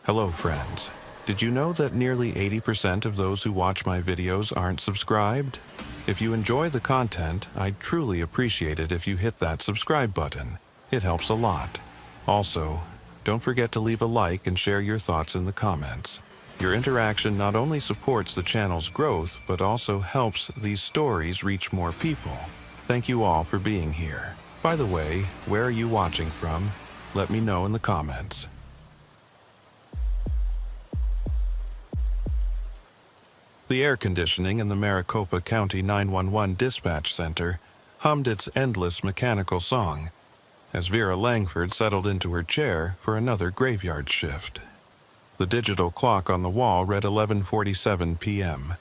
Hello friends. Did you know that nearly 80% of those who watch my videos aren't subscribed? If you enjoy the content, I'd truly appreciate it if you hit that subscribe button. It helps a lot. Also, don't forget to leave a like and share your thoughts in the comments. Your interaction not only supports the channel's growth, but also helps these stories reach more people. Thank you all for being here. By the way, where are you watching from? Let me know in the comments. The air conditioning in the Maricopa County 911 Dispatch Center hummed its endless mechanical song as Vera Langford settled into her chair for another graveyard shift. The digital clock on the wall read 11:47 p.m.,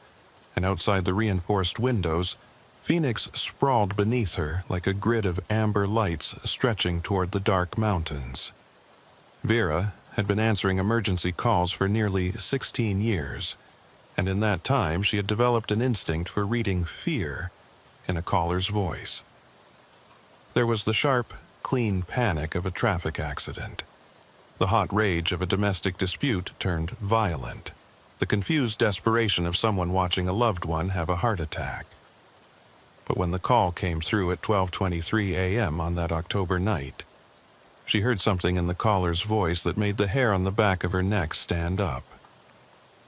and outside the reinforced windows, Phoenix sprawled beneath her like a grid of amber lights stretching toward the dark mountains. Vera had been answering emergency calls for nearly 16 years, and in that time she had developed an instinct for reading fear in a caller's voice. There was the sharp, clean panic of a traffic accident, the hot rage of a domestic dispute turned violent, the confused desperation of someone watching a loved one have a heart attack. But when the call came through at 12:23 a.m. on that October night, she heard something in the caller's voice that made the hair on the back of her neck stand up.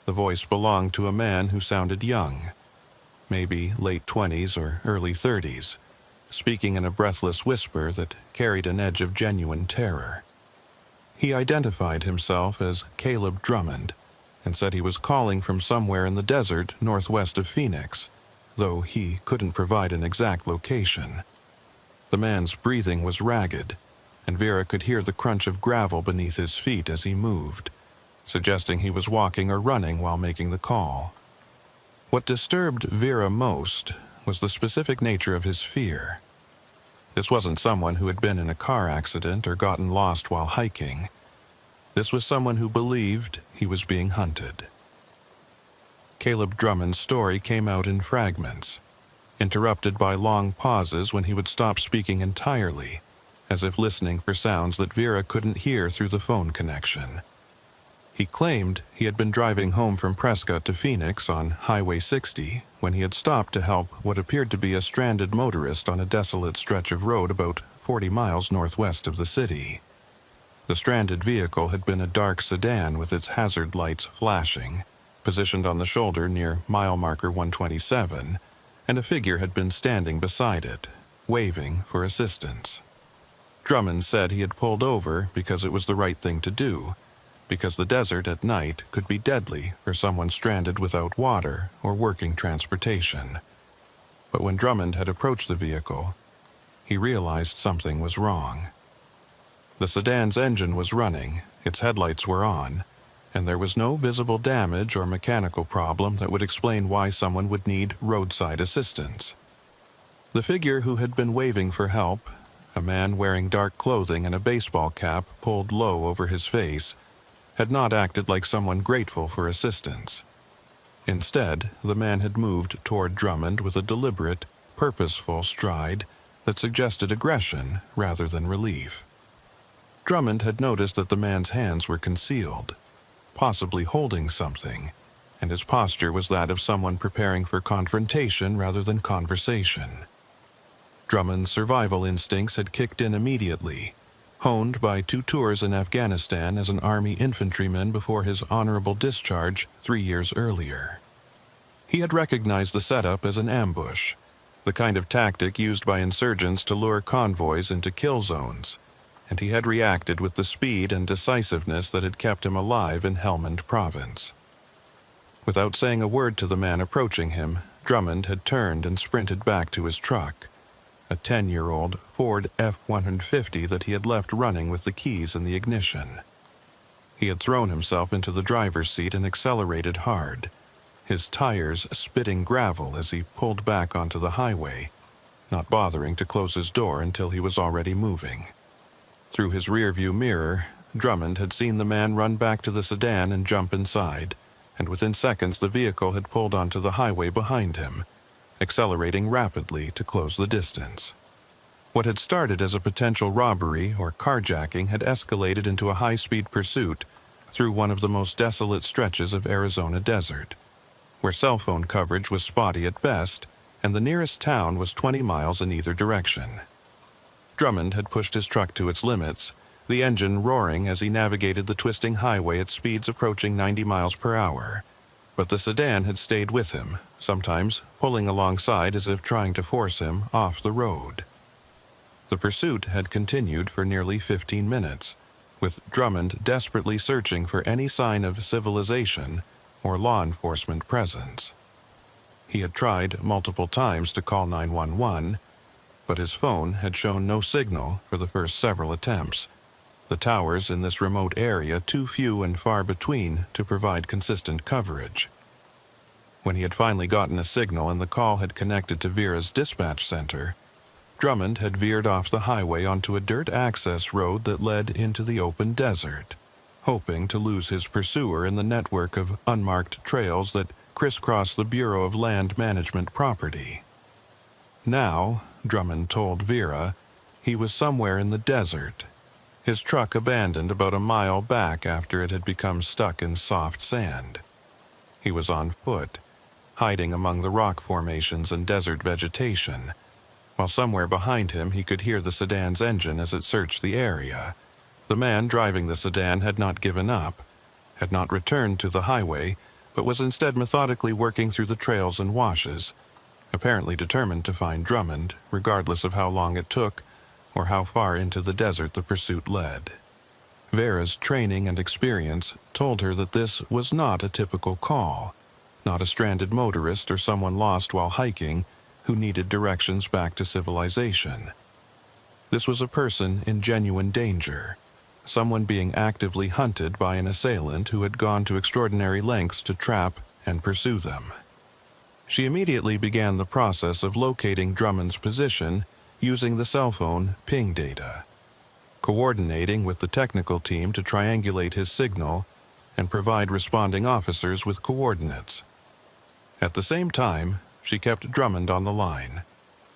The voice belonged to a man who sounded young, maybe late 20s or early 30s, speaking in a breathless whisper that carried an edge of genuine terror. He identified himself as Caleb Drummond and said he was calling from somewhere in the desert northwest of Phoenix, though he couldn't provide an exact location. The man's breathing was ragged, and Vera could hear the crunch of gravel beneath his feet as he moved, suggesting he was walking or running while making the call. What disturbed Vera most was the specific nature of his fear. This wasn't someone who had been in a car accident or gotten lost while hiking. This was someone who believed he was being hunted. Caleb Drummond's story came out in fragments, interrupted by long pauses when he would stop speaking entirely, as if listening for sounds that Vera couldn't hear through the phone connection. He claimed he had been driving home from Prescott to Phoenix on Highway 60 when he had stopped to help what appeared to be a stranded motorist on a desolate stretch of road about 40 miles northwest of the city. The stranded vehicle had been a dark sedan with its hazard lights flashing, positioned on the shoulder near mile marker 127, and a figure had been standing beside it, waving for assistance. Drummond said he had pulled over because it was the right thing to do, because the desert at night could be deadly for someone stranded without water or working transportation. But when Drummond had approached the vehicle, he realized something was wrong. The sedan's engine was running, its headlights were on, and there was no visible damage or mechanical problem that would explain why someone would need roadside assistance. The figure who had been waving for help, a man wearing dark clothing and a baseball cap pulled low over his face, had not acted like someone grateful for assistance. Instead, the man had moved toward Drummond with a deliberate, purposeful stride that suggested aggression rather than relief. Drummond had noticed that the man's hands were concealed, possibly holding something, and his posture was that of someone preparing for confrontation rather than conversation. Drummond's survival instincts had kicked in immediately, honed by 2 tours in Afghanistan as an Army infantryman before his honorable discharge 3 years earlier. He had recognized the setup as an ambush, the kind of tactic used by insurgents to lure convoys into kill zones, and he had reacted with the speed and decisiveness that had kept him alive in Helmand Province. Without saying a word to the man approaching him, Drummond had turned and sprinted back to his truck, a 10-year-old Ford F-150 that he had left running with the keys in the ignition. He had thrown himself into the driver's seat and accelerated hard, his tires spitting gravel as he pulled back onto the highway, not bothering to close his door until he was already moving. Through his rearview mirror, Drummond had seen the man run back to the sedan and jump inside, and within seconds the vehicle had pulled onto the highway behind him, accelerating rapidly to close the distance. What had started as a potential robbery or carjacking had escalated into a high-speed pursuit through one of the most desolate stretches of Arizona desert, where cell phone coverage was spotty at best, and the nearest town was 20 miles in either direction. Drummond had pushed his truck to its limits, the engine roaring as he navigated the twisting highway at speeds approaching 90 miles per hour. But the sedan had stayed with him, sometimes pulling alongside as if trying to force him off the road. The pursuit had continued for nearly 15 minutes, with Drummond desperately searching for any sign of civilization or law enforcement presence. He had tried multiple times to call 911, but his phone had shown no signal for the first several attempts, the towers in this remote area too few and far between to provide consistent coverage. When he had finally gotten a signal and the call had connected to Vera's dispatch center, Drummond had veered off the highway onto a dirt access road that led into the open desert, hoping to lose his pursuer in the network of unmarked trails that crisscrossed the Bureau of Land Management property. Now, Drummond told Vera, he was somewhere in the desert, his truck abandoned about a mile back after it had become stuck in soft sand. He was on foot, hiding among the rock formations and desert vegetation, while somewhere behind him he could hear the sedan's engine as it searched the area. The man driving the sedan had not given up, had not returned to the highway, but was instead methodically working through the trails and washes, apparently determined to find Drummond, regardless of how long it took or how far into the desert the pursuit led. Vera's training and experience told her that this was not a typical call, not a stranded motorist or someone lost while hiking who needed directions back to civilization. This was a person in genuine danger, someone being actively hunted by an assailant who had gone to extraordinary lengths to trap and pursue them. She immediately began the process of locating Drummond's position using the cell phone ping data, coordinating with the technical team to triangulate his signal and provide responding officers with coordinates. At the same time, she kept Drummond on the line,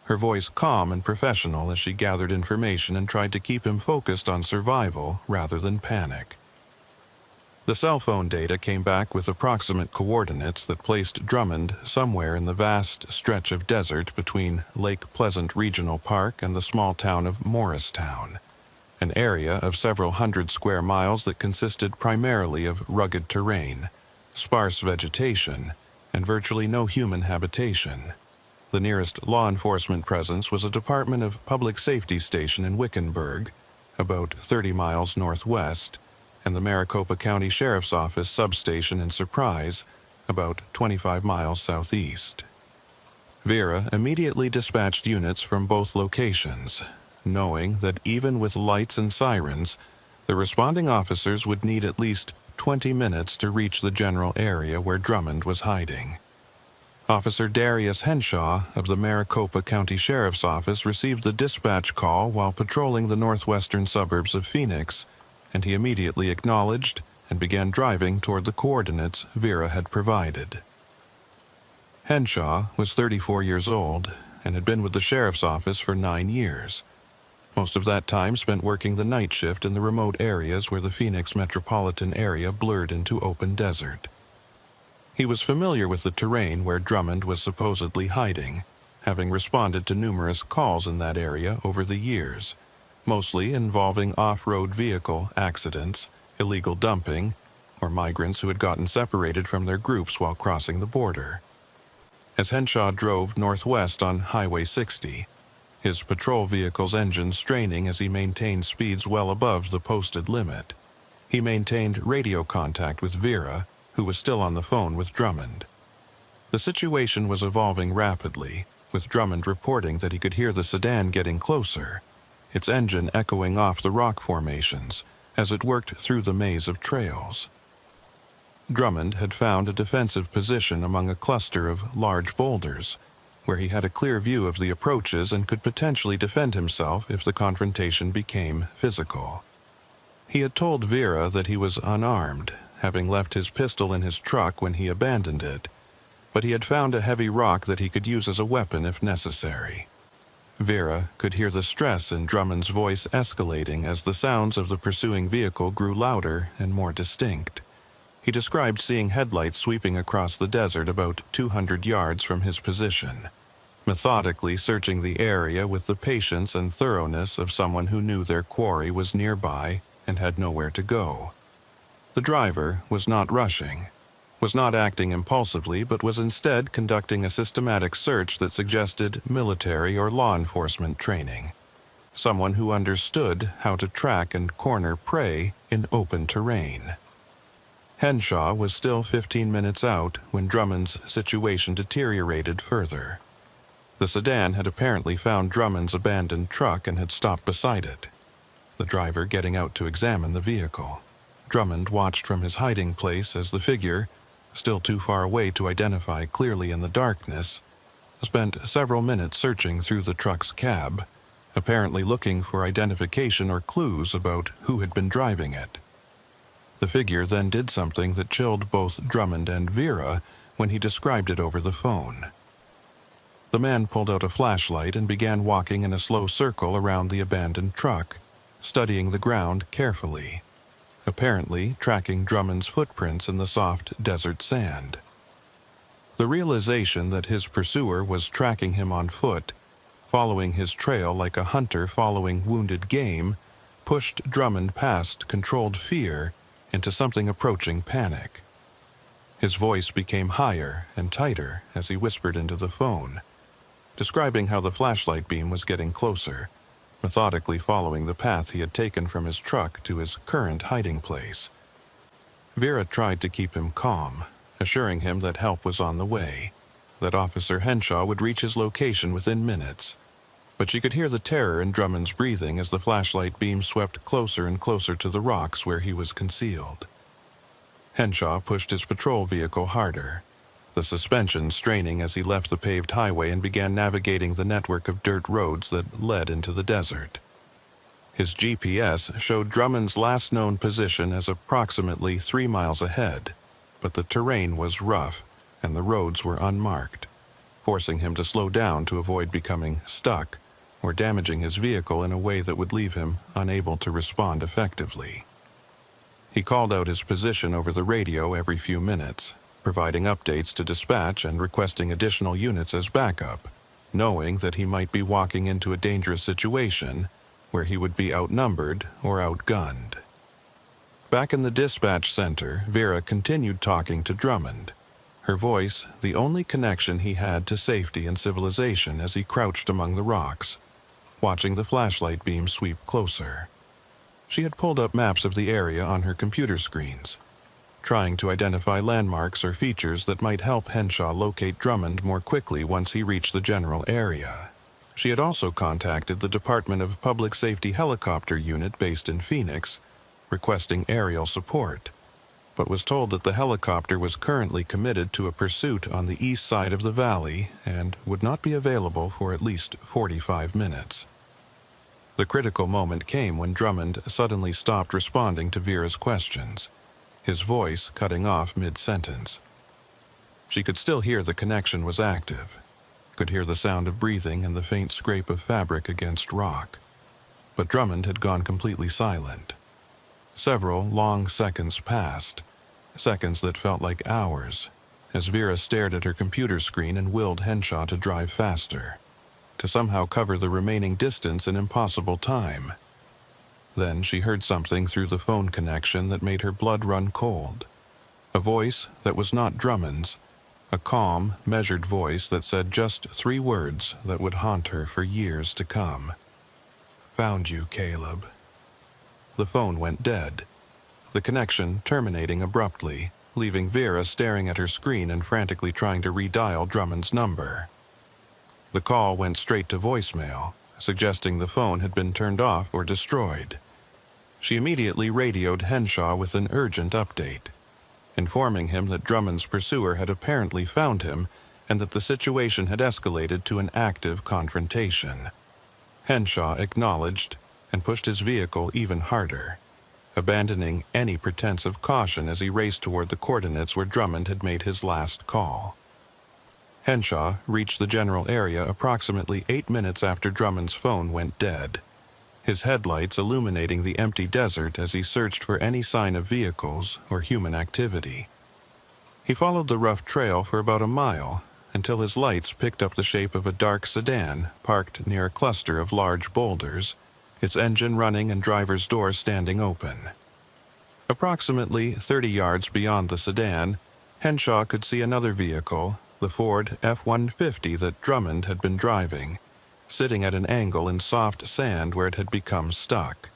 her voice calm and professional as she gathered information and tried to keep him focused on survival rather than panic. The cell phone data came back with approximate coordinates that placed Drummond somewhere in the vast stretch of desert between Lake Pleasant Regional Park and the small town of Morristown, an area of several hundred square miles that consisted primarily of rugged terrain, sparse vegetation, and virtually no human habitation. The nearest law enforcement presence was a Department of Public Safety station in Wickenburg, about 30 miles northwest, and the Maricopa County Sheriff's Office substation in Surprise, about 25 miles southeast. Vera immediately dispatched units from both locations, knowing that even with lights and sirens, the responding officers would need at least 20 minutes to reach the general area where Drummond was hiding. Officer Darius Henshaw of the Maricopa County Sheriff's Office received the dispatch call while patrolling the northwestern suburbs of Phoenix, and he immediately acknowledged and began driving toward the coordinates Vera had provided. Henshaw was 34 years old and had been with the sheriff's office for 9 years, most of that time spent working the night shift in the remote areas where the Phoenix metropolitan area blurred into open desert. He was familiar with the terrain where Drummond was supposedly hiding, having responded to numerous calls in that area over the years, mostly involving off-road vehicle accidents, illegal dumping, or migrants who had gotten separated from their groups while crossing the border. As Henshaw drove northwest on Highway 60, his patrol vehicle's engine straining as he maintained speeds well above the posted limit, he maintained radio contact with Vera, who was still on the phone with Drummond. The situation was evolving rapidly, with Drummond reporting that he could hear the sedan getting closer, its engine echoing off the rock formations as it worked through the maze of trails. Drummond had found a defensive position among a cluster of large boulders, where he had a clear view of the approaches and could potentially defend himself if the confrontation became physical. He had told Vera that he was unarmed, having left his pistol in his truck when he abandoned it, but he had found a heavy rock that he could use as a weapon if necessary. Vera could hear the stress in Drummond's voice escalating as the sounds of the pursuing vehicle grew louder and more distinct. He described seeing headlights sweeping across the desert about 200 yards from his position, methodically searching the area with the patience and thoroughness of someone who knew their quarry was nearby and had nowhere to go. The driver was not rushing, was not acting impulsively, but was instead conducting a systematic search that suggested military or law enforcement training. Someone who understood how to track and corner prey in open terrain. Henshaw was still 15 minutes out when Drummond's situation deteriorated further. The sedan had apparently found Drummond's abandoned truck and had stopped beside it, the driver getting out to examine the vehicle. Drummond watched from his hiding place as the figure, still too far away to identify clearly in the darkness, spent several minutes searching through the truck's cab, apparently looking for identification or clues about who had been driving it. The figure then did something that chilled both Drummond and Vera when he described it over the phone. The man pulled out a flashlight and began walking in a slow circle around the abandoned truck, studying the ground carefully, apparently tracking Drummond's footprints in the soft desert sand. The realization that his pursuer was tracking him on foot, following his trail like a hunter following wounded game, pushed Drummond past controlled fear into something approaching panic. His voice became higher and tighter as he whispered into the phone, describing how the flashlight beam was getting closer, methodically following the path he had taken from his truck to his current hiding place. Vera tried to keep him calm, assuring him that help was on the way, that Officer Henshaw would reach his location within minutes. But she could hear the terror in Drummond's breathing as the flashlight beam swept closer and closer to the rocks where he was concealed. Henshaw pushed his patrol vehicle harder, the suspension straining as he left the paved highway and began navigating the network of dirt roads that led into the desert. His GPS showed Drummond's last known position as approximately 3 miles ahead, but the terrain was rough and the roads were unmarked, forcing him to slow down to avoid becoming stuck or damaging his vehicle in a way that would leave him unable to respond effectively. He called out his position over the radio every few minutes, providing updates to dispatch and requesting additional units as backup, knowing that he might be walking into a dangerous situation where he would be outnumbered or outgunned. Back in the dispatch center, Vera continued talking to Drummond, her voice the only connection he had to safety and civilization as he crouched among the rocks, watching the flashlight beam sweep closer. She had pulled up maps of the area on her computer screens, trying to identify landmarks or features that might help Henshaw locate Drummond more quickly once he reached the general area. She had also contacted the Department of Public Safety helicopter unit based in Phoenix, requesting aerial support, but was told that the helicopter was currently committed to a pursuit on the east side of the valley and would not be available for at least 45 minutes. The critical moment came when Drummond suddenly stopped responding to Vera's questions, his voice cutting off mid-sentence. She could still hear the connection was active, could hear the sound of breathing and the faint scrape of fabric against rock. But Drummond had gone completely silent. Several long seconds passed, seconds that felt like hours, as Vera stared at her computer screen and willed Henshaw to drive faster, to somehow cover the remaining distance in impossible time. Then she heard something through the phone connection that made her blood run cold. A voice that was not Drummond's, a calm, measured voice that said just 3 words that would haunt her for years to come. "Found you, Caleb." The phone went dead, the connection terminating abruptly, leaving Vera staring at her screen and frantically trying to redial Drummond's number. The call went straight to voicemail, suggesting the phone had been turned off or destroyed. She immediately radioed Henshaw with an urgent update, informing him that Drummond's pursuer had apparently found him and that the situation had escalated to an active confrontation. Henshaw acknowledged and pushed his vehicle even harder, abandoning any pretense of caution as he raced toward the coordinates where Drummond had made his last call. Henshaw reached the general area approximately 8 minutes after Drummond's phone went dead, his headlights illuminating the empty desert as he searched for any sign of vehicles or human activity. He followed the rough trail for about a mile until his lights picked up the shape of a dark sedan parked near a cluster of large boulders, its engine running and driver's door standing open. Approximately 30 yards beyond the sedan, Henshaw could see another vehicle, the Ford F-150 that Drummond had been driving, sitting at an angle in soft sand where it had become stuck.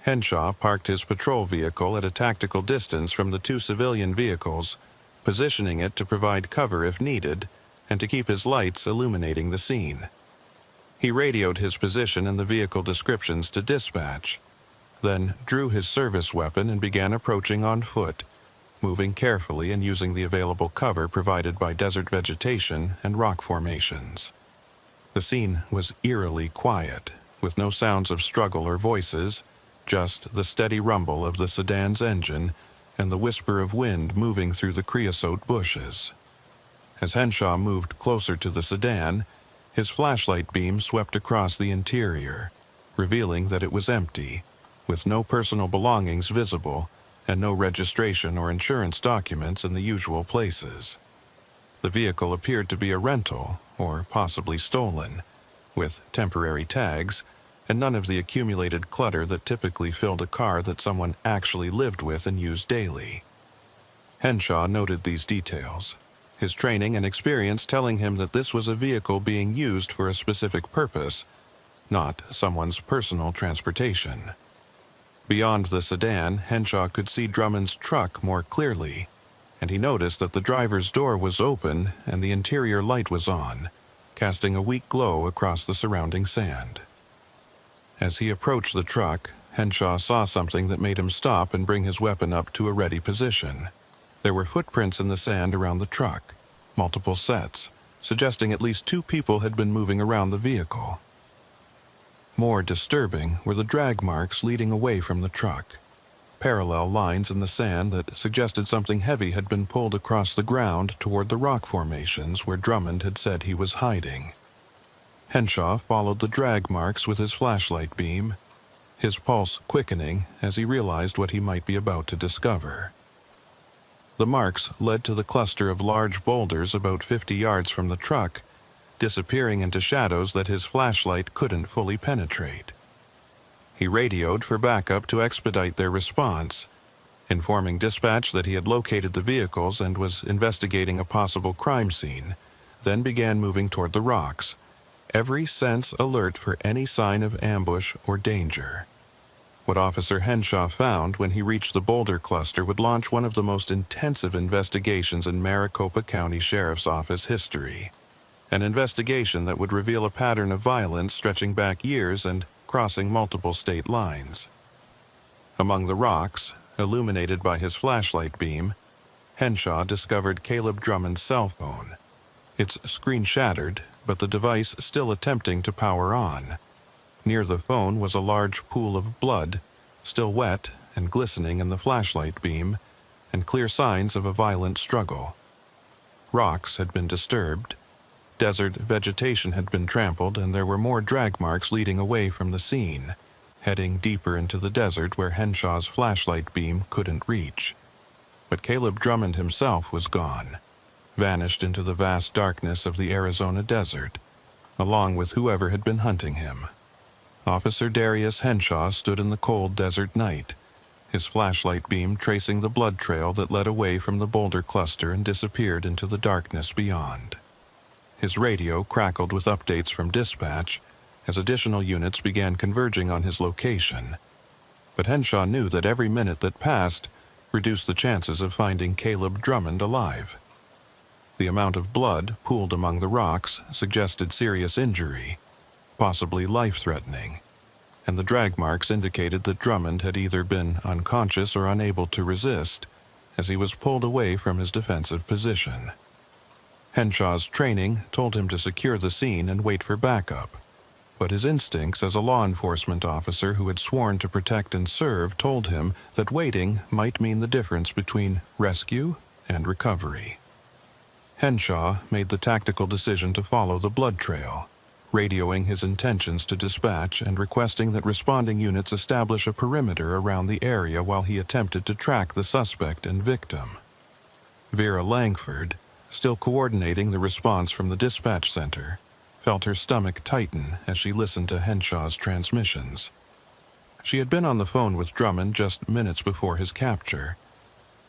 Henshaw parked his patrol vehicle at a tactical distance from the two civilian vehicles, positioning it to provide cover if needed and to keep his lights illuminating the scene. He radioed his position and the vehicle descriptions to dispatch, then drew his service weapon and began approaching on foot, moving carefully and using the available cover provided by desert vegetation and rock formations. The scene was eerily quiet, with no sounds of struggle or voices, just the steady rumble of the sedan's engine and the whisper of wind moving through the creosote bushes. As Henshaw moved closer to the sedan, his flashlight beam swept across the interior, revealing that it was empty, with no personal belongings visible and no registration or insurance documents in the usual places. The vehicle appeared to be a rental, or possibly stolen, with temporary tags and none of the accumulated clutter that typically filled a car that someone actually lived with and used daily. Henshaw noted these details, his training and experience telling him that this was a vehicle being used for a specific purpose, not someone's personal transportation. Beyond the sedan, Henshaw could see Drummond's truck more clearly, and he noticed that the driver's door was open and the interior light was on, casting a weak glow across the surrounding sand. As he approached the truck, Henshaw saw something that made him stop and bring his weapon up to a ready position. There were footprints in the sand around the truck, multiple sets, suggesting at least 2 people had been moving around the vehicle. More disturbing were the drag marks leading away from the truck, parallel lines in the sand that suggested something heavy had been pulled across the ground toward the rock formations where Drummond had said he was hiding. Henshaw followed the drag marks with his flashlight beam, his pulse quickening as he realized what he might be about to discover. The marks led to the cluster of large boulders about 50 yards from the truck, disappearing into shadows that his flashlight couldn't fully penetrate. He radioed for backup to expedite their response, informing dispatch that he had located the vehicles and was investigating a possible crime scene, then began moving toward the rocks, every sense alert for any sign of ambush or danger. What Officer Henshaw found when he reached the boulder cluster would launch one of the most intensive investigations in Maricopa County Sheriff's Office history, an investigation that would reveal a pattern of violence stretching back years and crossing multiple state lines. Among the rocks, illuminated by his flashlight beam, Henshaw discovered Caleb Drummond's cell phone. Its screen shattered, but the device still attempting to power on. Near the phone was a large pool of blood, still wet and glistening in the flashlight beam, and clear signs of a violent struggle. Rocks had been disturbed, desert vegetation had been trampled, and there were more drag marks leading away from the scene, heading deeper into the desert where Henshaw's flashlight beam couldn't reach. But Caleb Drummond himself was gone, vanished into the vast darkness of the Arizona desert, along with whoever had been hunting him. Officer Darius Henshaw stood in the cold desert night, his flashlight beam tracing the blood trail that led away from the boulder cluster and disappeared into the darkness beyond. His radio crackled with updates from dispatch as additional units began converging on his location. But Henshaw knew that every minute that passed reduced the chances of finding Caleb Drummond alive. The amount of blood pooled among the rocks suggested serious injury, possibly life-threatening, and the drag marks indicated that Drummond had either been unconscious or unable to resist as he was pulled away from his defensive position. Henshaw's training told him to secure the scene and wait for backup, but his instincts as a law enforcement officer who had sworn to protect and serve told him that waiting might mean the difference between rescue and recovery. Henshaw made the tactical decision to follow the blood trail, radioing his intentions to dispatch and requesting that responding units establish a perimeter around the area while he attempted to track the suspect and victim. Vera Langford, still coordinating the response from the dispatch center, felt her stomach tighten as she listened to Henshaw's transmissions. She had been on the phone with Drummond just minutes before his capture,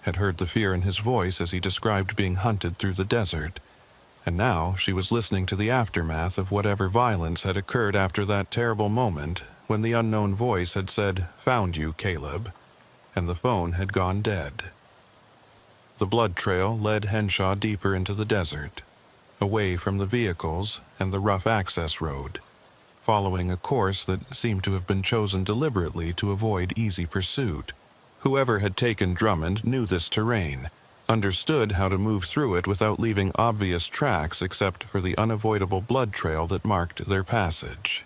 had heard the fear in his voice as he described being hunted through the desert, and now she was listening to the aftermath of whatever violence had occurred after that terrible moment when the unknown voice had said, "Found you, Caleb," and the phone had gone dead. The blood trail led Henshaw deeper into the desert, away from the vehicles and the rough access road, following a course that seemed to have been chosen deliberately to avoid easy pursuit. Whoever had taken Drummond knew this terrain, understood how to move through it without leaving obvious tracks except for the unavoidable blood trail that marked their passage.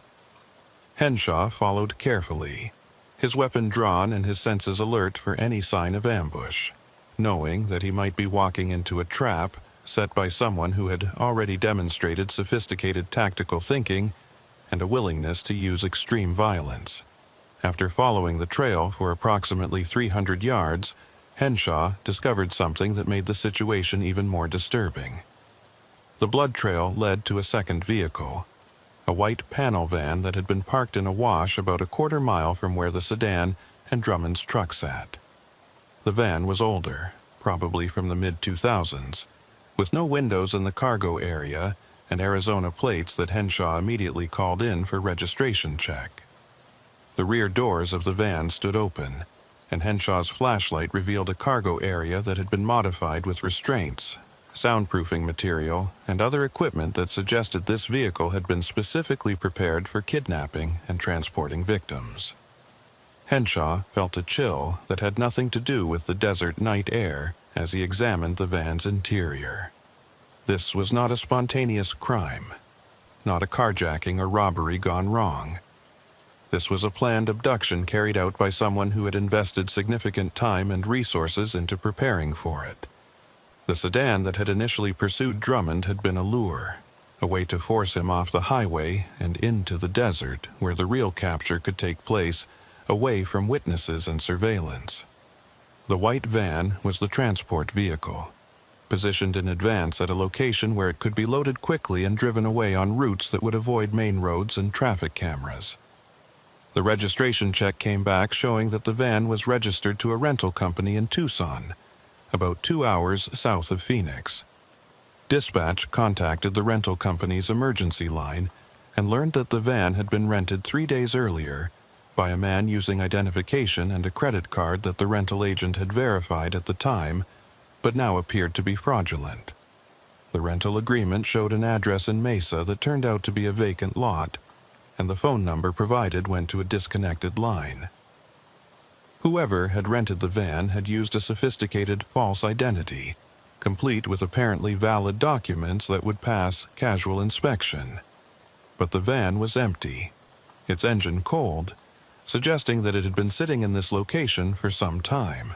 Henshaw followed carefully, his weapon drawn and his senses alert for any sign of ambush, knowing that he might be walking into a trap set by someone who had already demonstrated sophisticated tactical thinking and a willingness to use extreme violence. After following the trail for approximately 300 yards, Henshaw discovered something that made the situation even more disturbing. The blood trail led to a second vehicle, a white panel van that had been parked in a wash about a quarter-mile from where the sedan and Drummond's truck sat. The van was older, probably from the mid-2000s, with no windows in the cargo area and Arizona plates that Henshaw immediately called in for registration check. The rear doors of the van stood open, and Henshaw's flashlight revealed a cargo area that had been modified with restraints, soundproofing material, and other equipment that suggested this vehicle had been specifically prepared for kidnapping and transporting victims. Henshaw felt a chill that had nothing to do with the desert night air as he examined the van's interior. This was not a spontaneous crime, not a carjacking or robbery gone wrong. This was a planned abduction carried out by someone who had invested significant time and resources into preparing for it. The sedan that had initially pursued Drummond had been a lure, a way to force him off the highway and into the desert where the real capture could take place, away from witnesses and surveillance. The white van was the transport vehicle, positioned in advance at a location where it could be loaded quickly and driven away on routes that would avoid main roads and traffic cameras. The registration check came back showing that the van was registered to a rental company in Tucson, about 2 hours south of Phoenix. Dispatch contacted the rental company's emergency line and learned that the van had been rented 3 days earlier by a man using identification and a credit card that the rental agent had verified at the time, but now appeared to be fraudulent. The rental agreement showed an address in Mesa that turned out to be a vacant lot, and the phone number provided went to a disconnected line. Whoever had rented the van had used a sophisticated false identity, complete with apparently valid documents that would pass casual inspection. But the van was empty, its engine cold, suggesting that it had been sitting in this location for some time.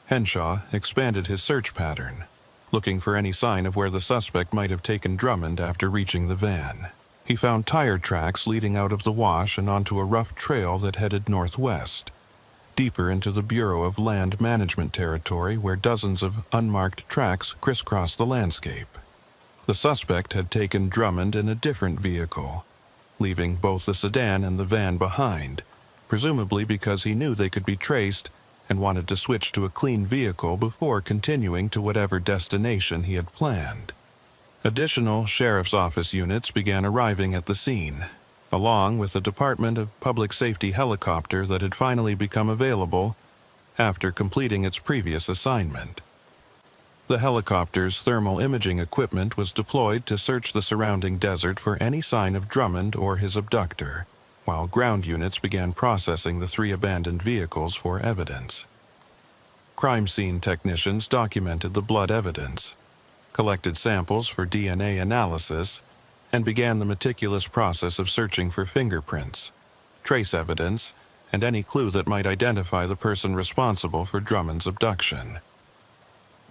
Henshaw expanded his search pattern, looking for any sign of where the suspect might have taken Drummond after reaching the van. He found tire tracks leading out of the wash and onto a rough trail that headed northwest, deeper into the Bureau of Land Management territory where dozens of unmarked tracks crisscrossed the landscape. The suspect had taken Drummond in a different vehicle, leaving both the sedan and the van behind, presumably because he knew they could be traced and wanted to switch to a clean vehicle before continuing to whatever destination he had planned. Additional sheriff's office units began arriving at the scene, along with a Department of Public Safety helicopter that had finally become available after completing its previous assignment. The helicopter's thermal imaging equipment was deployed to search the surrounding desert for any sign of Drummond or his abductor, while ground units began processing the 3 abandoned vehicles for evidence. Crime scene technicians documented the blood evidence, collected samples for DNA analysis, and began the meticulous process of searching for fingerprints, trace evidence, and any clue that might identify the person responsible for Drummond's abduction.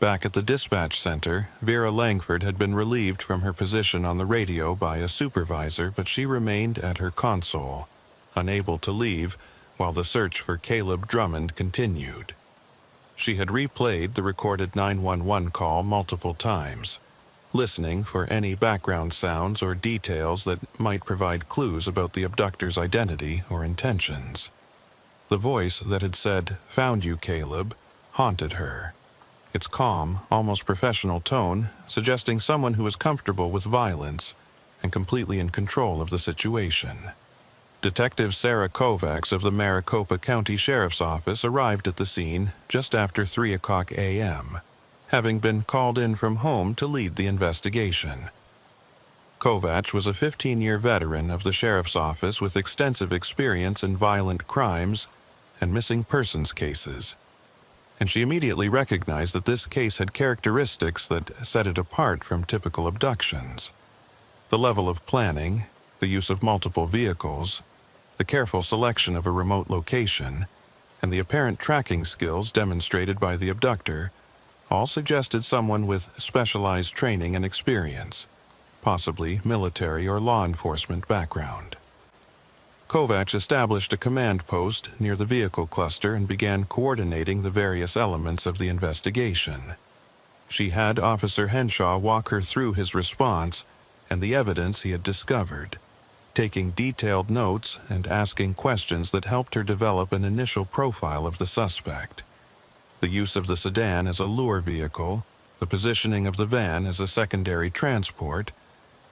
Back at the dispatch center, Vera Langford had been relieved from her position on the radio by a supervisor, but she remained at her console, unable to leave, while the search for Caleb Drummond continued. She had replayed the recorded 911 call multiple times, listening for any background sounds or details that might provide clues about the abductor's identity or intentions. The voice that had said, "Found you, Caleb," haunted her. Its calm, almost professional tone suggesting someone who was comfortable with violence and completely in control of the situation. Detective Sarah Kovacs of the Maricopa County Sheriff's Office arrived at the scene just after 3 a.m., having been called in from home to lead the investigation. Kovacs was a 15-year veteran of the Sheriff's Office with extensive experience in violent crimes and missing persons cases, and she immediately recognized that this case had characteristics that set it apart from typical abductions. The level of planning, the use of multiple vehicles, the careful selection of a remote location, and the apparent tracking skills demonstrated by the abductor all suggested someone with specialized training and experience, possibly military or law enforcement background. Kovacs established a command post near the vehicle cluster and began coordinating the various elements of the investigation. She had Officer Henshaw walk her through his response and the evidence he had discovered, taking detailed notes and asking questions that helped her develop an initial profile of the suspect. The use of the sedan as a lure vehicle, the positioning of the van as a secondary transport,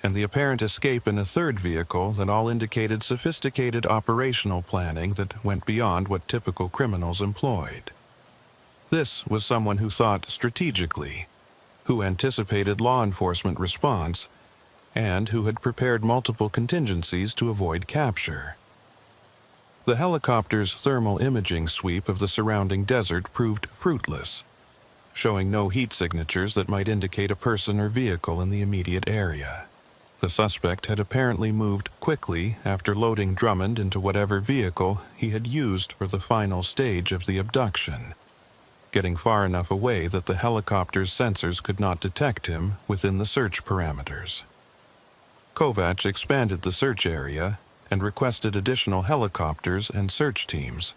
and the apparent escape in a third vehicle that all indicated sophisticated operational planning that went beyond what typical criminals employed. This was someone who thought strategically, who anticipated law enforcement response, and who had prepared multiple contingencies to avoid capture. The helicopter's thermal imaging sweep of the surrounding desert proved fruitless, showing no heat signatures that might indicate a person or vehicle in the immediate area. The suspect had apparently moved quickly after loading Drummond into whatever vehicle he had used for the final stage of the abduction, getting far enough away that the helicopter's sensors could not detect him within the search parameters. Kovacs expanded the search area and requested additional helicopters and search teams,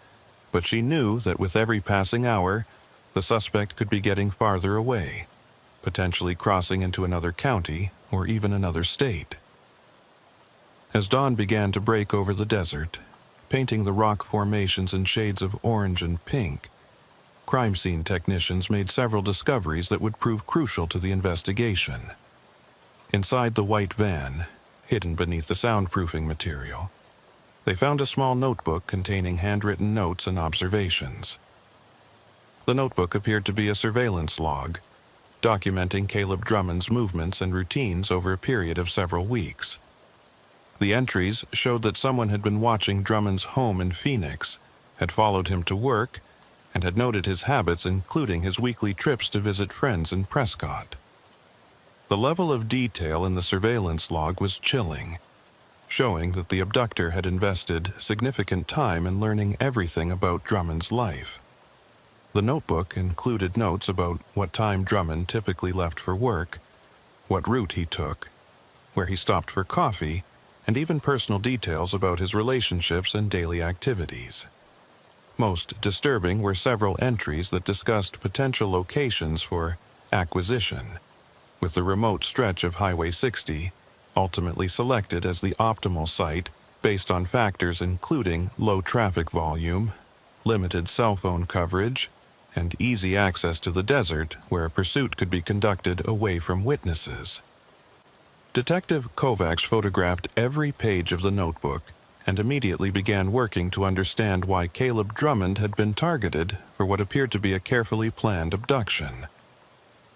but she knew that with every passing hour, the suspect could be getting farther away, potentially crossing into another county or even another state. As dawn began to break over the desert, painting the rock formations in shades of orange and pink, crime scene technicians made several discoveries that would prove crucial to the investigation. Inside the white van, hidden beneath the soundproofing material, they found a small notebook containing handwritten notes and observations. The notebook appeared to be a surveillance log, documenting Caleb Drummond's movements and routines over a period of several weeks. The entries showed that someone had been watching Drummond's home in Phoenix, had followed him to work, and had noted his habits, including his weekly trips to visit friends in Prescott. The level of detail in the surveillance log was chilling, showing that the abductor had invested significant time in learning everything about Drummond's life. The notebook included notes about what time Drummond typically left for work, what route he took, where he stopped for coffee, and even personal details about his relationships and daily activities. Most disturbing were several entries that discussed potential locations for acquisition, with the remote stretch of Highway 60 ultimately selected as the optimal site based on factors including low traffic volume, limited cell phone coverage, and easy access to the desert where a pursuit could be conducted away from witnesses. Detective Kovacs photographed every page of the notebook and immediately began working to understand why Caleb Drummond had been targeted for what appeared to be a carefully planned abduction.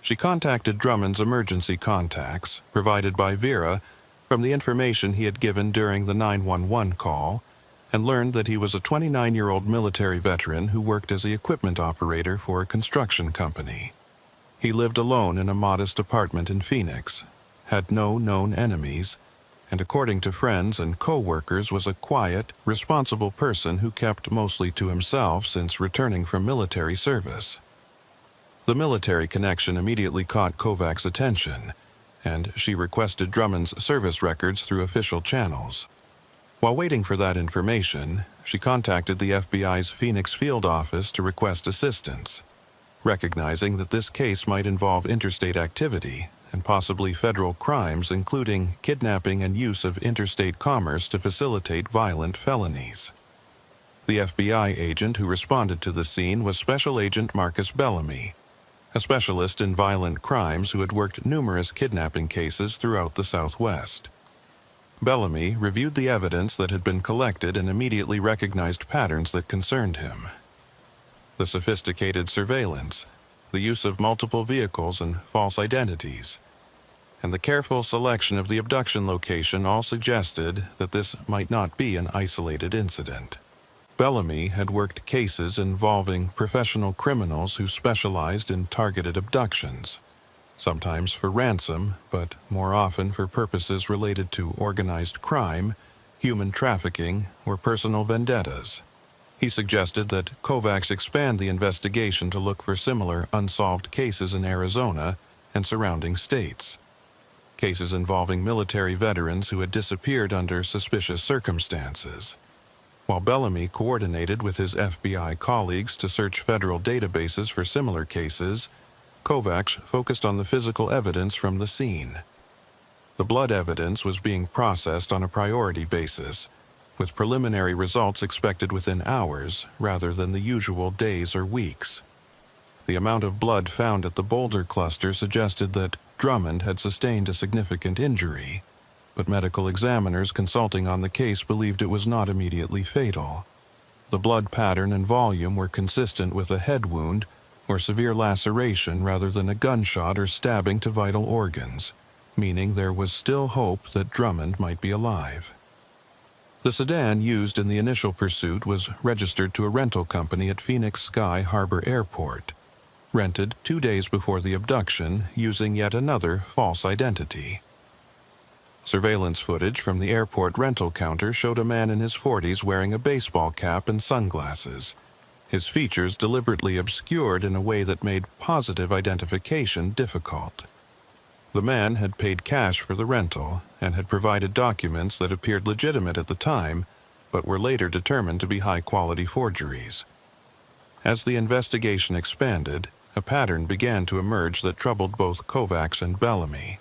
She contacted Drummond's emergency contacts, provided by Vera, from the information he had given during the 911 call, and learned that he was a 29-year-old military veteran who worked as the equipment operator for a construction company. He lived alone in a modest apartment in Phoenix, had no known enemies, and according to friends and co-workers was a quiet, responsible person who kept mostly to himself since returning from military service. The military connection immediately caught Kovac's attention, and she requested Drummond's service records through official channels. While waiting for that information, she contacted the FBI's Phoenix field office to request assistance. Recognizing that this case might involve interstate activity and possibly federal crimes, including kidnapping and use of interstate commerce to facilitate violent felonies. The FBI agent who responded to the scene was Special Agent Marcus Bellamy, a specialist in violent crimes who had worked numerous kidnapping cases throughout the Southwest. Bellamy reviewed the evidence that had been collected and immediately recognized patterns that concerned him. The sophisticated surveillance, the use of multiple vehicles and false identities, and the careful selection of the abduction location all suggested that this might not be an isolated incident. Bellamy had worked cases involving professional criminals who specialized in targeted abductions, sometimes for ransom, but more often for purposes related to organized crime, human trafficking, or personal vendettas. He suggested that Kovacs expand the investigation to look for similar unsolved cases in Arizona and surrounding states. Cases involving military veterans who had disappeared under suspicious circumstances. While Bellamy coordinated with his FBI colleagues to search federal databases for similar cases, Kovacs focused on the physical evidence from the scene. The blood evidence was being processed on a priority basis, with preliminary results expected within hours rather than the usual days or weeks. The amount of blood found at the boulder cluster suggested that Drummond had sustained a significant injury, but medical examiners consulting on the case believed it was not immediately fatal. The blood pattern and volume were consistent with a head wound or severe laceration rather than a gunshot or stabbing to vital organs, meaning there was still hope that Drummond might be alive. The sedan used in the initial pursuit was registered to a rental company at Phoenix Sky Harbor Airport, rented 2 days before the abduction using yet another false identity. Surveillance footage from the airport rental counter showed a man in his 40s wearing a baseball cap and sunglasses, his features deliberately obscured in a way that made positive identification difficult. The man had paid cash for the rental and had provided documents that appeared legitimate at the time, but were later determined to be high-quality forgeries. As the investigation expanded, a pattern began to emerge that troubled both Kovacs and Bellamy.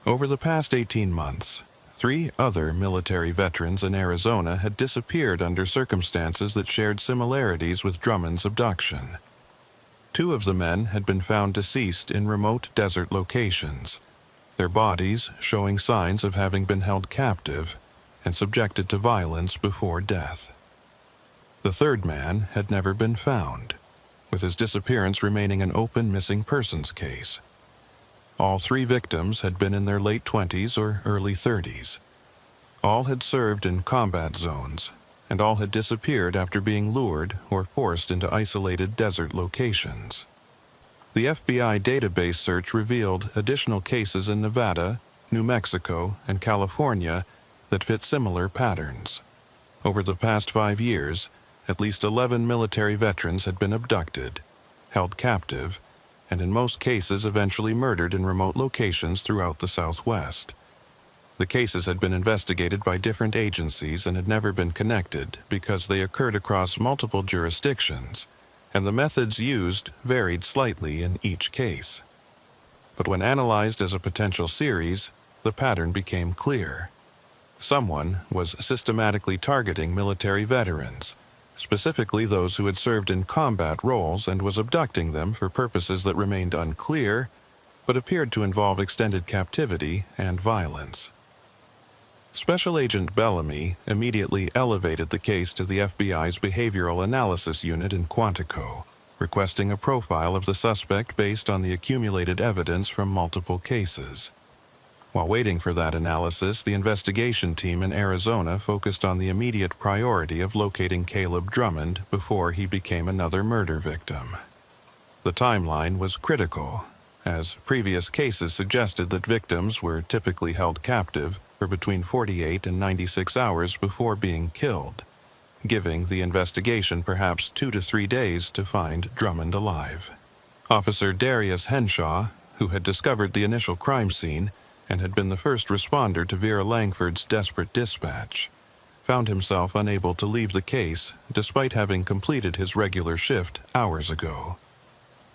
Over the past 18 months, 3 other military veterans in Arizona had disappeared under circumstances that shared similarities with Drummond's abduction. 2 of the men had been found deceased in remote desert locations, their bodies showing signs of having been held captive and subjected to violence before death. The 3rd man had never been found, with his disappearance remaining an open missing persons case. All 3 victims had been in their late 20s or early 30s. All had served in combat zones, and all had disappeared after being lured or forced into isolated desert locations. The FBI database search revealed additional cases in Nevada, New Mexico, and California that fit similar patterns. Over the past 5 years, at least 11 military veterans had been abducted, held captive, and in most cases eventually murdered in remote locations throughout the Southwest. The cases had been investigated by different agencies and had never been connected because they occurred across multiple jurisdictions, and the methods used varied slightly in each case. But when analyzed as a potential series, the pattern became clear. Someone was systematically targeting military veterans, specifically those who had served in combat roles, and was abducting them for purposes that remained unclear, but appeared to involve extended captivity and violence. Special Agent Bellamy immediately elevated the case to the FBI's Behavioral Analysis Unit in Quantico, requesting a profile of the suspect based on the accumulated evidence from multiple cases. While waiting for that analysis, the investigation team in Arizona focused on the immediate priority of locating Caleb Drummond before he became another murder victim. The timeline was critical, as previous cases suggested that victims were typically held captive for between 48 and 96 hours before being killed, giving the investigation perhaps 2 to 3 days to find Drummond alive. Officer Darius Henshaw, who had discovered the initial crime scene and had been the first responder to Vera Langford's desperate dispatch, found himself unable to leave the case despite having completed his regular shift hours ago.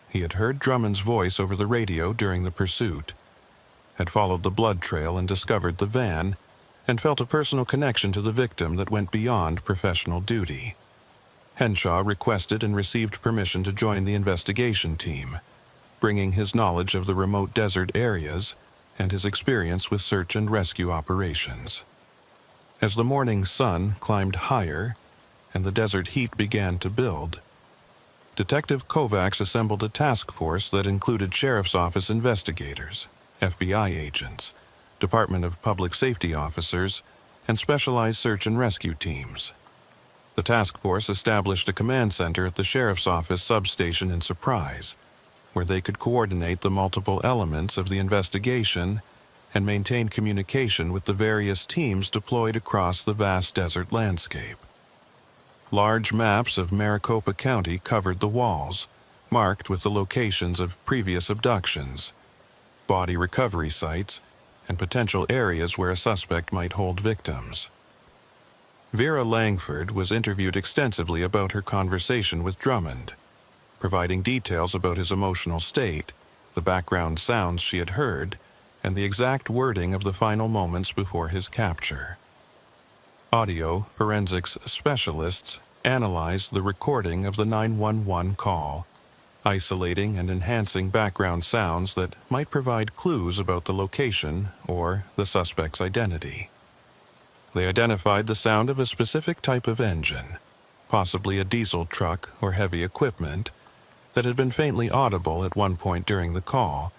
He had heard Drummond's voice over the radio during the pursuit, had followed the blood trail and discovered the van, and felt a personal connection to the victim that went beyond professional duty. Henshaw requested and received permission to join the investigation team, bringing his knowledge of the remote desert areas and his experience with search and rescue operations. As the morning sun climbed higher and the desert heat began to build, Detective Kovacs assembled a task force that included Sheriff's Office investigators, FBI agents, Department of Public Safety officers, and specialized search and rescue teams. The task force established a command center at the Sheriff's Office substation in Surprise, where they could coordinate the multiple elements of the investigation and maintain communication with the various teams deployed across the vast desert landscape. Large maps of Maricopa County covered the walls, marked with the locations of previous abductions, body recovery sites, and potential areas where a suspect might hold victims. Vera Langford was interviewed extensively about her conversation with Drummond, providing details about his emotional state, the background sounds she had heard, and the exact wording of the final moments before his capture. Audio forensics specialists analyzed the recording of the 911 call, isolating and enhancing background sounds that might provide clues about the location or the suspect's identity. They identified the sound of a specific type of engine, possibly a diesel truck or heavy equipment, that had been faintly audible at one point during the call,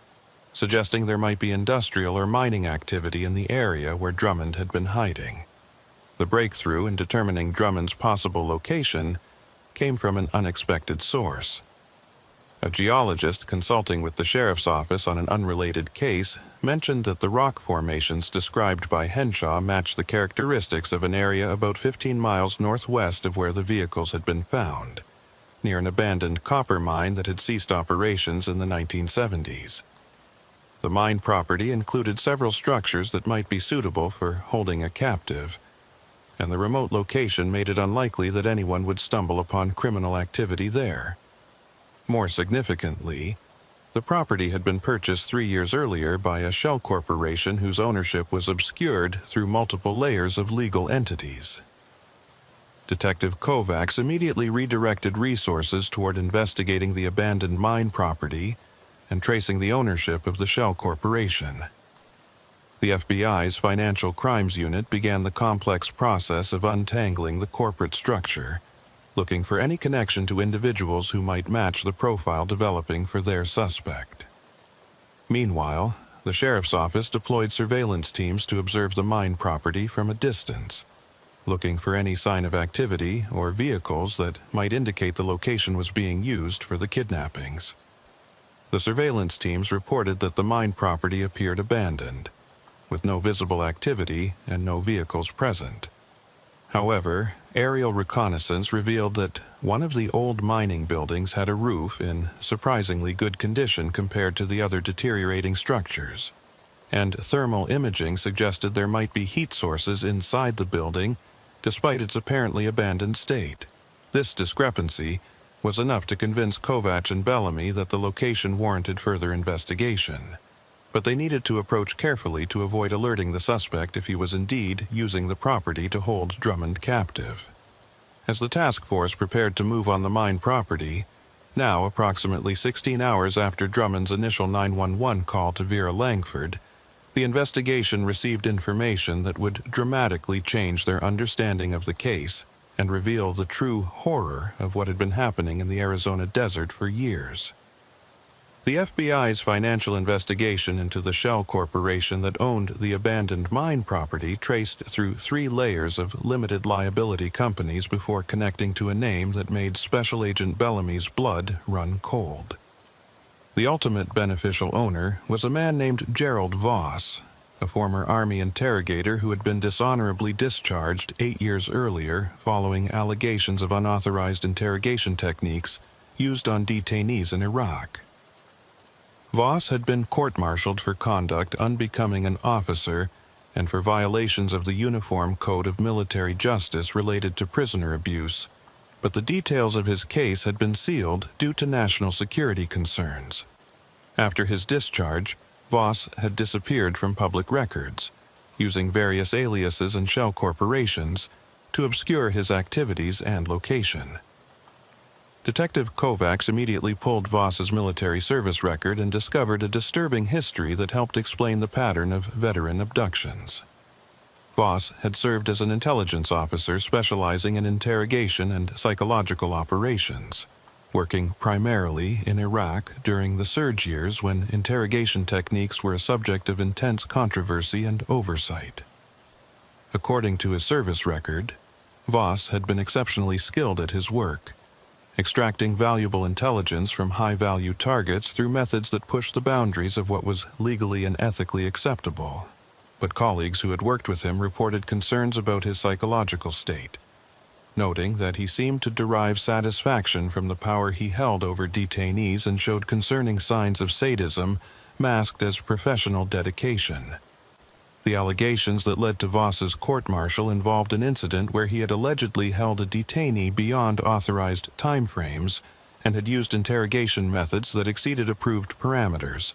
suggesting there might be industrial or mining activity in the area where Drummond had been hiding. The breakthrough in determining Drummond's possible location came from an unexpected source. A geologist consulting with the sheriff's office on an unrelated case mentioned that the rock formations described by Henshaw matched the characteristics of an area about 15 miles northwest of where the vehicles had been found, near an abandoned copper mine that had ceased operations in the 1970s. The mine property included several structures that might be suitable for holding a captive, and the remote location made it unlikely that anyone would stumble upon criminal activity there. More significantly, the property had been purchased 3 years earlier by a shell corporation whose ownership was obscured through multiple layers of legal entities. Detective Kovacs immediately redirected resources toward investigating the abandoned mine property and tracing the ownership of the shell corporation. The FBI's Financial Crimes Unit began the complex process of untangling the corporate structure, looking for any connection to individuals who might match the profile developing for their suspect. Meanwhile, the sheriff's office deployed surveillance teams to observe the mine property from a distance, looking for any sign of activity or vehicles that might indicate the location was being used for the kidnappings. The surveillance teams reported that the mine property appeared abandoned, with no visible activity and no vehicles present. However, aerial reconnaissance revealed that one of the old mining buildings had a roof in surprisingly good condition compared to the other deteriorating structures, and thermal imaging suggested there might be heat sources inside the building despite its apparently abandoned state. This discrepancy was enough to convince Kovacs and Bellamy that the location warranted further investigation, but they needed to approach carefully to avoid alerting the suspect if he was indeed using the property to hold Drummond captive. As the task force prepared to move on the mine property, now approximately 16 hours after Drummond's initial 911 call to Vera Langford, the investigation received information that would dramatically change their understanding of the case and reveal the true horror of what had been happening in the Arizona desert for years. The FBI's financial investigation into the shell corporation that owned the abandoned mine property traced through 3 layers of limited liability companies before connecting to a name that made Special Agent Bellamy's blood run cold. The ultimate beneficial owner was a man named Gerald Voss, a former Army interrogator who had been dishonorably discharged 8 years earlier following allegations of unauthorized interrogation techniques used on detainees in Iraq. Voss had been court-martialed for conduct unbecoming an officer and for violations of the Uniform Code of Military Justice related to prisoner abuse, but the details of his case had been sealed due to national security concerns. After his discharge, Voss had disappeared from public records, using various aliases and shell corporations to obscure his activities and location. Detective Kovacs immediately pulled Voss's military service record and discovered a disturbing history that helped explain the pattern of veteran abductions. Voss had served as an intelligence officer specializing in interrogation and psychological operations, working primarily in Iraq during the surge years when interrogation techniques were a subject of intense controversy and oversight. According to his service record, Voss had been exceptionally skilled at his work, extracting valuable intelligence from high-value targets through methods that pushed the boundaries of what was legally and ethically acceptable. But colleagues who had worked with him reported concerns about his psychological state, noting that he seemed to derive satisfaction from the power he held over detainees and showed concerning signs of sadism masked as professional dedication. The allegations that led to Voss's court-martial involved an incident where he had allegedly held a detainee beyond authorized timeframes and had used interrogation methods that exceeded approved parameters,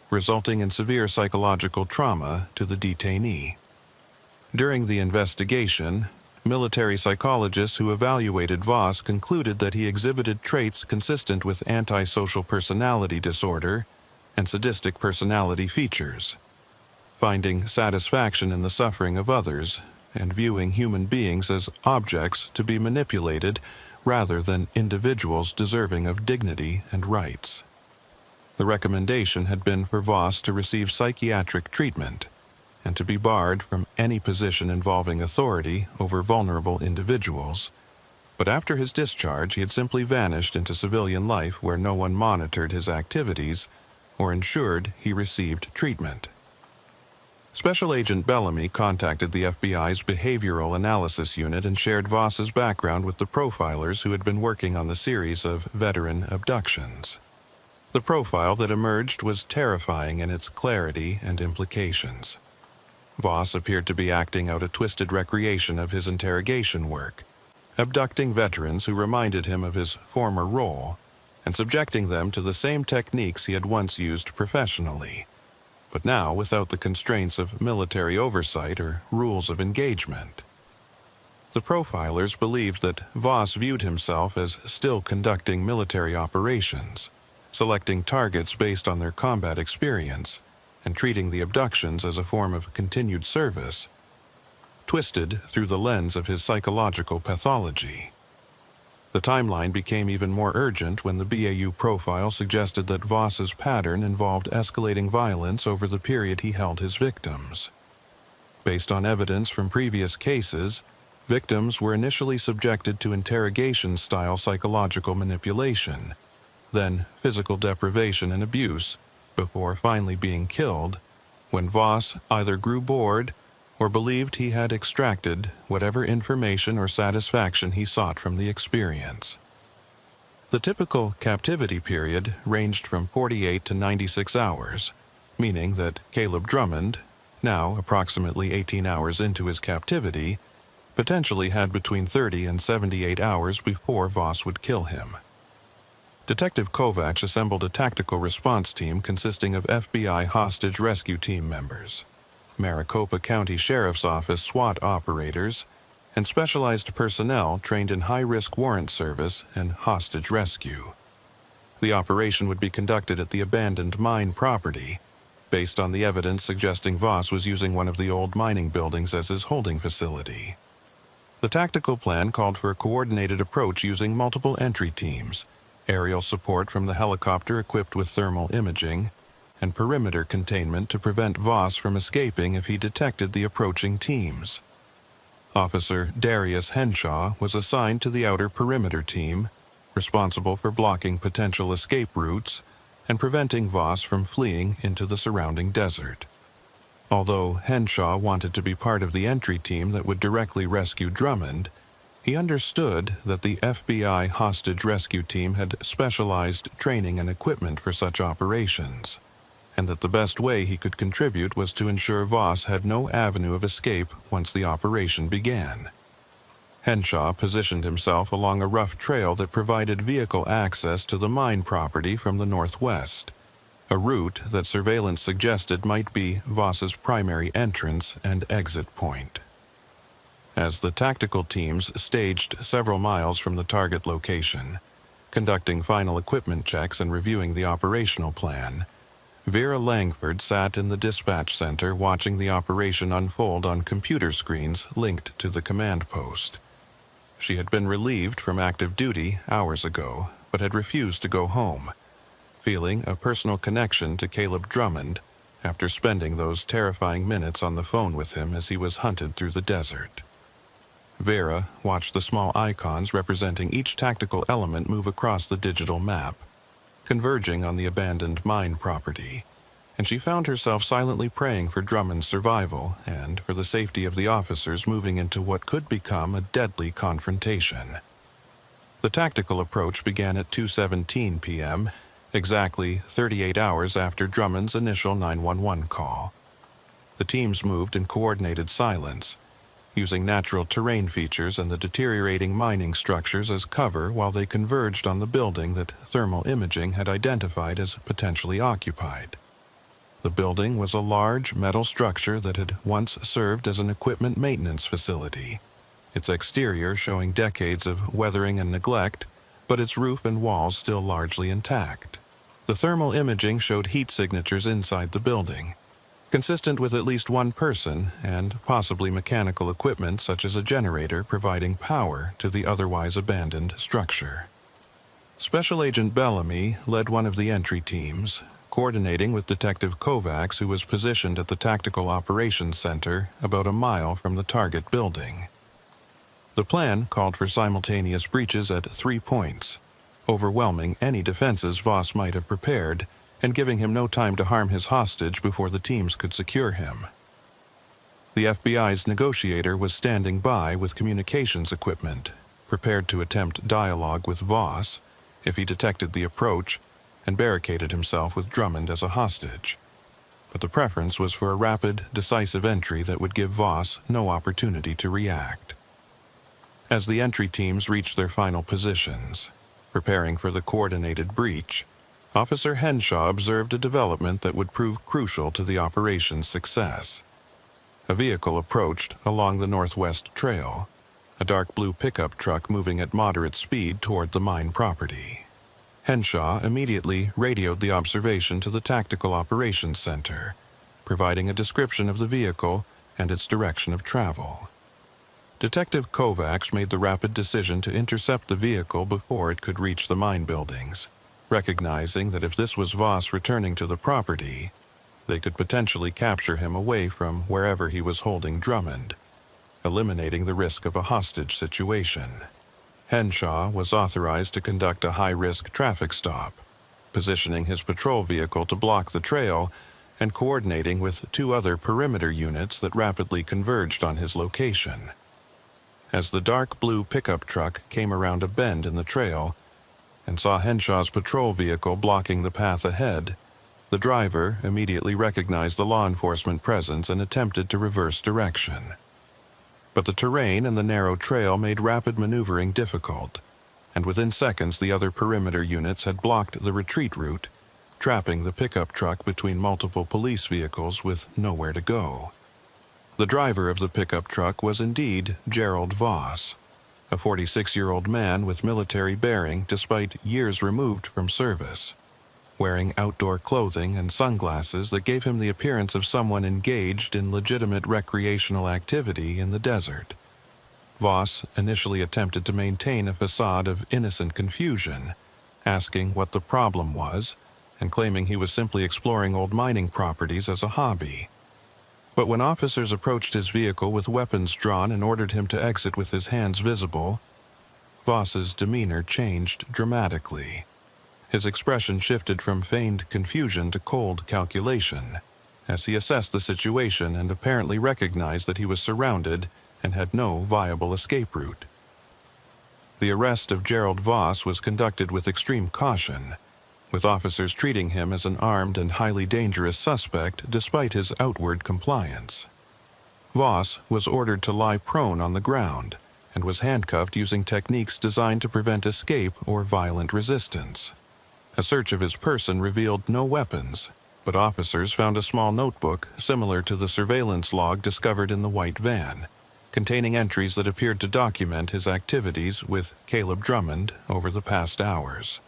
resulting in severe psychological trauma to the detainee. During the investigation, military psychologists who evaluated Voss concluded that he exhibited traits consistent with antisocial personality disorder and sadistic personality features, finding satisfaction in the suffering of others and viewing human beings as objects to be manipulated rather than individuals deserving of dignity and rights. The recommendation had been for Voss to receive psychiatric treatment and to be barred from any position involving authority over vulnerable individuals, but after his discharge he had simply vanished into civilian life where no one monitored his activities or ensured he received treatment. Special Agent Bellamy contacted the FBI's Behavioral Analysis Unit and shared Voss's background with the profilers who had been working on the series of veteran abductions. The profile that emerged was terrifying in its clarity and implications. Voss appeared to be acting out a twisted recreation of his interrogation work, abducting veterans who reminded him of his former role and subjecting them to the same techniques he had once used professionally, but now without the constraints of military oversight or rules of engagement. The profilers believed that Voss viewed himself as still conducting military operations, selecting targets based on their combat experience, and treating the abductions as a form of continued service, twisted through the lens of his psychological pathology. The timeline became even more urgent when the BAU profile suggested that Voss's pattern involved escalating violence over the period he held his victims. Based on evidence from previous cases, victims were initially subjected to interrogation-style psychological manipulation, then physical deprivation and abuse, before finally being killed, when Voss either grew bored or believed he had extracted whatever information or satisfaction he sought from the experience. The typical captivity period ranged from 48 to 96 hours, meaning that Caleb Drummond, now approximately 18 hours into his captivity, potentially had between 30 and 78 hours before Voss would kill him. Detective Kovacs assembled a tactical response team consisting of FBI hostage rescue team members, Maricopa County Sheriff's Office SWAT operators, and specialized personnel trained in high-risk warrant service and hostage rescue. The operation would be conducted at the abandoned mine property, based on the evidence suggesting Voss was using one of the old mining buildings as his holding facility. The tactical plan called for a coordinated approach using multiple entry teams, aerial support from the helicopter equipped with thermal imaging, and perimeter containment to prevent Voss from escaping if he detected the approaching teams. Officer Darius Henshaw was assigned to the outer perimeter team, responsible for blocking potential escape routes and preventing Voss from fleeing into the surrounding desert. Although Henshaw wanted to be part of the entry team that would directly rescue Drummond, He understood that the FBI hostage rescue team had specialized training and equipment for such operations, and that the best way he could contribute was to ensure Voss had no avenue of escape once the operation began. Henshaw positioned himself along a rough trail that provided vehicle access to the mine property from the northwest, a route that surveillance suggested might be Voss's primary entrance and exit point. As the tactical teams staged several miles from the target location, conducting final equipment checks and reviewing the operational plan, Vera Langford sat in the dispatch center watching the operation unfold on computer screens linked to the command post. She had been relieved from active duty hours ago, but had refused to go home, feeling a personal connection to Caleb Drummond after spending those terrifying minutes on the phone with him as he was hunted through the desert. Vera watched the small icons representing each tactical element move across the digital map, converging on the abandoned mine property, and she found herself silently praying for Drummond's survival and for the safety of the officers moving into what could become a deadly confrontation. The tactical approach began at 2:17 p.m., exactly 38 hours after Drummond's initial 911 call. The teams moved in coordinated silence, using natural terrain features and the deteriorating mining structures as cover while they converged on the building that thermal imaging had identified as potentially occupied. The building was a large metal structure that had once served as an equipment maintenance facility, its exterior showing decades of weathering and neglect, but its roof and walls still largely intact. The thermal imaging showed heat signatures inside the building, consistent with at least one person and possibly mechanical equipment such as a generator providing power to the otherwise abandoned structure. Special Agent Bellamy led one of the entry teams, coordinating with Detective Kovacs, who was positioned at the Tactical Operations Center about a mile from the target building. The plan called for simultaneous breaches at 3 points, overwhelming any defenses Voss might have prepared and giving him no time to harm his hostage before the teams could secure him. The FBI's negotiator was standing by with communications equipment, prepared to attempt dialogue with Voss if he detected the approach and barricaded himself with Drummond as a hostage. But the preference was for a rapid, decisive entry that would give Voss no opportunity to react. As the entry teams reached their final positions, preparing for the coordinated breach, Officer Henshaw observed a development that would prove crucial to the operation's success. A vehicle approached along the northwest trail, a dark blue pickup truck moving at moderate speed toward the mine property. Henshaw immediately radioed the observation to the Tactical Operations Center, providing a description of the vehicle and its direction of travel. Detective Kovacs made the rapid decision to intercept the vehicle before it could reach the mine buildings, recognizing that if this was Voss returning to the property, they could potentially capture him away from wherever he was holding Drummond, eliminating the risk of a hostage situation. Henshaw was authorized to conduct a high-risk traffic stop, positioning his patrol vehicle to block the trail and coordinating with 2 other perimeter units that rapidly converged on his location. As the dark blue pickup truck came around a bend in the trail and saw Henshaw's patrol vehicle blocking the path ahead, the driver immediately recognized the law enforcement presence and attempted to reverse direction. But the terrain and the narrow trail made rapid maneuvering difficult, and within seconds the other perimeter units had blocked the retreat route, trapping the pickup truck between multiple police vehicles with nowhere to go. The driver of the pickup truck was indeed Gerald Voss, a 46-year-old man with military bearing despite years removed from service, wearing outdoor clothing and sunglasses that gave him the appearance of someone engaged in legitimate recreational activity in the desert. Voss initially attempted to maintain a facade of innocent confusion, asking what the problem was and claiming he was simply exploring old mining properties as a hobby. But when officers approached his vehicle with weapons drawn and ordered him to exit with his hands visible, Voss's demeanor changed dramatically. His expression shifted from feigned confusion to cold calculation, as he assessed the situation and apparently recognized that he was surrounded and had no viable escape route. The arrest of Gerald Voss was conducted with extreme caution, with officers treating him as an armed and highly dangerous suspect despite his outward compliance. Voss was ordered to lie prone on the ground and was handcuffed using techniques designed to prevent escape or violent resistance. A search of his person revealed no weapons, but officers found a small notebook similar to the surveillance log discovered in the white van, containing entries that appeared to document his activities with Caleb Drummond over the past hours.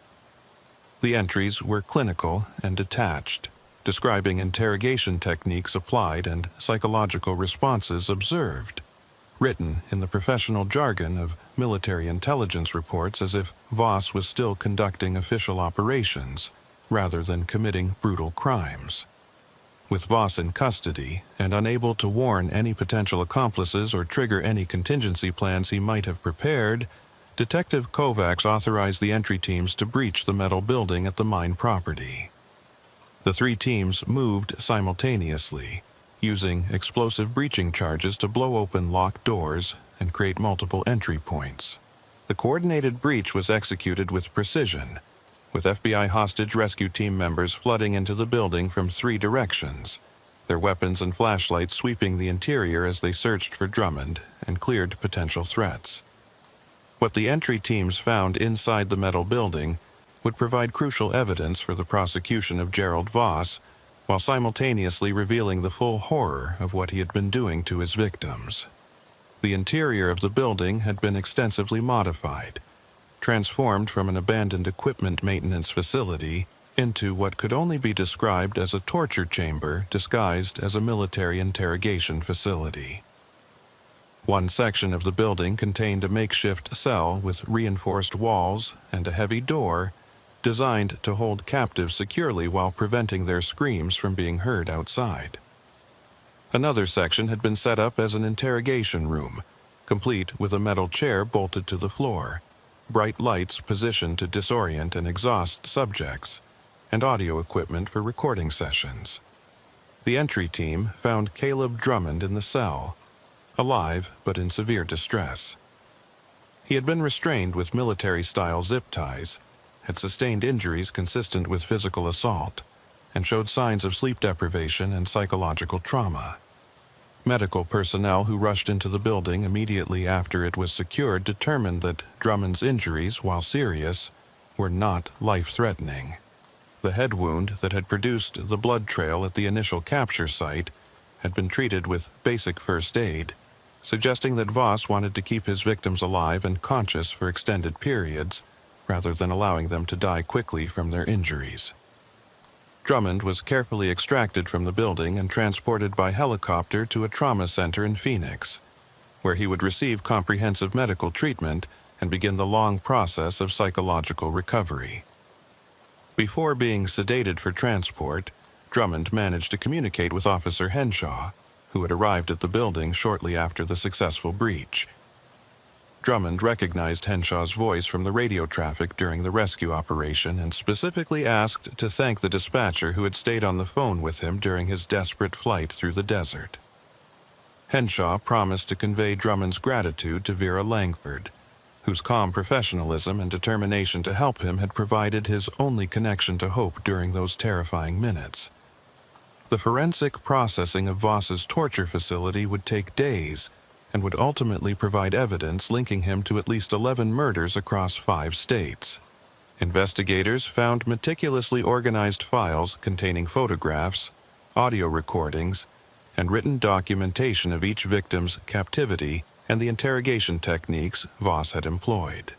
The entries were clinical and detached, describing interrogation techniques applied and psychological responses observed, written in the professional jargon of military intelligence reports as if Voss was still conducting official operations rather than committing brutal crimes. With Voss in custody and unable to warn any potential accomplices or trigger any contingency plans he might have prepared, Detective Kovacs authorized the entry teams to breach the metal building at the mine property. The three teams moved simultaneously, using explosive breaching charges to blow open locked doors and create multiple entry points. The coordinated breach was executed with precision, with FBI hostage rescue team members flooding into the building from 3 directions, their weapons and flashlights sweeping the interior as they searched for Drummond and cleared potential threats. What the entry teams found inside the metal building would provide crucial evidence for the prosecution of Gerald Voss, while simultaneously revealing the full horror of what he had been doing to his victims. The interior of the building had been extensively modified, transformed from an abandoned equipment maintenance facility into what could only be described as a torture chamber disguised as a military interrogation facility. One section of the building contained a makeshift cell with reinforced walls and a heavy door designed to hold captives securely while preventing their screams from being heard outside. Another section had been set up as an interrogation room, complete with a metal chair bolted to the floor, bright lights positioned to disorient and exhaust subjects, and audio equipment for recording sessions. The entry team found Caleb Drummond in the cell, alive but in severe distress. He had been restrained with military-style zip ties, had sustained injuries consistent with physical assault, and showed signs of sleep deprivation and psychological trauma. Medical personnel who rushed into the building immediately after it was secured determined that Drummond's injuries, while serious, were not life-threatening. The head wound that had produced the blood trail at the initial capture site had been treated with basic first aid, suggesting that Voss wanted to keep his victims alive and conscious for extended periods, rather than allowing them to die quickly from their injuries. Drummond was carefully extracted from the building and transported by helicopter to a trauma center in Phoenix, where he would receive comprehensive medical treatment and begin the long process of psychological recovery. Before being sedated for transport, Drummond managed to communicate with Officer Henshaw, who had arrived at the building shortly after the successful breach. Drummond recognized Henshaw's voice from the radio traffic during the rescue operation and specifically asked to thank the dispatcher who had stayed on the phone with him during his desperate flight through the desert. Henshaw promised to convey Drummond's gratitude to Vera Langford, whose calm professionalism and determination to help him had provided his only connection to hope during those terrifying minutes. The forensic processing of Voss's torture facility would take days and would ultimately provide evidence linking him to at least 11 murders across 5 states. Investigators found meticulously organized files containing photographs, audio recordings, and written documentation of each victim's captivity and the interrogation techniques Voss had employed.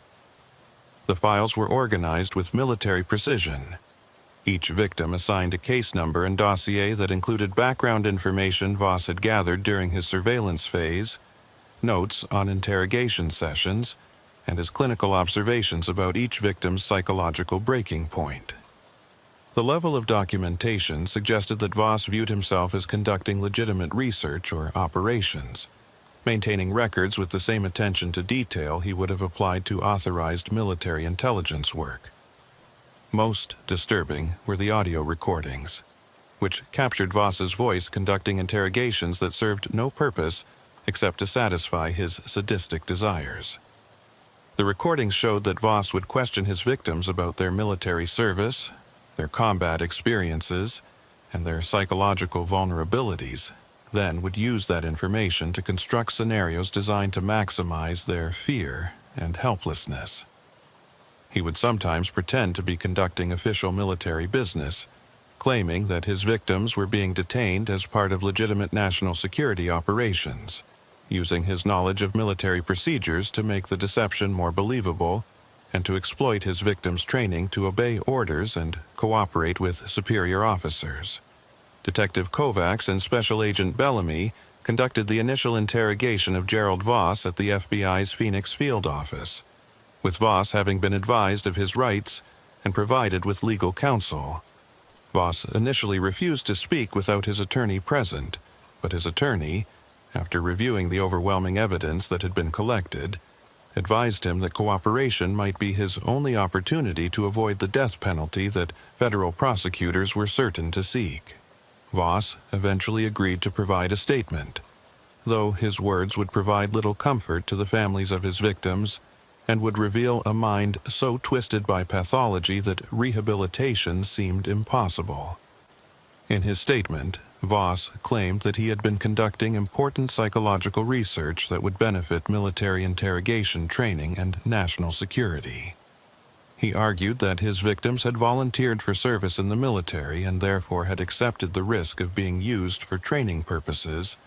The files were organized with military precision. Each victim assigned a case number and dossier that included background information Voss had gathered during his surveillance phase, notes on interrogation sessions, and his clinical observations about each victim's psychological breaking point. The level of documentation suggested that Voss viewed himself as conducting legitimate research or operations, maintaining records with the same attention to detail he would have applied to authorized military intelligence work. Most disturbing were the audio recordings, which captured Voss's voice conducting interrogations that served no purpose except to satisfy his sadistic desires. The recordings showed that Voss would question his victims about their military service, their combat experiences, and their psychological vulnerabilities, then would use that information to construct scenarios designed to maximize their fear and helplessness. He would sometimes pretend to be conducting official military business, claiming that his victims were being detained as part of legitimate national security operations, using his knowledge of military procedures to make the deception more believable and to exploit his victims' training to obey orders and cooperate with superior officers. Detective Kovacs and Special Agent Bellamy conducted the initial interrogation of Gerald Voss at the FBI's Phoenix field office, with Voss having been advised of his rights and provided with legal counsel. Voss initially refused to speak without his attorney present, but his attorney, after reviewing the overwhelming evidence that had been collected, advised him that cooperation might be his only opportunity to avoid the death penalty that federal prosecutors were certain to seek. Voss eventually agreed to provide a statement, though his words would provide little comfort to the families of his victims and would reveal a mind so twisted by pathology that rehabilitation seemed impossible. In his statement, Voss claimed that he had been conducting important psychological research that would benefit military interrogation training and national security. He argued that his victims had volunteered for service in the military and therefore had accepted the risk of being used for training purposes,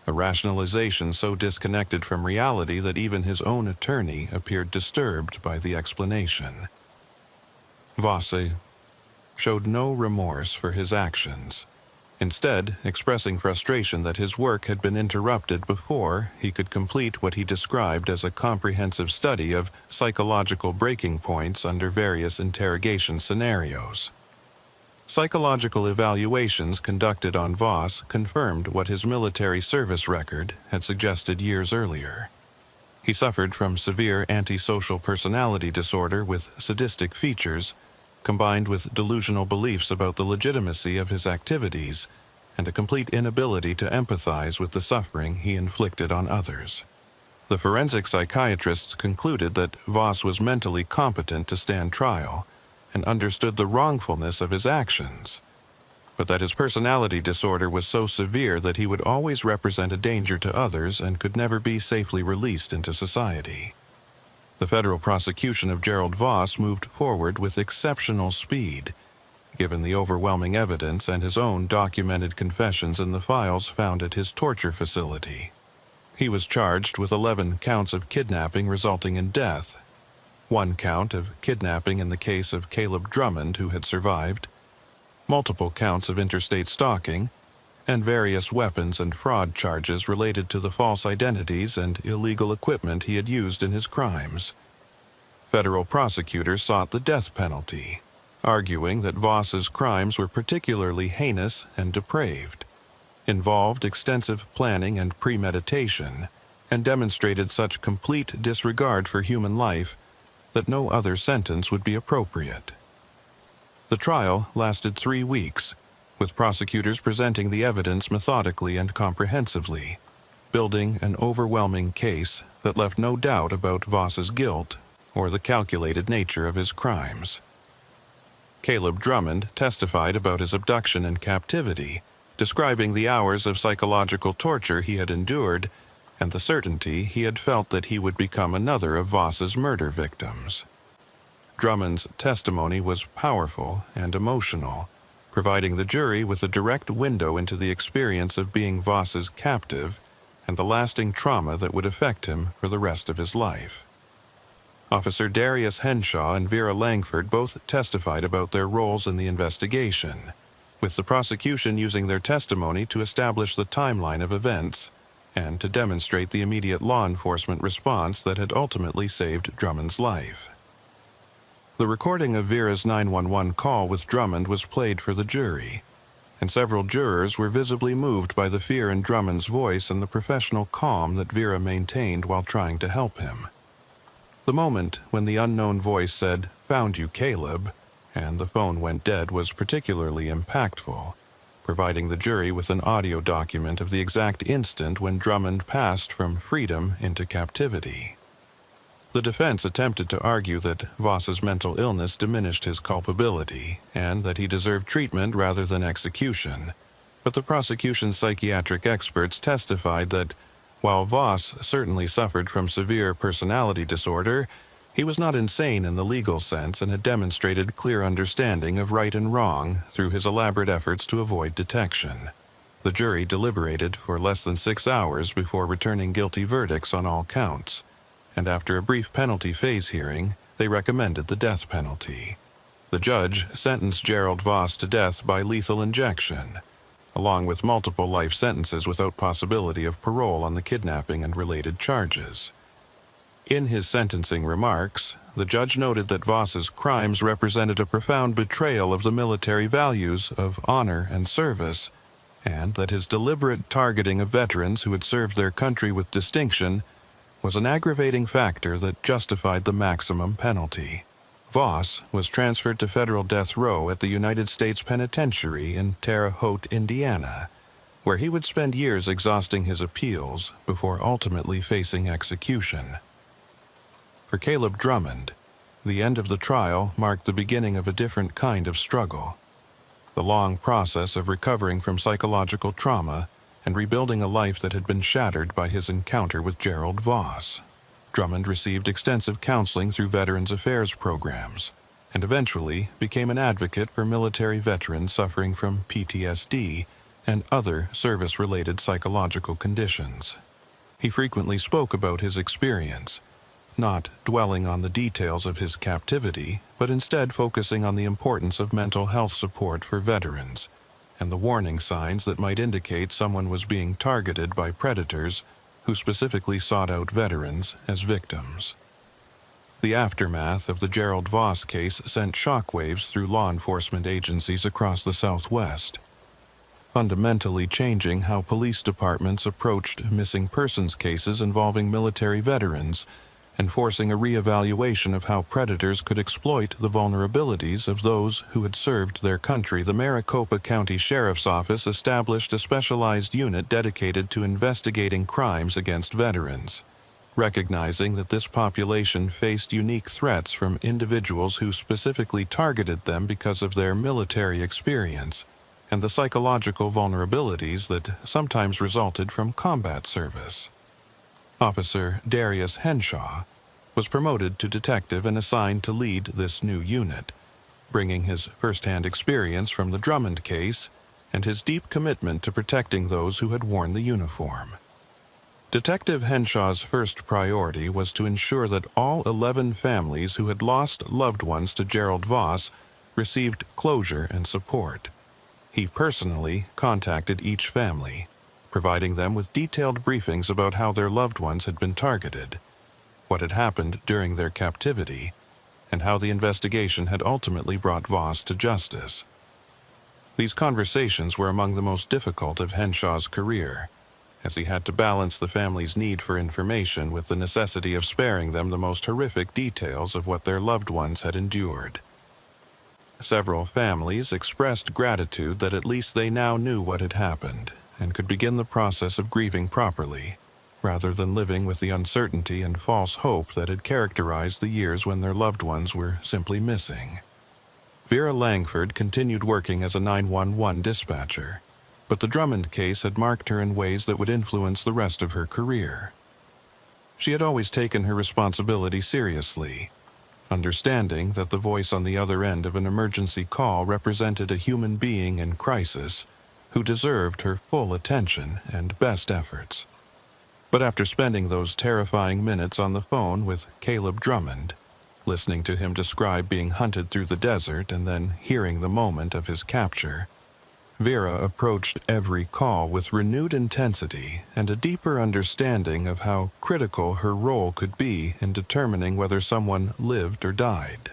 a rationalization so disconnected from reality that even his own attorney appeared disturbed by the explanation. Voss showed no remorse for his actions, instead expressing frustration that his work had been interrupted before he could complete what he described as a comprehensive study of psychological breaking points under various interrogation scenarios. Psychological evaluations conducted on Voss confirmed what his military service record had suggested years earlier. He suffered from severe antisocial personality disorder with sadistic features, combined with delusional beliefs about the legitimacy of his activities and a complete inability to empathize with the suffering he inflicted on others. The forensic psychiatrists concluded that Voss was mentally competent to stand trial and understood the wrongfulness of his actions, but that his personality disorder was so severe that he would always represent a danger to others and could never be safely released into society. The federal prosecution of Gerald Voss moved forward with exceptional speed, given the overwhelming evidence and his own documented confessions in the files found at his torture facility. He was charged with 11 counts of kidnapping resulting in death, 1 count of kidnapping in the case of Caleb Drummond, who had survived, multiple counts of interstate stalking, and various weapons and fraud charges related to the false identities and illegal equipment he had used in his crimes. Federal prosecutors sought the death penalty, arguing that Voss's crimes were particularly heinous and depraved, involved extensive planning and premeditation, and demonstrated such complete disregard for human life that no other sentence would be appropriate. The trial lasted 3 weeks, with prosecutors presenting the evidence methodically and comprehensively, building an overwhelming case that left no doubt about Voss's guilt or the calculated nature of his crimes. Caleb Drummond testified about his abduction and captivity, describing the hours of psychological torture he had endured and the certainty he had felt that he would become another of Voss's murder victims. Drummond's testimony was powerful and emotional, providing the jury with a direct window into the experience of being Voss's captive and the lasting trauma that would affect him for the rest of his life. Officer Darius Henshaw and Vera Langford both testified about their roles in the investigation, with the prosecution using their testimony to establish the timeline of events and to demonstrate the immediate law enforcement response that had ultimately saved Drummond's life. The recording of Vera's 911 call with Drummond was played for the jury, and several jurors were visibly moved by the fear in Drummond's voice and the professional calm that Vera maintained while trying to help him. The moment when the unknown voice said, "Found you, Caleb," and the phone went dead was particularly impactful, providing the jury with an audio document of the exact instant when Drummond passed from freedom into captivity. The defense attempted to argue that Voss's mental illness diminished his culpability and that he deserved treatment rather than execution, but the prosecution's psychiatric experts testified that, while Voss certainly suffered from severe personality disorder, he was not insane in the legal sense and had demonstrated clear understanding of right and wrong through his elaborate efforts to avoid detection. The jury deliberated for less than 6 hours before returning guilty verdicts on all counts, and after a brief penalty phase hearing, they recommended the death penalty. The judge sentenced Gerald Voss to death by lethal injection, along with multiple life sentences without possibility of parole on the kidnapping and related charges. In his sentencing remarks, the judge noted that Voss's crimes represented a profound betrayal of the military values of honor and service, and that his deliberate targeting of veterans who had served their country with distinction was an aggravating factor that justified the maximum penalty. Voss was transferred to federal death row at the United States Penitentiary in Terre Haute, Indiana, where he would spend years exhausting his appeals before ultimately facing execution. For Caleb Drummond, the end of the trial marked the beginning of a different kind of struggle. The long process of recovering from psychological trauma and rebuilding a life that had been shattered by his encounter with Gerald Voss. Drummond received extensive counseling through Veterans Affairs programs, and eventually became an advocate for military veterans suffering from PTSD and other service-related psychological conditions. He frequently spoke about his experience, not dwelling on the details of his captivity, but instead focusing on the importance of mental health support for veterans, and the warning signs that might indicate someone was being targeted by predators who specifically sought out veterans as victims. The aftermath of the Gerald Voss case sent shockwaves through law enforcement agencies across the Southwest, fundamentally changing how police departments approached missing persons cases involving military veterans and forcing a reevaluation of how predators could exploit the vulnerabilities of those who had served their country. The Maricopa County Sheriff's Office established a specialized unit dedicated to investigating crimes against veterans, recognizing that this population faced unique threats from individuals who specifically targeted them because of their military experience and the psychological vulnerabilities that sometimes resulted from combat service. Officer Darius Henshaw was promoted to detective and assigned to lead this new unit, bringing his first-hand experience from the Drummond case and his deep commitment to protecting those who had worn the uniform. Detective Henshaw's first priority was to ensure that all 11 families who had lost loved ones to Gerald Voss received closure and support. He personally contacted each family, providing them with detailed briefings about how their loved ones had been targeted, what had happened during their captivity, and how the investigation had ultimately brought Voss to justice. These conversations were among the most difficult of Henshaw's career, as he had to balance the family's need for information with the necessity of sparing them the most horrific details of what their loved ones had endured. Several families expressed gratitude that at least they now knew what had happened and could begin the process of grieving properly, rather than living with the uncertainty and false hope that had characterized the years when their loved ones were simply missing. Vera Langford continued working as a 911 dispatcher, but the Drummond case had marked her in ways that would influence the rest of her career. She had always taken her responsibility seriously, understanding that the voice on the other end of an emergency call represented a human being in crisis who deserved her full attention and best efforts. But after spending those terrifying minutes on the phone with Caleb Drummond, listening to him describe being hunted through the desert and then hearing the moment of his capture, Vera approached every call with renewed intensity and a deeper understanding of how critical her role could be in determining whether someone lived or died.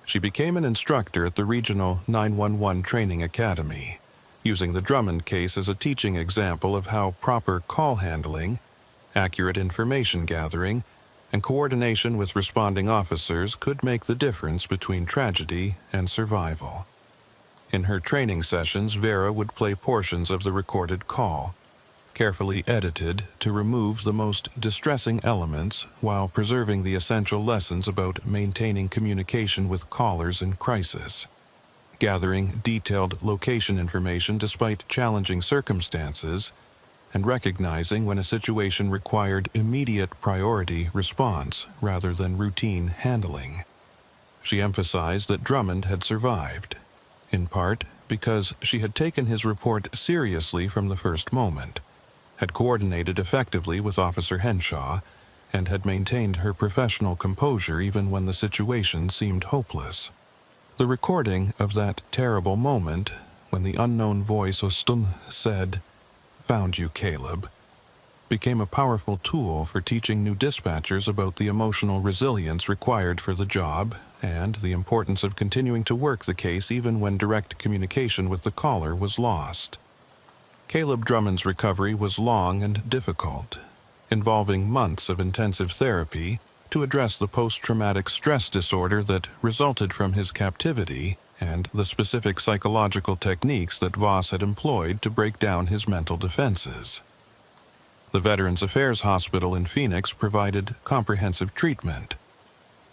She became an instructor at the regional 911 training academy, using the Drummond case as a teaching example of how proper call handling, accurate information gathering, and coordination with responding officers could make the difference between tragedy and survival. In her training sessions, Vera would play portions of the recorded call, carefully edited to remove the most distressing elements while preserving the essential lessons about maintaining communication with callers in crisis. Gathering detailed location information despite challenging circumstances, and recognizing when a situation required immediate priority response rather than routine handling. She emphasized that Drummond had survived, in part because she had taken his report seriously from the first moment, had coordinated effectively with Officer Henshaw, and had maintained her professional composure even when the situation seemed hopeless. The recording of that terrible moment, when the unknown voice Ostun said, "Found you, Caleb," became a powerful tool for teaching new dispatchers about the emotional resilience required for the job and the importance of continuing to work the case even when direct communication with the caller was lost. Caleb Drummond's recovery was long and difficult, involving months of intensive therapy to address the post-traumatic stress disorder that resulted from his captivity and the specific psychological techniques that Voss had employed to break down his mental defenses. The Veterans Affairs Hospital in Phoenix provided comprehensive treatment,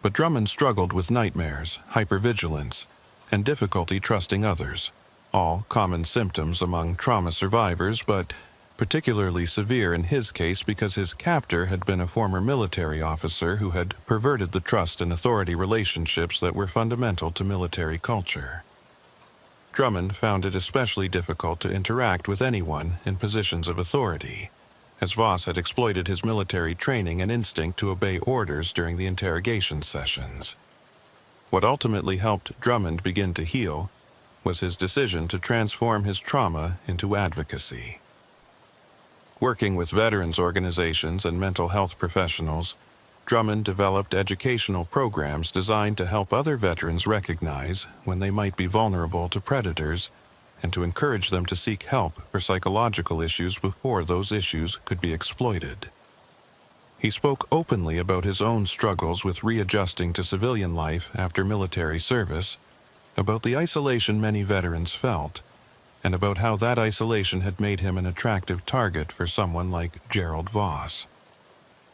but Drummond struggled with nightmares, hypervigilance, and difficulty trusting others, all common symptoms among trauma survivors, but particularly severe in his case because his captor had been a former military officer who had perverted the trust and authority relationships that were fundamental to military culture. Drummond found it especially difficult to interact with anyone in positions of authority, as Voss had exploited his military training and instinct to obey orders during the interrogation sessions. What ultimately helped Drummond begin to heal was his decision to transform his trauma into advocacy. Working with veterans organizations and mental health professionals, Drummond developed educational programs designed to help other veterans recognize when they might be vulnerable to predators and to encourage them to seek help for psychological issues before those issues could be exploited. He spoke openly about his own struggles with readjusting to civilian life after military service, about the isolation many veterans felt, and about how that isolation had made him an attractive target for someone like Gerald Voss.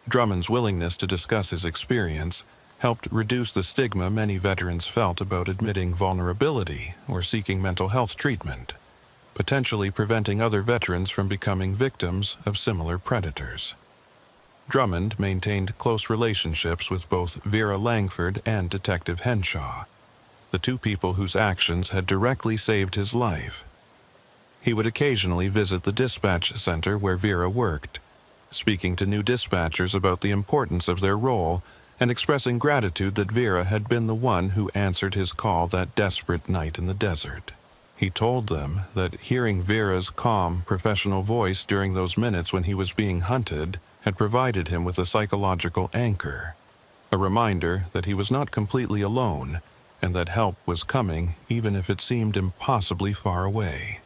Drummond's willingness to discuss his experience helped reduce the stigma many veterans felt about admitting vulnerability or seeking mental health treatment, potentially preventing other veterans from becoming victims of similar predators. Drummond maintained close relationships with both Vera Langford and Detective Henshaw, the two people whose actions had directly saved his life. He would occasionally visit the dispatch center where Vera worked, speaking to new dispatchers about the importance of their role and expressing gratitude that Vera had been the one who answered his call that desperate night in the desert. He told them that hearing Vera's calm, professional voice during those minutes when he was being hunted had provided him with a psychological anchor, a reminder that he was not completely alone and that help was coming even if it seemed impossibly far away.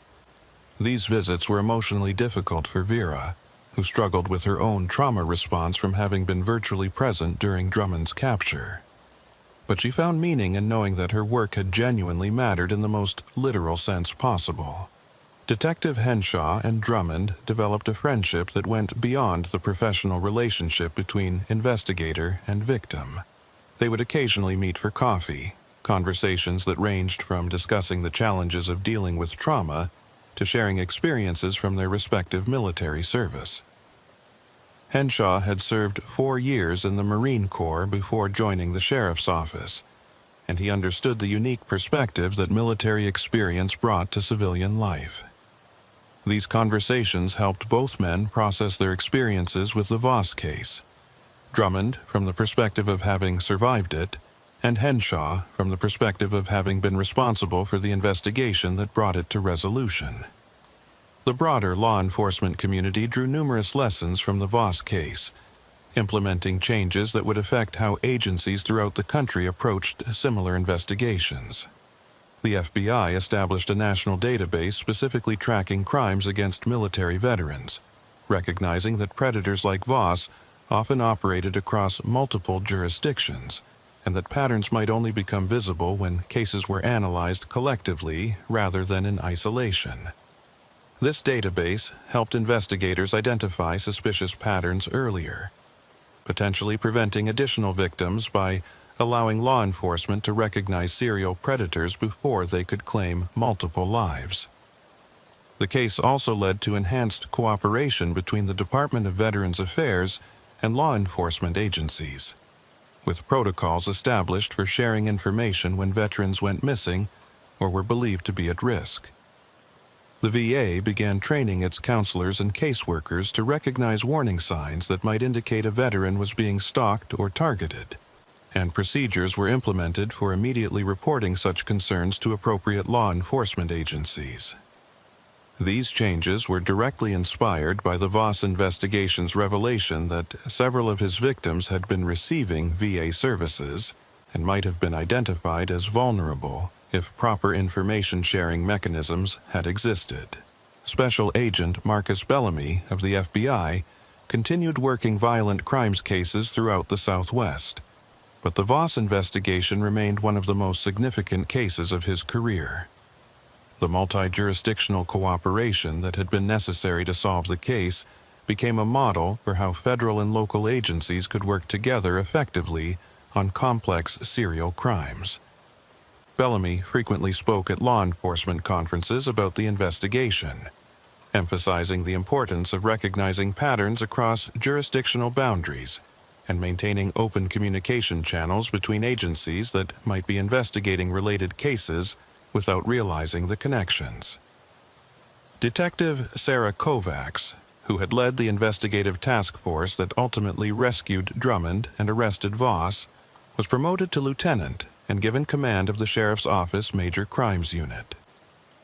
These visits were emotionally difficult for Vera, who struggled with her own trauma response from having been virtually present during Drummond's capture. But she found meaning in knowing that her work had genuinely mattered in the most literal sense possible. Detective Henshaw and Drummond developed a friendship that went beyond the professional relationship between investigator and victim. They would occasionally meet for coffee, conversations that ranged from discussing the challenges of dealing with trauma to sharing experiences from their respective military service. Henshaw had served 4 years in the Marine Corps before joining the sheriff's office, and he understood the unique perspective that military experience brought to civilian life. These conversations helped both men process their experiences with the Voss case, Drummond from the perspective of having survived it, and Henshaw from the perspective of having been responsible for the investigation that brought it to resolution. The broader law enforcement community drew numerous lessons from the Voss case, implementing changes that would affect how agencies throughout the country approached similar investigations. The FBI established a national database specifically tracking crimes against military veterans, recognizing that predators like Voss often operated across multiple jurisdictions, and that patterns might only become visible when cases were analyzed collectively rather than in isolation. This database helped investigators identify suspicious patterns earlier, potentially preventing additional victims by allowing law enforcement to recognize serial predators before they could claim multiple lives. The case also led to enhanced cooperation between the Department of Veterans Affairs and law enforcement agencies, with protocols established for sharing information when veterans went missing or were believed to be at risk. The VA began training its counselors and caseworkers to recognize warning signs that might indicate a veteran was being stalked or targeted, and procedures were implemented for immediately reporting such concerns to appropriate law enforcement agencies. These changes were directly inspired by the Voss investigation's revelation that several of his victims had been receiving VA services and might have been identified as vulnerable if proper information-sharing mechanisms had existed. Special Agent Marcus Bellamy of the FBI continued working violent crimes cases throughout the Southwest, but the Voss investigation remained one of the most significant cases of his career. The multi-jurisdictional cooperation that had been necessary to solve the case became a model for how federal and local agencies could work together effectively on complex serial crimes. Bellamy frequently spoke at law enforcement conferences about the investigation, emphasizing the importance of recognizing patterns across jurisdictional boundaries and maintaining open communication channels between agencies that might be investigating related cases without realizing the connections. Detective Sarah Kovacs, who had led the investigative task force that ultimately rescued Drummond and arrested Voss, was promoted to lieutenant and given command of the Sheriff's Office Major Crimes Unit.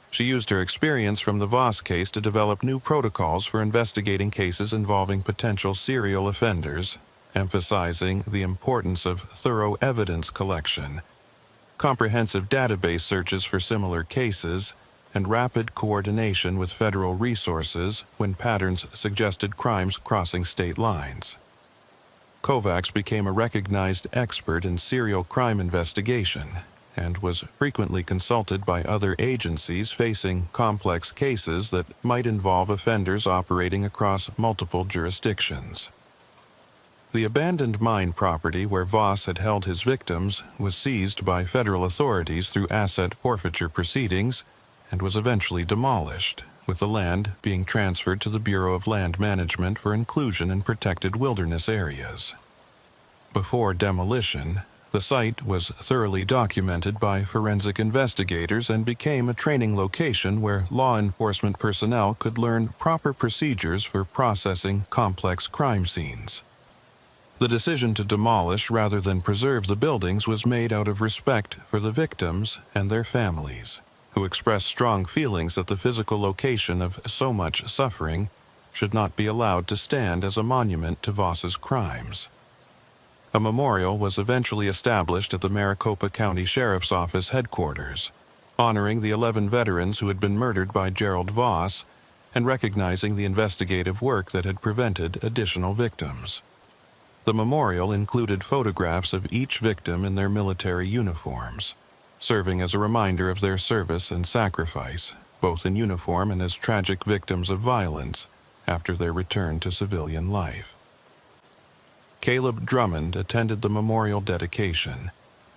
She used her experience from the Voss case to develop new protocols for investigating cases involving potential serial offenders, emphasizing the importance of thorough evidence collection, comprehensive database searches for similar cases, and rapid coordination with federal resources when patterns suggested crimes crossing state lines. Kovacs became a recognized expert in serial crime investigation and was frequently consulted by other agencies facing complex cases that might involve offenders operating across multiple jurisdictions. The abandoned mine property where Voss had held his victims was seized by federal authorities through asset forfeiture proceedings and was eventually demolished, with the land being transferred to the Bureau of Land Management for inclusion in protected wilderness areas. Before demolition, the site was thoroughly documented by forensic investigators and became a training location where law enforcement personnel could learn proper procedures for processing complex crime scenes. The decision to demolish rather than preserve the buildings was made out of respect for the victims and their families, who expressed strong feelings that the physical location of so much suffering should not be allowed to stand as a monument to Voss's crimes. A memorial was eventually established at the Maricopa County Sheriff's Office headquarters, honoring the 11 veterans who had been murdered by Gerald Voss and recognizing the investigative work that had prevented additional victims. The memorial included photographs of each victim in their military uniforms, serving as a reminder of their service and sacrifice, both in uniform and as tragic victims of violence after their return to civilian life. Caleb Drummond attended the memorial dedication,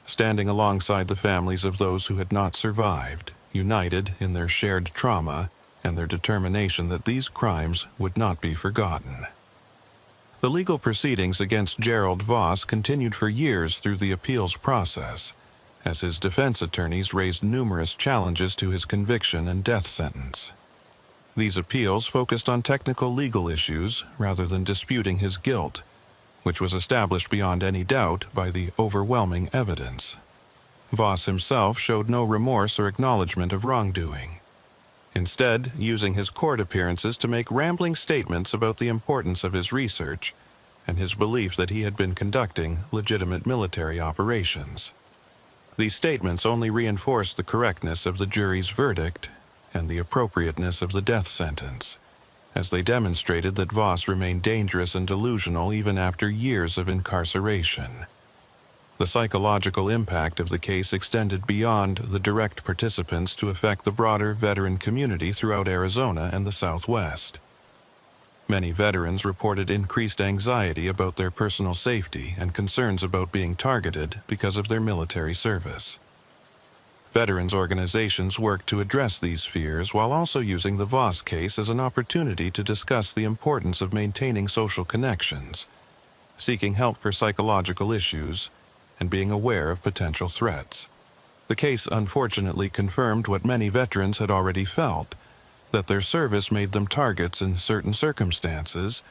standing alongside the families of those who had not survived, united in their shared trauma and their determination that these crimes would not be forgotten. The legal proceedings against Gerald Voss continued for years through the appeals process, as his defense attorneys raised numerous challenges to his conviction and death sentence. These appeals focused on technical legal issues rather than disputing his guilt, which was established beyond any doubt by the overwhelming evidence. Voss himself showed no remorse or acknowledgement of wrongdoing, instead using his court appearances to make rambling statements about the importance of his research and his belief that he had been conducting legitimate military operations. These statements only reinforced the correctness of the jury's verdict and the appropriateness of the death sentence, as they demonstrated that Voss remained dangerous and delusional even after years of incarceration. The psychological impact of the case extended beyond the direct participants to affect the broader veteran community throughout Arizona and the Southwest. Many veterans reported increased anxiety about their personal safety and concerns about being targeted because of their military service. Veterans organizations worked to address these fears while also using the Voss case as an opportunity to discuss the importance of maintaining social connections, seeking help for psychological issues, and being aware of potential threats. The case unfortunately confirmed what many veterans had already felt, that their service made them targets in certain circumstances,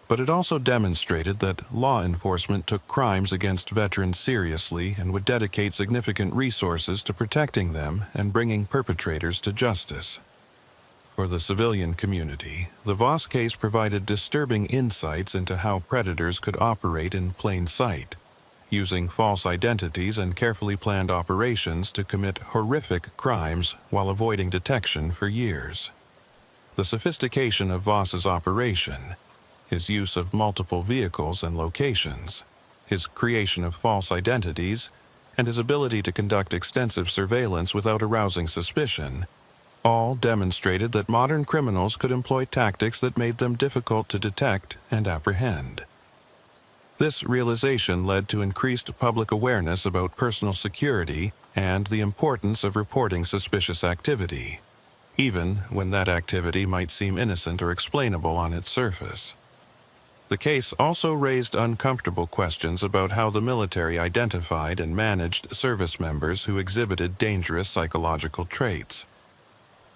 but it also demonstrated that law enforcement took crimes against veterans seriously and would dedicate significant resources to protecting them and bringing perpetrators to justice. For the civilian community, the Voss case provided disturbing insights into how predators could operate in plain sight, using false identities and carefully planned operations to commit horrific crimes while avoiding detection for years. The sophistication of Voss's operation, his use of multiple vehicles and locations, his creation of false identities, and his ability to conduct extensive surveillance without arousing suspicion, all demonstrated that modern criminals could employ tactics that made them difficult to detect and apprehend. This realization led to increased public awareness about personal security and the importance of reporting suspicious activity, even when that activity might seem innocent or explainable on its surface. The case also raised uncomfortable questions about how the military identified and managed service members who exhibited dangerous psychological traits.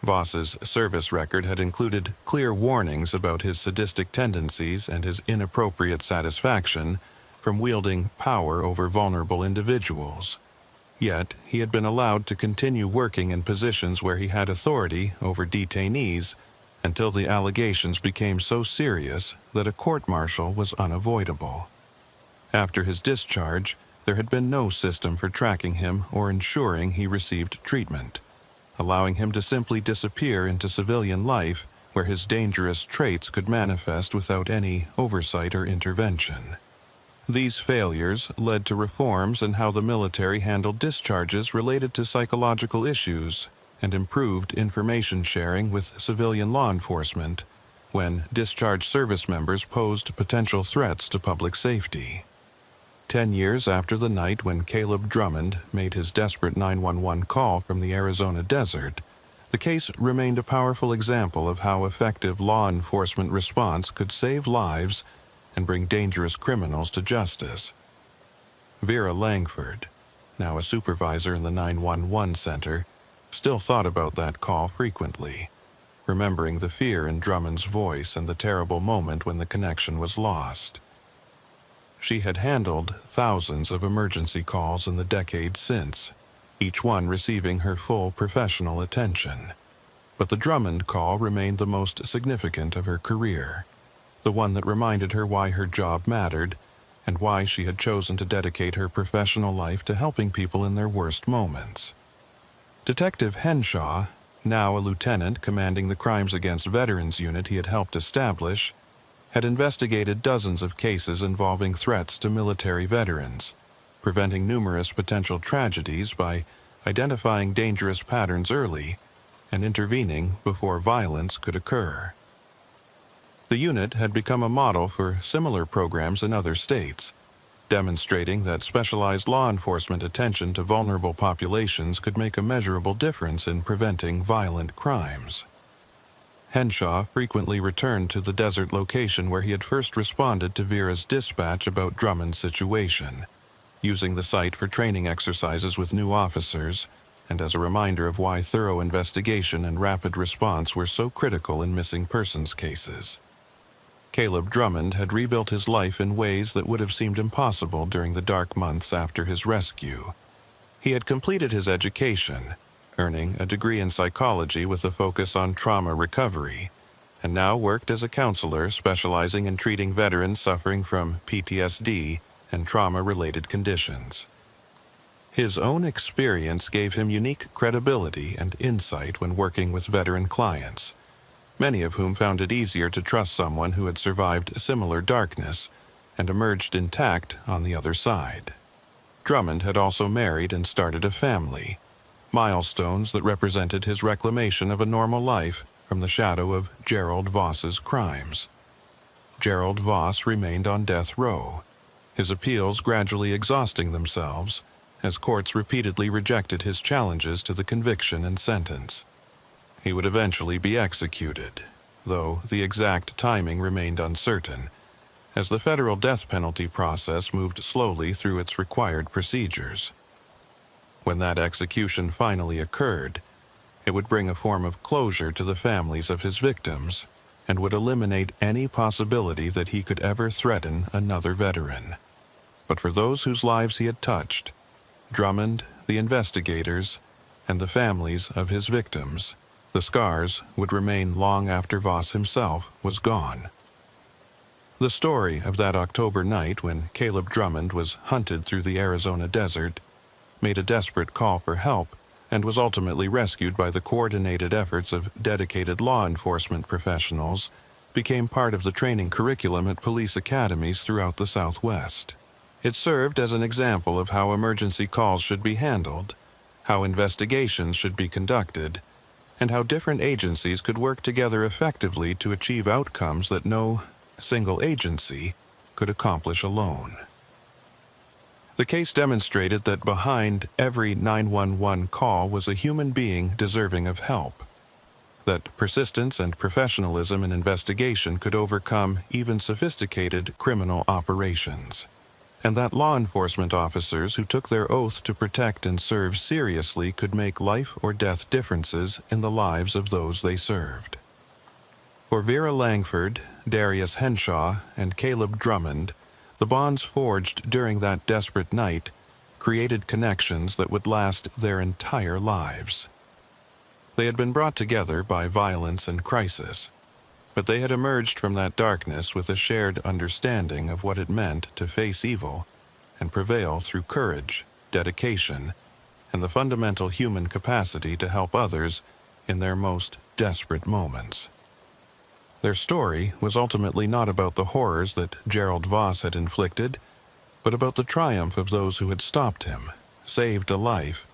Voss's service record had included clear warnings about his sadistic tendencies and his inappropriate satisfaction from wielding power over vulnerable individuals. Yet, he had been allowed to continue working in positions where he had authority over detainees until the allegations became so serious that a court-martial was unavoidable. After his discharge, there had been no system for tracking him or ensuring he received treatment, allowing him to simply disappear into civilian life where his dangerous traits could manifest without any oversight or intervention. These failures led to reforms in how the military handled discharges related to psychological issues and improved information sharing with civilian law enforcement when discharged service members posed potential threats to public safety. 10 years after the night when Caleb Drummond made his desperate 911 call from the Arizona desert, the case remained a powerful example of how effective law enforcement response could save lives and bring dangerous criminals to justice. Vera Langford, now a supervisor in the 911 center, still thought about that call frequently, remembering the fear in Drummond's voice and the terrible moment when the connection was lost. She had handled thousands of emergency calls in the decades since, each one receiving her full professional attention. But the Drummond call remained the most significant of her career, the one that reminded her why her job mattered and why she had chosen to dedicate her professional life to helping people in their worst moments. Detective Henshaw, now a lieutenant commanding the Crimes Against Veterans unit he had helped establish, had investigated dozens of cases involving threats to military veterans, preventing numerous potential tragedies by identifying dangerous patterns early and intervening before violence could occur. The unit had become a model for similar programs in other states, demonstrating that specialized law enforcement attention to vulnerable populations could make a measurable difference in preventing violent crimes. Henshaw frequently returned to the desert location where he had first responded to Vera's dispatch about Drummond's situation, using the site for training exercises with new officers and as a reminder of why thorough investigation and rapid response were so critical in missing persons cases. Caleb Drummond had rebuilt his life in ways that would have seemed impossible during the dark months after his rescue. He had completed his education, earning a degree in psychology with a focus on trauma recovery, and now worked as a counselor specializing in treating veterans suffering from PTSD and trauma-related conditions. His own experience gave him unique credibility and insight when working with veteran clients, many of whom found it easier to trust someone who had survived similar darkness and emerged intact on the other side. Drummond had also married and started a family, milestones that represented his reclamation of a normal life from the shadow of Gerald Voss's crimes. Gerald Voss remained on death row, his appeals gradually exhausting themselves as courts repeatedly rejected his challenges to the conviction and sentence. He would eventually be executed, though the exact timing remained uncertain, as the federal death penalty process moved slowly through its required procedures. When that execution finally occurred, it would bring a form of closure to the families of his victims and would eliminate any possibility that he could ever threaten another veteran. But for those whose lives he had touched, Drummond, the investigators, and the families of his victims, the scars would remain long after Voss himself was gone. The story of that October night when Caleb Drummond was hunted through the Arizona desert, made a desperate call for help, and was ultimately rescued by the coordinated efforts of dedicated law enforcement professionals, became part of the training curriculum at police academies throughout the Southwest. It served as an example of how emergency calls should be handled, how investigations should be conducted, and how different agencies could work together effectively to achieve outcomes that no single agency could accomplish alone. The case demonstrated that behind every 911 call was a human being deserving of help, that persistence and professionalism in investigation could overcome even sophisticated criminal operations, and that law enforcement officers who took their oath to protect and serve seriously could make life or death differences in the lives of those they served. For Vera Langford, Darius Henshaw, and Caleb Drummond, the bonds forged during that desperate night created connections that would last their entire lives. They had been brought together by violence and crisis, but they had emerged from that darkness with a shared understanding of what it meant to face evil and prevail through courage, dedication, and the fundamental human capacity to help others in their most desperate moments. Their story was ultimately not about the horrors that Gerald Voss had inflicted, but about the triumph of those who had stopped him, saved a life,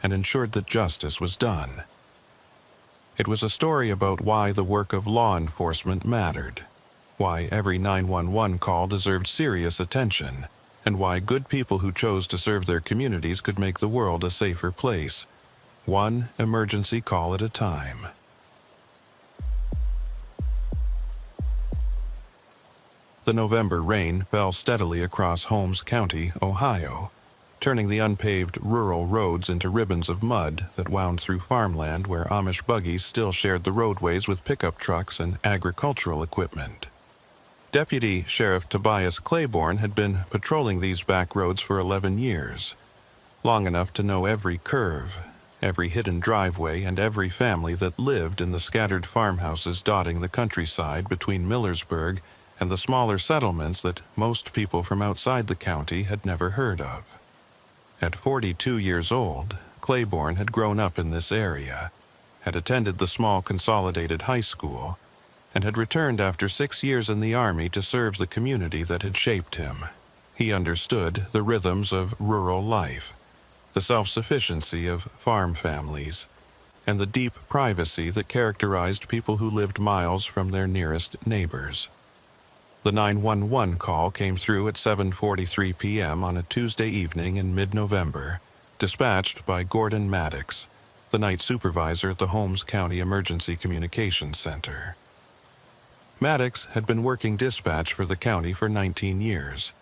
and ensured that justice was done. It was a story about why the work of law enforcement mattered, why every 911 call deserved serious attention, and why good people who chose to serve their communities could make the world a safer place, one emergency call at a time. The November rain fell steadily across Holmes County, Ohio, turning the unpaved rural roads into ribbons of mud that wound through farmland where Amish buggies still shared the roadways with pickup trucks and agricultural equipment. Deputy Sheriff Tobias Claiborne had been patrolling these back roads for 11 years, long enough to know every curve, every hidden driveway, and every family that lived in the scattered farmhouses dotting the countryside between Millersburg and the smaller settlements that most people from outside the county had never heard of. At 42 years old, Claiborne had grown up in this area, had attended the small consolidated high school, and had returned after 6 years in the Army to serve the community that had shaped him. He understood the rhythms of rural life, the self-sufficiency of farm families, and the deep privacy that characterized people who lived miles from their nearest neighbors. The 911 call came through at 7:43 p.m. on a Tuesday evening in mid-November, dispatched by Gordon Maddox, the night supervisor at the Holmes County Emergency Communications Center. Maddox had been working dispatch for the county for 19 years,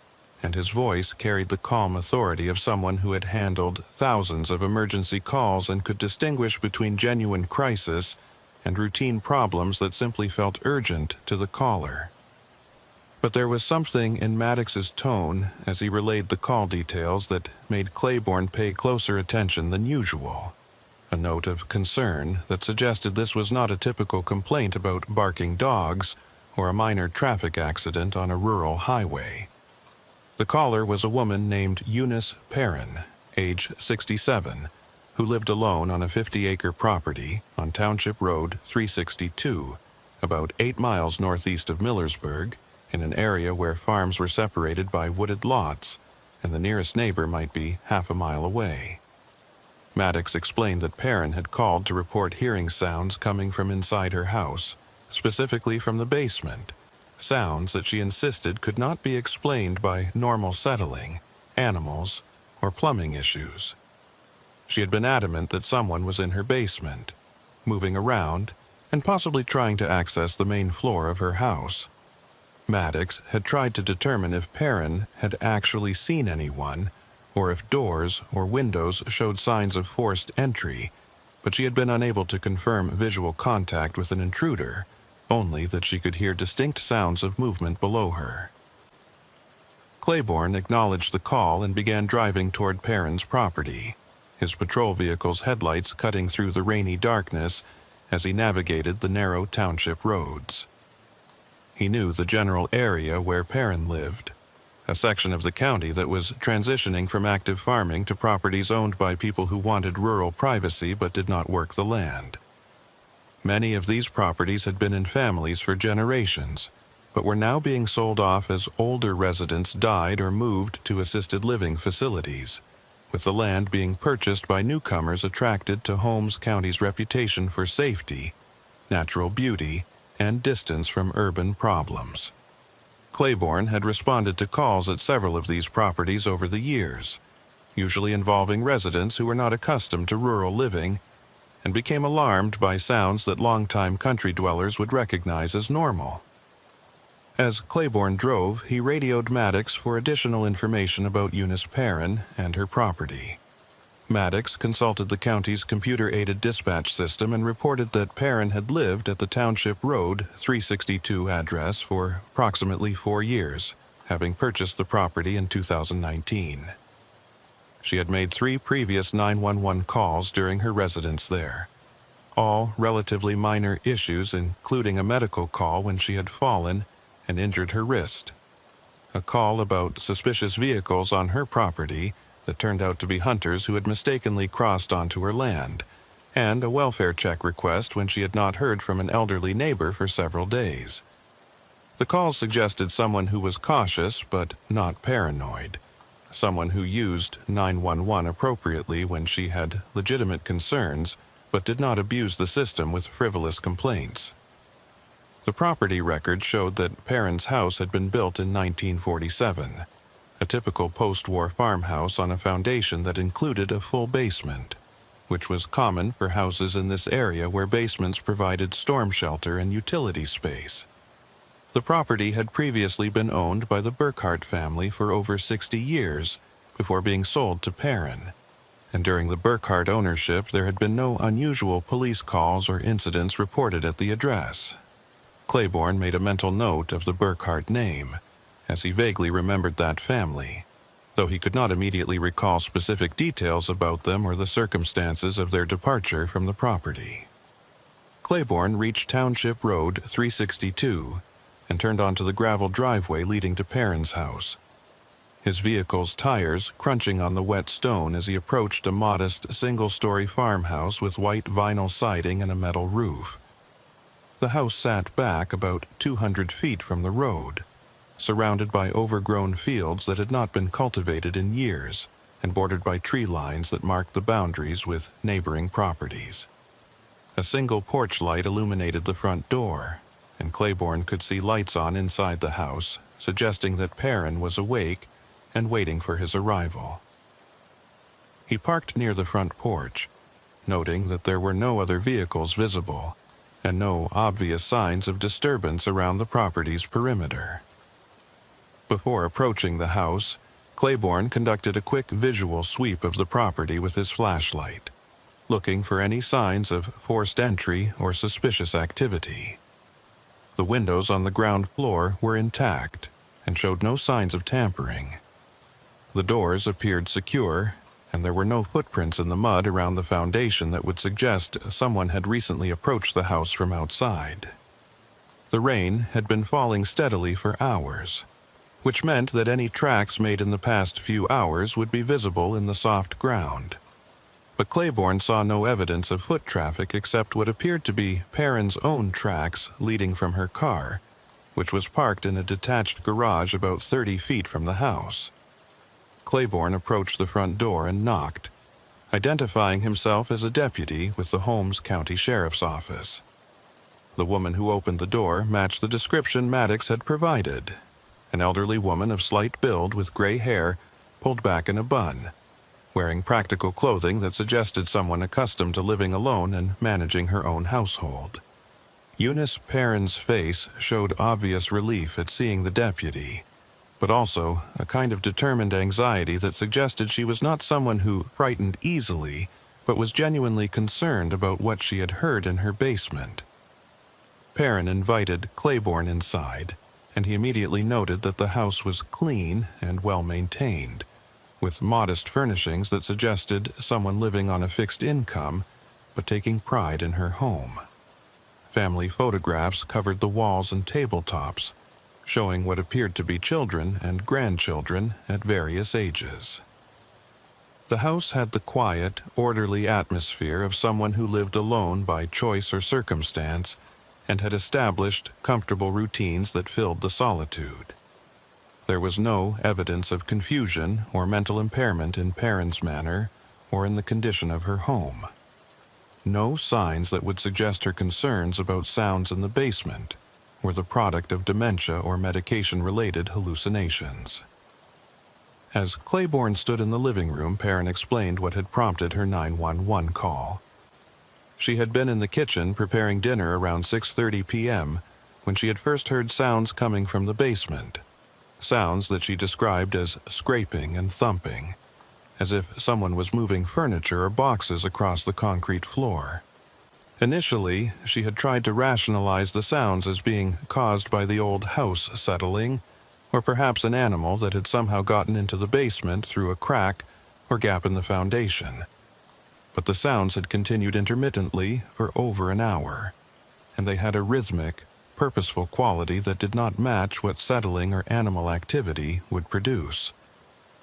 and his voice carried the calm authority of someone who had handled thousands of emergency calls and could distinguish between genuine crisis and routine problems that simply felt urgent to the caller. But there was something in Maddox's tone as he relayed the call details that made Claiborne pay closer attention than usual, a note of concern that suggested this was not a typical complaint about barking dogs or a minor traffic accident on a rural highway. The caller was a woman named Eunice Perrin, age 67, who lived alone on a 50-acre property on Township Road 362, about 8 miles northeast of Millersburg, in an area where farms were separated by wooded lots and the nearest neighbor might be half a mile away. Maddox explained that Perrin had called to report hearing sounds coming from inside her house, specifically from the basement, sounds that she insisted could not be explained by normal settling, animals, or plumbing issues. She had been adamant that someone was in her basement, moving around, and possibly trying to access the main floor of her house. Maddox had tried to determine if Perrin had actually seen anyone, or if doors or windows showed signs of forced entry, but she had been unable to confirm visual contact with an intruder, only that she could hear distinct sounds of movement below her. Claiborne acknowledged the call and began driving toward Perrin's property, his patrol vehicle's headlights cutting through the rainy darkness as he navigated the narrow township roads. He knew the general area where Perrin lived, a section of the county that was transitioning from active farming to properties owned by people who wanted rural privacy but did not work the land. Many of these properties had been in families for generations, but were now being sold off as older residents died or moved to assisted living facilities, with the land being purchased by newcomers attracted to Holmes County's reputation for safety, natural beauty, and distance from urban problems. Claiborne had responded to calls at several of these properties over the years, usually involving residents who were not accustomed to rural living, and became alarmed by sounds that longtime country dwellers would recognize as normal. As Claiborne drove, he radioed Maddox for additional information about Eunice Perrin and her property. Maddox consulted the county's computer-aided dispatch system and reported that Perrin had lived at the Township Road 362 address for approximately 4 years, having purchased the property in 2019. She had made 3 previous 911 calls during her residence there, all relatively minor issues, including a medical call when she had fallen and injured her wrist, a call about suspicious vehicles on her property that turned out to be hunters who had mistakenly crossed onto her land, and a welfare check request when she had not heard from an elderly neighbor for several days. The calls suggested someone who was cautious but not paranoid, someone who used 911 appropriately when she had legitimate concerns but did not abuse the system with frivolous complaints. The property record showed that Perrin's house had been built in 1947, a typical post-war farmhouse on a foundation that included a full basement, which was common for houses in this area where basements provided storm shelter and utility space. The property had previously been owned by the Burkhart family for over 60 years before being sold to Perrin, and during the Burkhart ownership there had been no unusual police calls or incidents reported at the address. Claiborne made a mental note of the Burkhart name, as he vaguely remembered that family, though he could not immediately recall specific details about them or the circumstances of their departure from the property. Claiborne reached Township Road 362 and turned onto the gravel driveway leading to Perrin's house, his vehicle's tires crunching on the wet stone as he approached a modest single-story farmhouse with white vinyl siding and a metal roof. The house sat back about 200 feet from the road, surrounded by overgrown fields that had not been cultivated in years, and bordered by tree lines that marked the boundaries with neighboring properties. A single porch light illuminated the front door, and Claiborne could see lights on inside the house, suggesting that Perrin was awake and waiting for his arrival. He parked near the front porch, noting that there were no other vehicles visible, and no obvious signs of disturbance around the property's perimeter. Before approaching the house, Claiborne conducted a quick visual sweep of the property with his flashlight, looking for any signs of forced entry or suspicious activity. The windows on the ground floor were intact and showed no signs of tampering. The doors appeared secure, and there were no footprints in the mud around the foundation that would suggest someone had recently approached the house from outside. The rain had been falling steadily for hours, which meant that any tracks made in the past few hours would be visible in the soft ground. But Claiborne saw no evidence of foot traffic except what appeared to be Perrin's own tracks leading from her car, which was parked in a detached garage about 30 feet from the house. Claiborne approached the front door and knocked, identifying himself as a deputy with the Holmes County Sheriff's Office. The woman who opened the door matched the description Maddox had provided, an elderly woman of slight build with gray hair pulled back in a bun, wearing practical clothing that suggested someone accustomed to living alone and managing her own household. Eunice Perrin's face showed obvious relief at seeing the deputy, but also a kind of determined anxiety that suggested she was not someone who frightened easily, but was genuinely concerned about what she had heard in her basement. Perrin invited Claiborne inside, and he immediately noted that the house was clean and well-maintained, with modest furnishings that suggested someone living on a fixed income, but taking pride in her home. Family photographs covered the walls and tabletops, showing what appeared to be children and grandchildren at various ages. The house had the quiet, orderly atmosphere of someone who lived alone by choice or circumstance and had established comfortable routines that filled the solitude. There was no evidence of confusion or mental impairment in Perrin's manner or in the condition of her home. No signs that would suggest her concerns about sounds in the basement were the product of dementia or medication-related hallucinations. As Claiborne stood in the living room, Perrin explained what had prompted her 911 call. She had been in the kitchen preparing dinner around 6:30 p.m. when she had first heard sounds coming from the basement, sounds that she described as scraping and thumping, as if someone was moving furniture or boxes across the concrete floor. Initially, she had tried to rationalize the sounds as being caused by the old house settling, or perhaps an animal that had somehow gotten into the basement through a crack or gap in the foundation. But the sounds had continued intermittently for over an hour, and they had a rhythmic, purposeful quality that did not match what settling or animal activity would produce.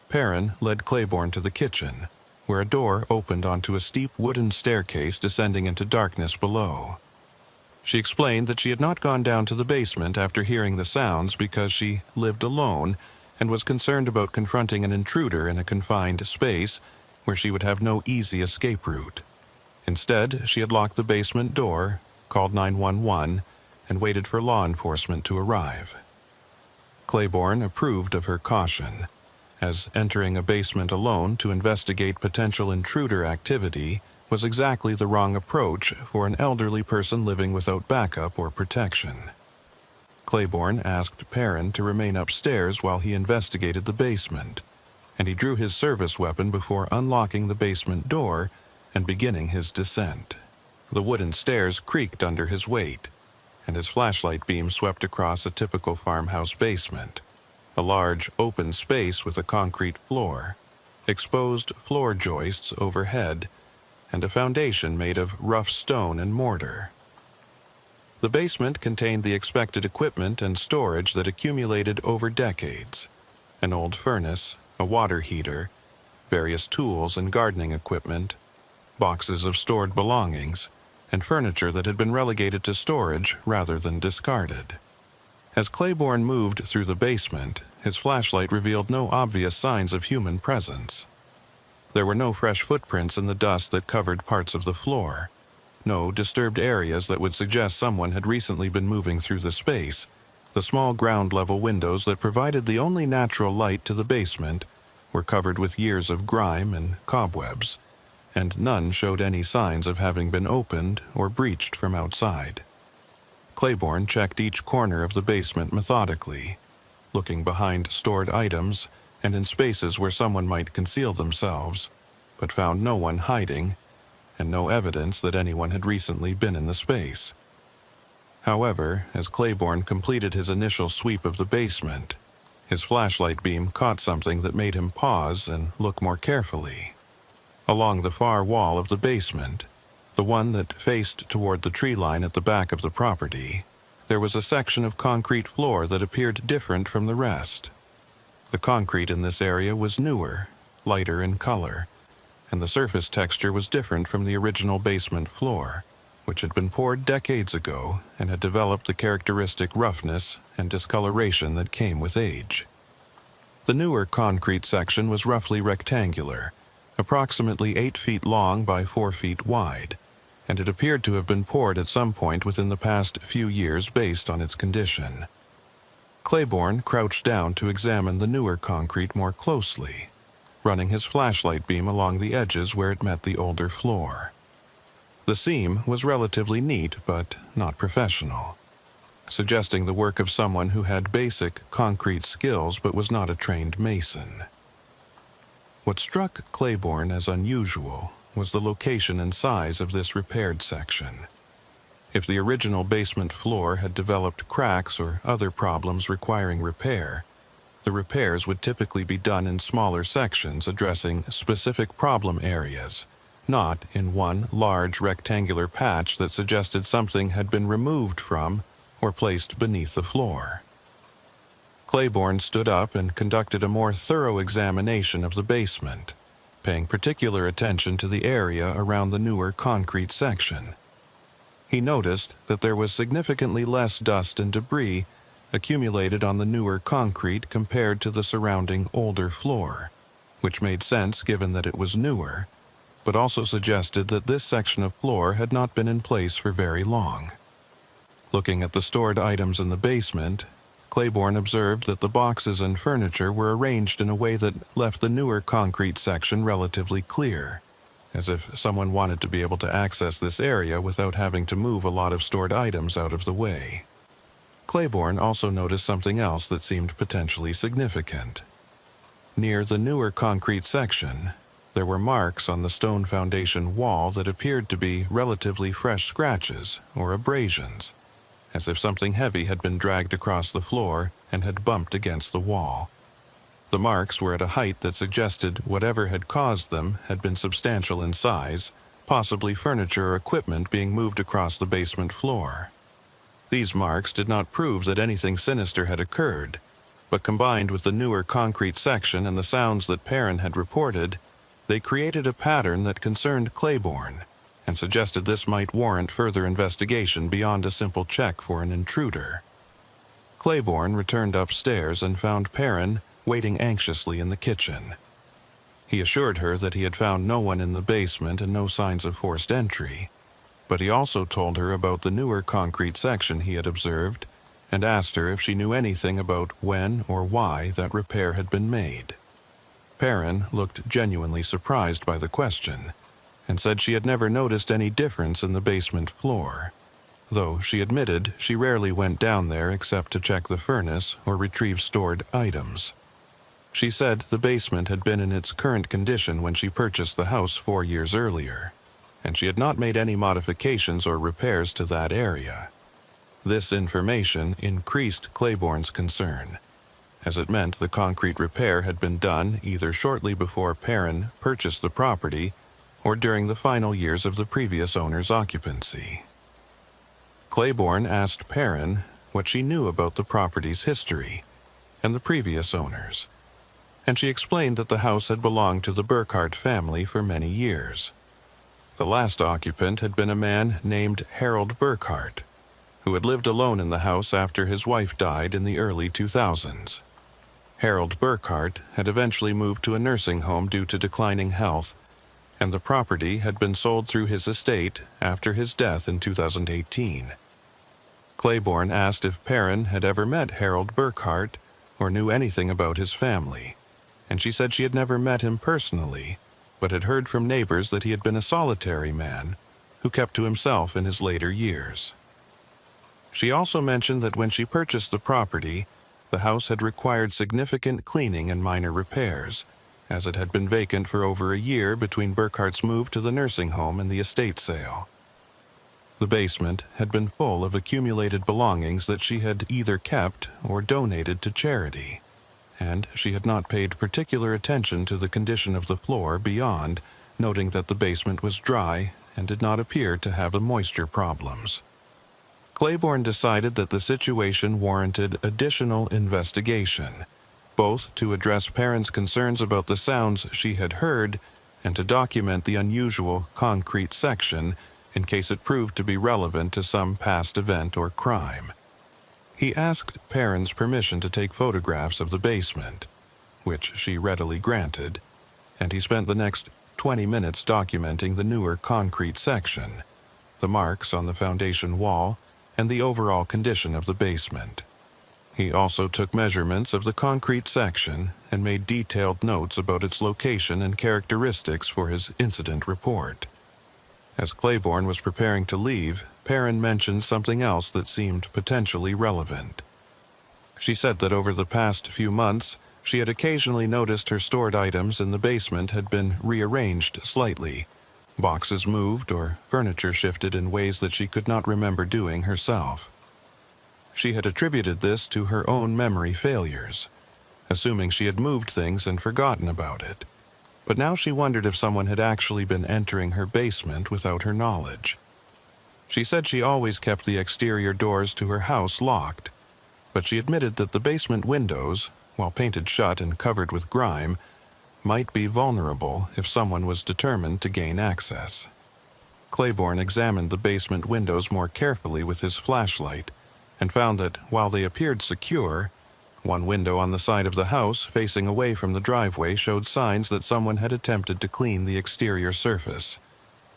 Perrin led Claiborne to the kitchen, where a door opened onto a steep wooden staircase descending into darkness below. She explained that she had not gone down to the basement after hearing the sounds because she lived alone and was concerned about confronting an intruder in a confined space where she would have no easy escape route. Instead, she had locked the basement door, called 911, and waited for law enforcement to arrive. Claiborne approved of her caution, as entering a basement alone to investigate potential intruder activity was exactly the wrong approach for an elderly person living without backup or protection. Claiborne asked Perrin to remain upstairs while he investigated the basement, and he drew his service weapon before unlocking the basement door and beginning his descent. The wooden stairs creaked under his weight, and his flashlight beam swept across a typical farmhouse basement. A large, open space with a concrete floor, exposed floor joists overhead, and a foundation made of rough stone and mortar. The basement contained the expected equipment and storage that accumulated over decades: an old furnace, a water heater, various tools and gardening equipment, boxes of stored belongings, and furniture that had been relegated to storage rather than discarded. As Claiborne moved through the basement, his flashlight revealed no obvious signs of human presence. There were no fresh footprints in the dust that covered parts of the floor, no disturbed areas that would suggest someone had recently been moving through the space. The small ground-level windows that provided the only natural light to the basement were covered with years of grime and cobwebs, and none showed any signs of having been opened or breached from outside. Claiborne checked each corner of the basement methodically, looking behind stored items and in spaces where someone might conceal themselves, but found no one hiding and no evidence that anyone had recently been in the space. However, as Claiborne completed his initial sweep of the basement, his flashlight beam caught something that made him pause and look more carefully. Along the far wall of the basement, the one that faced toward the tree line at the back of the property, there was a section of concrete floor that appeared different from the rest. The concrete in this area was newer, lighter in color, and the surface texture was different from the original basement floor, which had been poured decades ago and had developed the characteristic roughness and discoloration that came with age. The newer concrete section was roughly rectangular, approximately 8 feet long by 4 feet wide, and it appeared to have been poured at some point within the past few years based on its condition. Claiborne crouched down to examine the newer concrete more closely, running his flashlight beam along the edges where it met the older floor. The seam was relatively neat but not professional, suggesting the work of someone who had basic concrete skills but was not a trained mason. What struck Claiborne as unusual was the location and size of this repaired section. If the original basement floor had developed cracks or other problems requiring repair, the repairs would typically be done in smaller sections addressing specific problem areas, not in one large rectangular patch that suggested something had been removed from or placed beneath the floor. Claiborne stood up and conducted a more thorough examination of the basement, paying particular attention to the area around the newer concrete section. He noticed that there was significantly less dust and debris accumulated on the newer concrete compared to the surrounding older floor, which made sense given that it was newer, but also suggested that this section of floor had not been in place for very long. Looking at the stored items in the basement, Claiborne observed that the boxes and furniture were arranged in a way that left the newer concrete section relatively clear, as if someone wanted to be able to access this area without having to move a lot of stored items out of the way. Claiborne also noticed something else that seemed potentially significant. Near the newer concrete section, there were marks on the stone foundation wall that appeared to be relatively fresh scratches or abrasions, as if something heavy had been dragged across the floor and had bumped against the wall. The marks were at a height that suggested whatever had caused them had been substantial in size, possibly furniture or equipment being moved across the basement floor. These marks did not prove that anything sinister had occurred, but combined with the newer concrete section and the sounds that Perrin had reported, they created a pattern that concerned Claiborne and suggested this might warrant further investigation beyond a simple check for an intruder. Claiborne returned upstairs and found Perrin waiting anxiously in the kitchen. He assured her that he had found no one in the basement and no signs of forced entry, but he also told her about the newer concrete section he had observed and asked her if she knew anything about when or why that repair had been made. Perrin looked genuinely surprised by the question and said she had never noticed any difference in the basement floor, though she admitted she rarely went down there except to check the furnace or retrieve stored items. She said the basement had been in its current condition when she purchased the house 4 years earlier, and she had not made any modifications or repairs to that area. This information increased Claiborne's concern, as it meant the concrete repair had been done either shortly before Perrin purchased the property or during the final years of the previous owner's occupancy. Claiborne asked Perrin what she knew about the property's history and the previous owners, and she explained that the house had belonged to the Burkhart family for many years. The last occupant had been a man named Harold Burkhart, who had lived alone in the house after his wife died in the early 2000s. Harold Burkhart had eventually moved to a nursing home due to declining health, and the property had been sold through his estate after his death in 2018. Claiborne asked if Perrin had ever met Harold Burkhart or knew anything about his family, and she said she had never met him personally, but had heard from neighbors that he had been a solitary man who kept to himself in his later years. She also mentioned that when she purchased the property, the house had required significant cleaning and minor repairs, as it had been vacant for over a year between Burkhart's move to the nursing home and the estate sale. The basement had been full of accumulated belongings that she had either kept or donated to charity, and she had not paid particular attention to the condition of the floor beyond noting that the basement was dry and did not appear to have moisture problems. Claiborne decided that the situation warranted additional investigation, both to address Perrin's concerns about the sounds she had heard and to document the unusual concrete section in case it proved to be relevant to some past event or crime. He asked Perrin's permission to take photographs of the basement, which she readily granted, and he spent the next 20 minutes documenting the newer concrete section, the marks on the foundation wall, and the overall condition of the basement. He also took measurements of the concrete section and made detailed notes about its location and characteristics for his incident report. As Claiborne was preparing to leave, Perrin mentioned something else that seemed potentially relevant. She said that over the past few months, she had occasionally noticed her stored items in the basement had been rearranged slightly, boxes moved or furniture shifted in ways that she could not remember doing herself. She had attributed this to her own memory failures, assuming she had moved things and forgotten about it. But now she wondered if someone had actually been entering her basement without her knowledge. She said she always kept the exterior doors to her house locked, but she admitted that the basement windows, while painted shut and covered with grime, might be vulnerable if someone was determined to gain access. Claiborne examined the basement windows more carefully with his flashlight and found that, while they appeared secure, one window on the side of the house facing away from the driveway showed signs that someone had attempted to clean the exterior surface,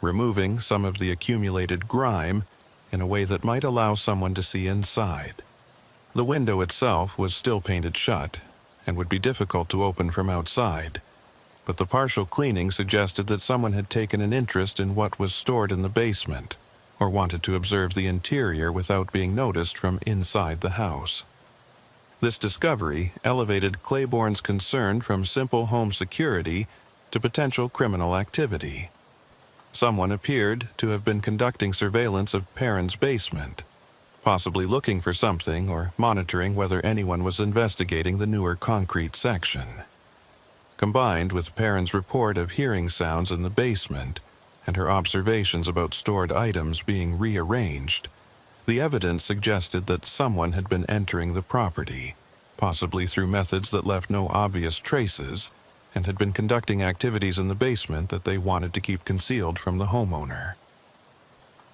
removing some of the accumulated grime in a way that might allow someone to see inside. The window itself was still painted shut and would be difficult to open from outside, but the partial cleaning suggested that someone had taken an interest in what was stored in the basement or wanted to observe the interior without being noticed from inside the house. This discovery elevated Claiborne's concern from simple home security to potential criminal activity. Someone appeared to have been conducting surveillance of Perrin's basement, possibly looking for something or monitoring whether anyone was investigating the newer concrete section. Combined with Perrin's report of hearing sounds in the basement and her observations about stored items being rearranged, the evidence suggested that someone had been entering the property, possibly through methods that left no obvious traces, and had been conducting activities in the basement that they wanted to keep concealed from the homeowner.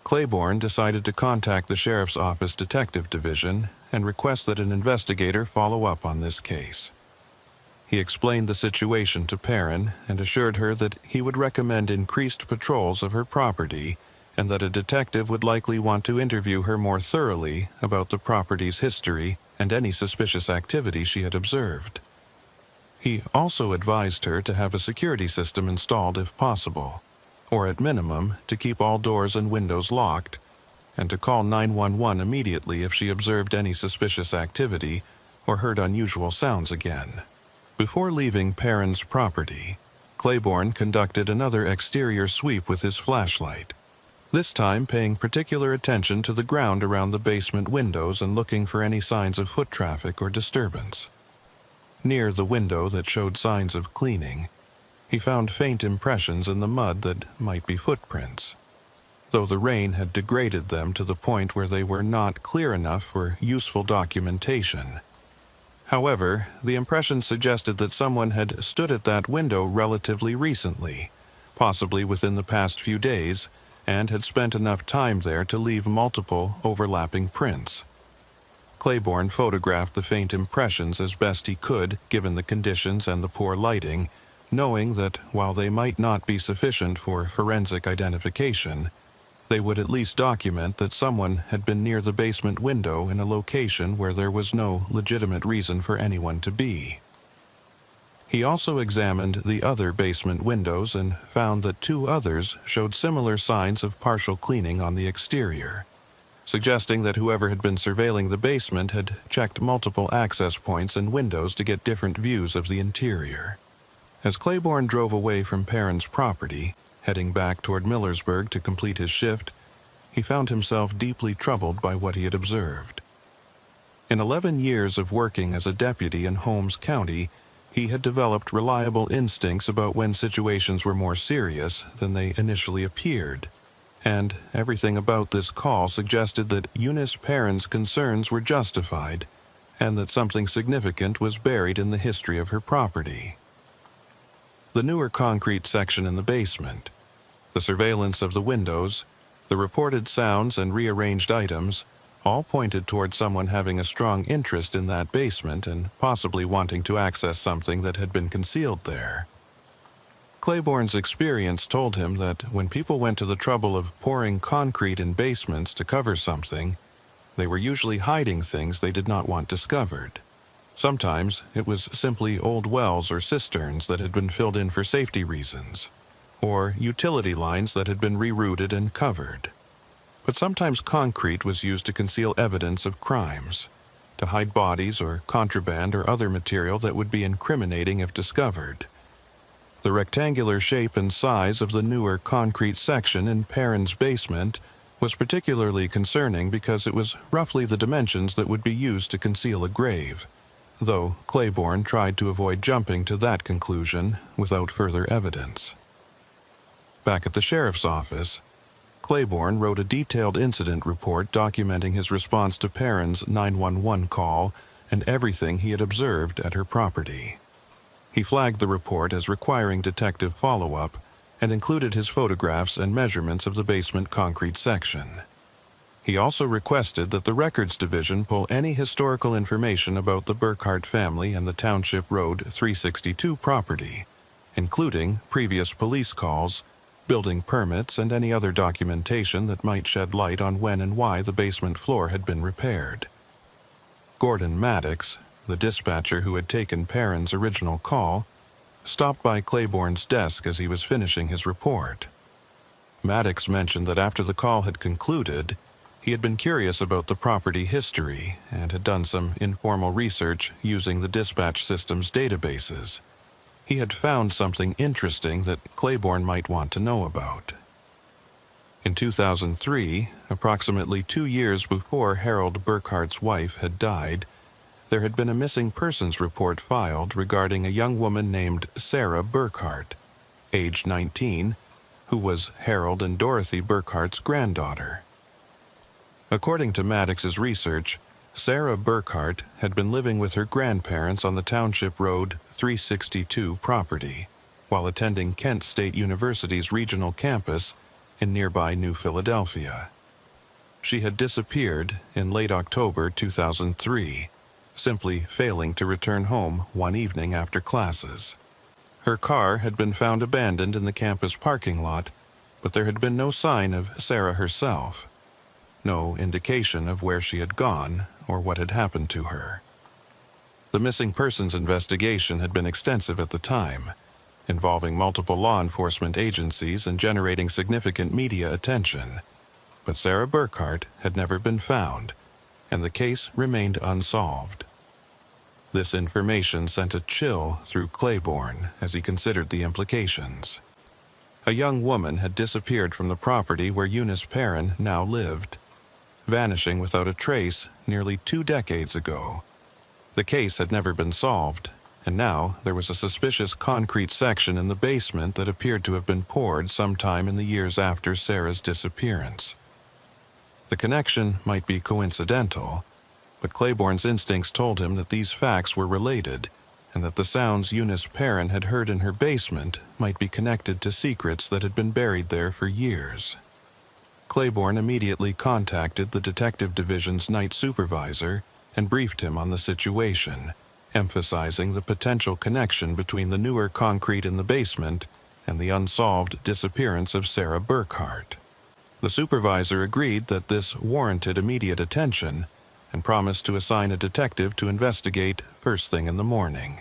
Claiborne decided to contact the Sheriff's Office Detective Division and request that an investigator follow up on this case. He explained the situation to Perrin and assured her that he would recommend increased patrols of her property and that a detective would likely want to interview her more thoroughly about the property's history and any suspicious activity she had observed. He also advised her to have a security system installed if possible, or at minimum to keep all doors and windows locked, and to call 911 immediately if she observed any suspicious activity or heard unusual sounds again. Before leaving Perrin's property, Claiborne conducted another exterior sweep with his flashlight, this time paying particular attention to the ground around the basement windows and looking for any signs of foot traffic or disturbance. Near the window that showed signs of cleaning, he found faint impressions in the mud that might be footprints, though the rain had degraded them to the point where they were not clear enough for useful documentation. However, the impression suggested that someone had stood at that window relatively recently, possibly within the past few days, and had spent enough time there to leave multiple overlapping prints. Claiborne photographed the faint impressions as best he could given the conditions and the poor lighting, knowing that while they might not be sufficient for forensic identification, they would at least document that someone had been near the basement window in a location where there was no legitimate reason for anyone to be. He also examined the other basement windows and found that 2 others showed similar signs of partial cleaning on the exterior, suggesting that whoever had been surveilling the basement had checked multiple access points and windows to get different views of the interior. As Claiborne drove away from Perrin's property, heading back toward Millersburg to complete his shift, he found himself deeply troubled by what he had observed. In 11 years of working as a deputy in Holmes County, he had developed reliable instincts about when situations were more serious than they initially appeared, and everything about this call suggested that Eunice Perrin's concerns were justified and that something significant was buried in the history of her property. The newer concrete section in the basement, the surveillance of the windows, the reported sounds and rearranged items all pointed toward someone having a strong interest in that basement and possibly wanting to access something that had been concealed there. Claiborne's experience told him that when people went to the trouble of pouring concrete in basements to cover something, they were usually hiding things they did not want discovered. Sometimes it was simply old wells or cisterns that had been filled in for safety reasons, or utility lines that had been rerouted and covered. But sometimes concrete was used to conceal evidence of crimes, to hide bodies or contraband or other material that would be incriminating if discovered. The rectangular shape and size of the newer concrete section in Perrin's basement was particularly concerning because it was roughly the dimensions that would be used to conceal a grave, though Claiborne tried to avoid jumping to that conclusion without further evidence. Back at the sheriff's office, Claiborne wrote a detailed incident report documenting his response to Perrin's 911 call and everything he had observed at her property. He flagged the report as requiring detective follow-up and included his photographs and measurements of the basement concrete section. He also requested that the Records Division pull any historical information about the Burkhart family and the Township Road 362 property, including previous police calls, building permits, and any other documentation that might shed light on when and why the basement floor had been repaired. Gordon Maddox, the dispatcher who had taken Perrin's original call, stopped by Claiborne's desk as he was finishing his report. Maddox mentioned that after the call had concluded, he had been curious about the property history and had done some informal research using the dispatch system's databases. He had found something interesting that Claiborne might want to know about. In 2003, approximately 2 years before Harold Burkhart's wife had died, there had been a missing persons report filed regarding a young woman named Sarah Burkhart, age 19, who was Harold and Dorothy Burkhart's granddaughter. According to Maddox's research, Sarah Burkhart had been living with her grandparents on the Township Road 362 property while attending Kent State University's regional campus in nearby New Philadelphia. She had disappeared in late October 2003, simply failing to return home one evening after classes. Her car had been found abandoned in the campus parking lot, but there had been no sign of Sarah herself, no indication of where she had gone or what had happened to her. The missing persons investigation had been extensive at the time, involving multiple law enforcement agencies and generating significant media attention, but Sarah Burkhart had never been found, and the case remained unsolved. This information sent a chill through Claiborne as he considered the implications. A young woman had disappeared from the property where Eunice Perrin now lived, vanishing without a trace nearly 2 decades ago. The case had never been solved, and now there was a suspicious concrete section in the basement that appeared to have been poured sometime in the years after Sarah's disappearance. The connection might be coincidental, but Claiborne's instincts told him that these facts were related and that the sounds Eunice Perrin had heard in her basement might be connected to secrets that had been buried there for years. Claiborne immediately contacted the Detective Division's night supervisor and briefed him on the situation, emphasizing the potential connection between the newer concrete in the basement and the unsolved disappearance of Sarah Burkhart. The supervisor agreed that this warranted immediate attention and promised to assign a detective to investigate first thing in the morning.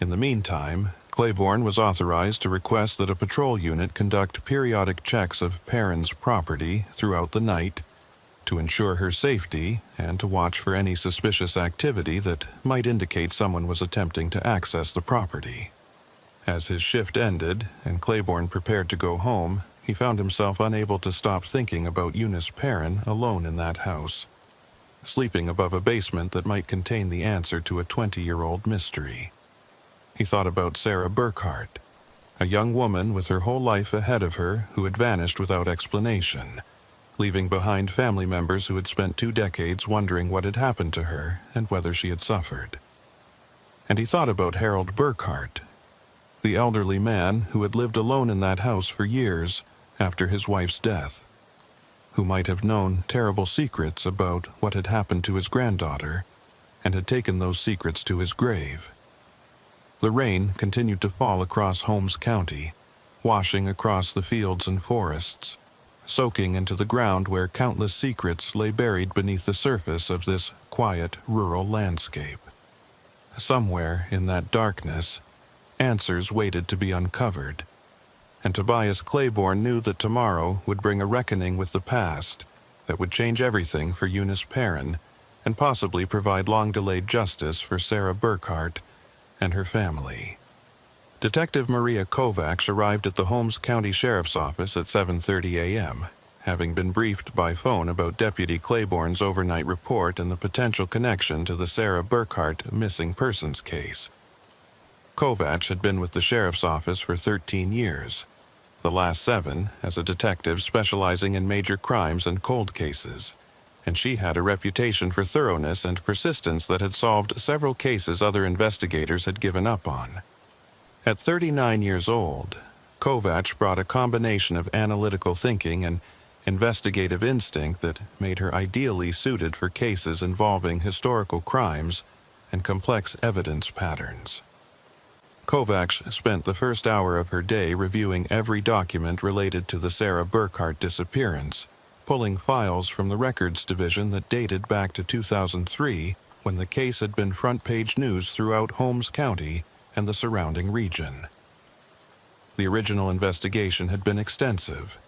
In the meantime, Claiborne was authorized to request that a patrol unit conduct periodic checks of Perrin's property throughout the night to ensure her safety and to watch for any suspicious activity that might indicate someone was attempting to access the property. As his shift ended and Claiborne prepared to go home, he found himself unable to stop thinking about Eunice Perrin alone in that house, sleeping above a basement that might contain the answer to a 20-year-old mystery. He thought about Sarah Burkhart, a young woman with her whole life ahead of her who had vanished without explanation, leaving behind family members who had spent 2 decades wondering what had happened to her and whether she had suffered. And he thought about Harold Burkhart, the elderly man who had lived alone in that house for years after his wife's death. who might have known terrible secrets about what had happened to his granddaughter and had taken those secrets to his grave. The rain continued to fall across Holmes County, washing across the fields and forests, soaking into the ground where countless secrets lay buried beneath the surface of this quiet rural landscape. Somewhere in that darkness, answers waited to be uncovered, and Tobias Claiborne knew that tomorrow would bring a reckoning with the past that would change everything for Eunice Perrin and possibly provide long-delayed justice for Sarah Burkhart and her family. Detective Maria Kovacs arrived at the Holmes County Sheriff's Office at 7:30 a.m., having been briefed by phone about Deputy Claiborne's overnight report and the potential connection to the Sarah Burkhart missing persons case. Kovacs had been with the Sheriff's Office for 13 years, the last 7 as a detective specializing in major crimes and cold cases, and she had a reputation for thoroughness and persistence that had solved several cases other investigators had given up on. At 39 years old, Kovacs brought a combination of analytical thinking and investigative instinct that made her ideally suited for cases involving historical crimes and complex evidence patterns. Kovacs spent the first hour of her day reviewing every document related to the Sarah Burkhart disappearance, pulling files from the Records Division that dated back to 2003, when the case had been front-page news throughout Holmes County and the surrounding region. The original investigation had been extensive,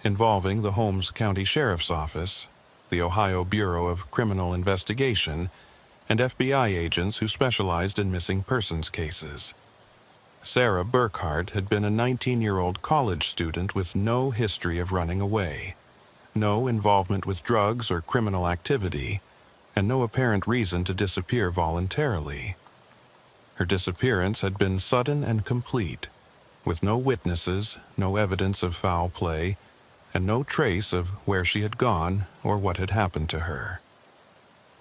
involving the Holmes County Sheriff's Office, the Ohio Bureau of Criminal Investigation, and FBI agents who specialized in missing persons cases. Sarah Burkhart had been a 19-year-old college student with no history of running away, no involvement with drugs or criminal activity, and no apparent reason to disappear voluntarily. Her disappearance had been sudden and complete, with no witnesses, no evidence of foul play, and no trace of where she had gone or what had happened to her.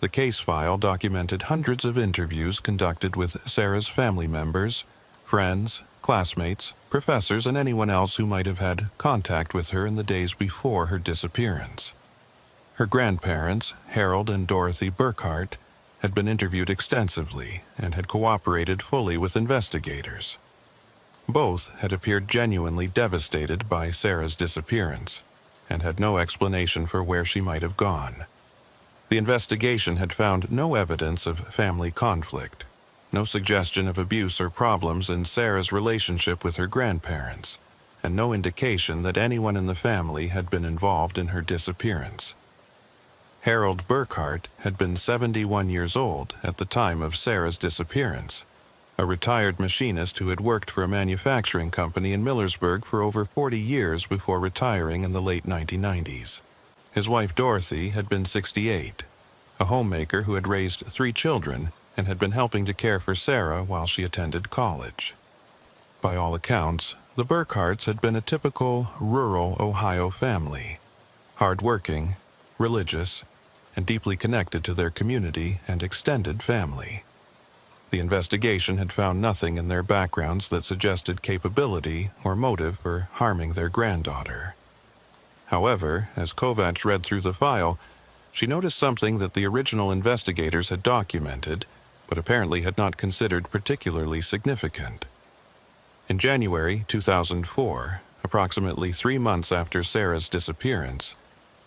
The case file documented hundreds of interviews conducted with Sarah's family members, friends, classmates, professors, and anyone else who might have had contact with her in the days before her disappearance. Her grandparents, Harold and Dorothy Burkhart, had been interviewed extensively and had cooperated fully with investigators. Both had appeared genuinely devastated by Sarah's disappearance and had no explanation for where she might have gone. The investigation had found no evidence of family conflict, no suggestion of abuse or problems in Sarah's relationship with her grandparents, and no indication that anyone in the family had been involved in her disappearance. Harold Burkhart had been 71 years old at the time of Sarah's disappearance, a retired machinist who had worked for a manufacturing company in Millersburg for over 40 years before retiring in the late 1990s. His wife Dorothy had been 68, a homemaker who had raised 3 children and had been helping to care for Sarah while she attended college. By all accounts, the Burkharts had been a typical rural Ohio family, hard-working, religious, and deeply connected to their community and extended family. The investigation had found nothing in their backgrounds that suggested capability or motive for harming their granddaughter. However, as Kovacs read through the file, she noticed something that the original investigators had documented, but apparently had not considered particularly significant. In January 2004, approximately 3 months after Sarah's disappearance,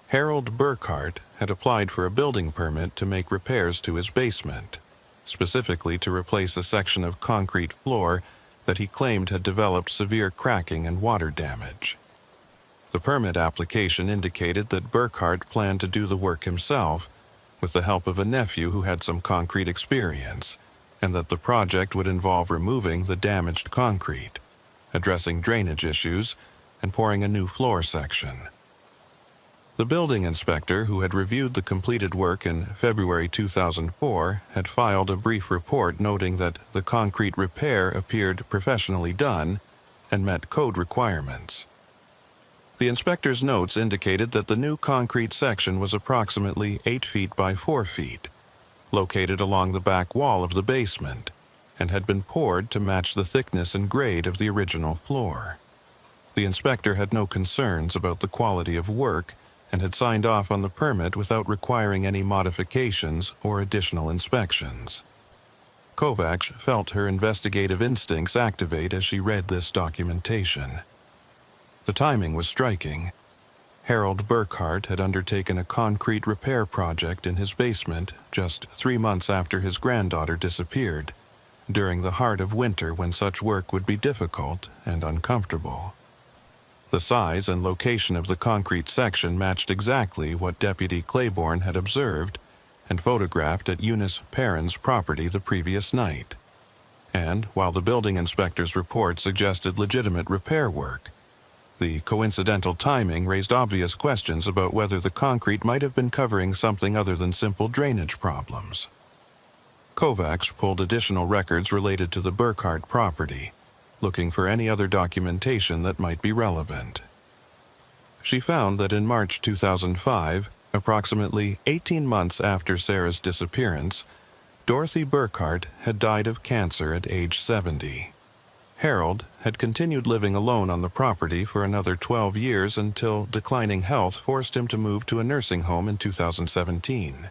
Harold Burkhart had applied for a building permit to make repairs to his basement, specifically to replace a section of concrete floor that he claimed had developed severe cracking and water damage. The permit application indicated that Burkhart planned to do the work himself, with the help of a nephew who had some concrete experience, and that the project would involve removing the damaged concrete, addressing drainage issues, and pouring a new floor section. The building inspector, who had reviewed the completed work in February 2004, had filed a brief report noting that the concrete repair appeared professionally done and met code requirements. The inspector's notes indicated that the new concrete section was approximately 8 feet by 4 feet, located along the back wall of the basement, and had been poured to match the thickness and grade of the original floor. The inspector had no concerns about the quality of work and had signed off on the permit without requiring any modifications or additional inspections. Kovacs felt her investigative instincts activate as she read this documentation. The timing was striking. Harold Burkhart had undertaken a concrete repair project in his basement just 3 months after his granddaughter disappeared, during the heart of winter when such work would be difficult and uncomfortable. The size and location of the concrete section matched exactly what Deputy Claiborne had observed and photographed at Eunice Perrin's property the previous night. And while the building inspector's report suggested legitimate repair work, the coincidental timing raised obvious questions about whether the concrete might have been covering something other than simple drainage problems. Kovacs pulled additional records related to the Burkhart property, looking for any other documentation that might be relevant. She found that in March 2005, approximately 18 months after Sarah's disappearance, Dorothy Burkhart had died of cancer at age 70. Harold had continued living alone on the property for another 12 years until declining health forced him to move to a nursing home in 2017.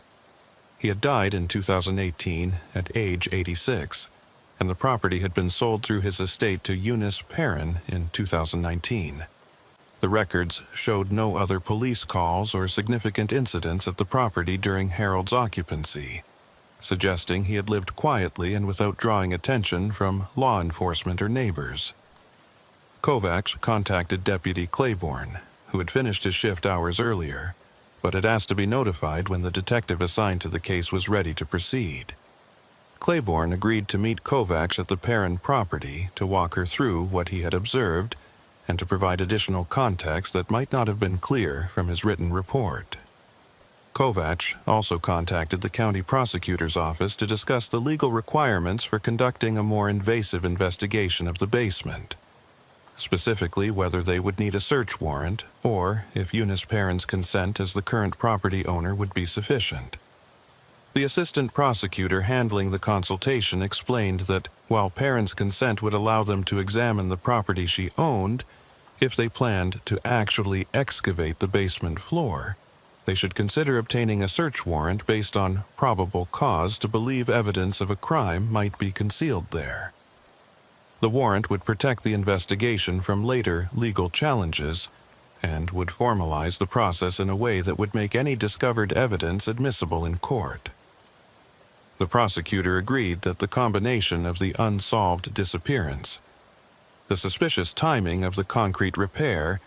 He had died in 2018 at age 86, and the property had been sold through his estate to Eunice Perrin in 2019. The records showed no other police calls or significant incidents at the property during Harold's occupancy, suggesting he had lived quietly and without drawing attention from law enforcement or neighbors. Kovacs contacted Deputy Claiborne, who had finished his shift hours earlier, but had asked to be notified when the detective assigned to the case was ready to proceed. Claiborne agreed to meet Kovacs at the Perrin property to walk her through what he had observed and to provide additional context that might not have been clear from his written report. Kovacs also contacted the county prosecutor's office to discuss the legal requirements for conducting a more invasive investigation of the basement, specifically whether they would need a search warrant or if Eunice Perrin's consent as the current property owner would be sufficient. The assistant prosecutor handling the consultation explained that while Perrin's consent would allow them to examine the property she owned, if they planned to actually excavate the basement floor, they should consider obtaining a search warrant based on probable cause to believe evidence of a crime might be concealed there. The warrant would protect the investigation from later legal challenges and would formalize the process in a way that would make any discovered evidence admissible in court. The prosecutor agreed that the combination of the unsolved disappearance, the suspicious timing of the concrete repair,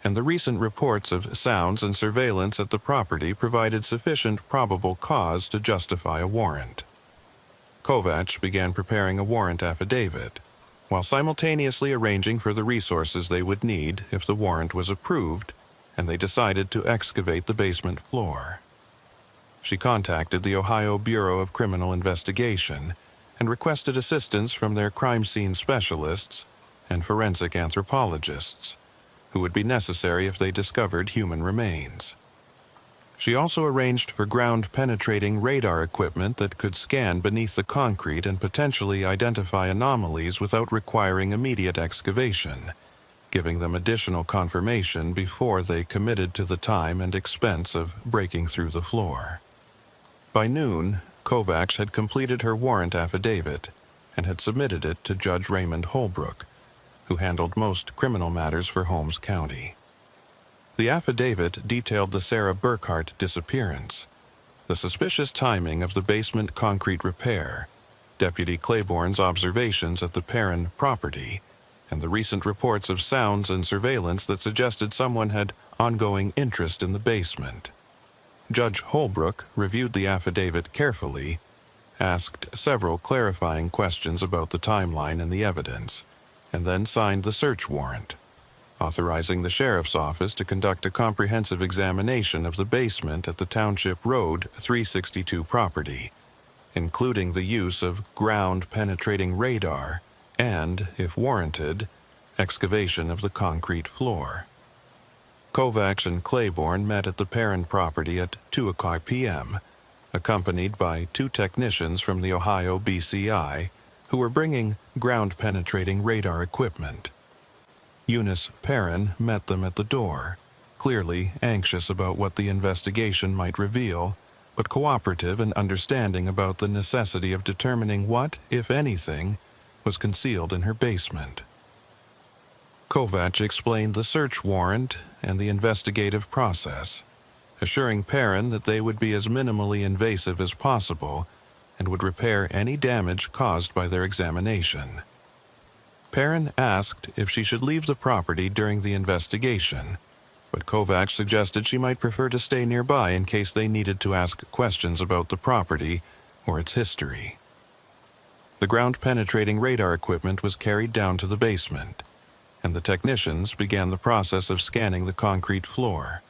and the recent reports of sounds and surveillance at the property provided sufficient probable cause to justify a warrant. Kovacs began preparing a warrant affidavit, while simultaneously arranging for the resources they would need if the warrant was approved and they decided to excavate the basement floor. She contacted the Ohio Bureau of Criminal Investigation and requested assistance from their crime scene specialists and forensic anthropologists, who would be necessary if they discovered human remains. She also arranged for ground-penetrating radar equipment that could scan beneath the concrete and potentially identify anomalies without requiring immediate excavation, giving them additional confirmation before they committed to the time and expense of breaking through the floor. By noon, Kovacs had completed her warrant affidavit and had submitted it to Judge Raymond Holbrook, who handled most criminal matters for Holmes County. The affidavit detailed the Sarah Burkhart disappearance, the suspicious timing of the basement concrete repair, Deputy Claiborne's observations at the Perrin property, and the recent reports of sounds and surveillance that suggested someone had ongoing interest in the basement. Judge Holbrook reviewed the affidavit carefully, asked several clarifying questions about the timeline and the evidence, and then signed the search warrant, authorizing the sheriff's office to conduct a comprehensive examination of the basement at the Township Road 362 property, including the use of ground-penetrating radar and, if warranted, excavation of the concrete floor. Kovacs and Claiborne met at the Perrin property at 2:00 p.m., accompanied by 2 technicians from the Ohio BCI who were bringing ground-penetrating radar equipment. Eunice Perrin met them at the door, clearly anxious about what the investigation might reveal, but cooperative and understanding about the necessity of determining what, if anything, was concealed in her basement. Kovacs explained the search warrant and the investigative process, assuring Perrin that they would be as minimally invasive as possible and would repair any damage caused by their examination. Perrin asked if she should leave the property during the investigation, but Kovacs suggested she might prefer to stay nearby in case they needed to ask questions about the property or its history. The ground-penetrating radar equipment was carried down to the basement, and the technicians began the process of scanning the concrete floor,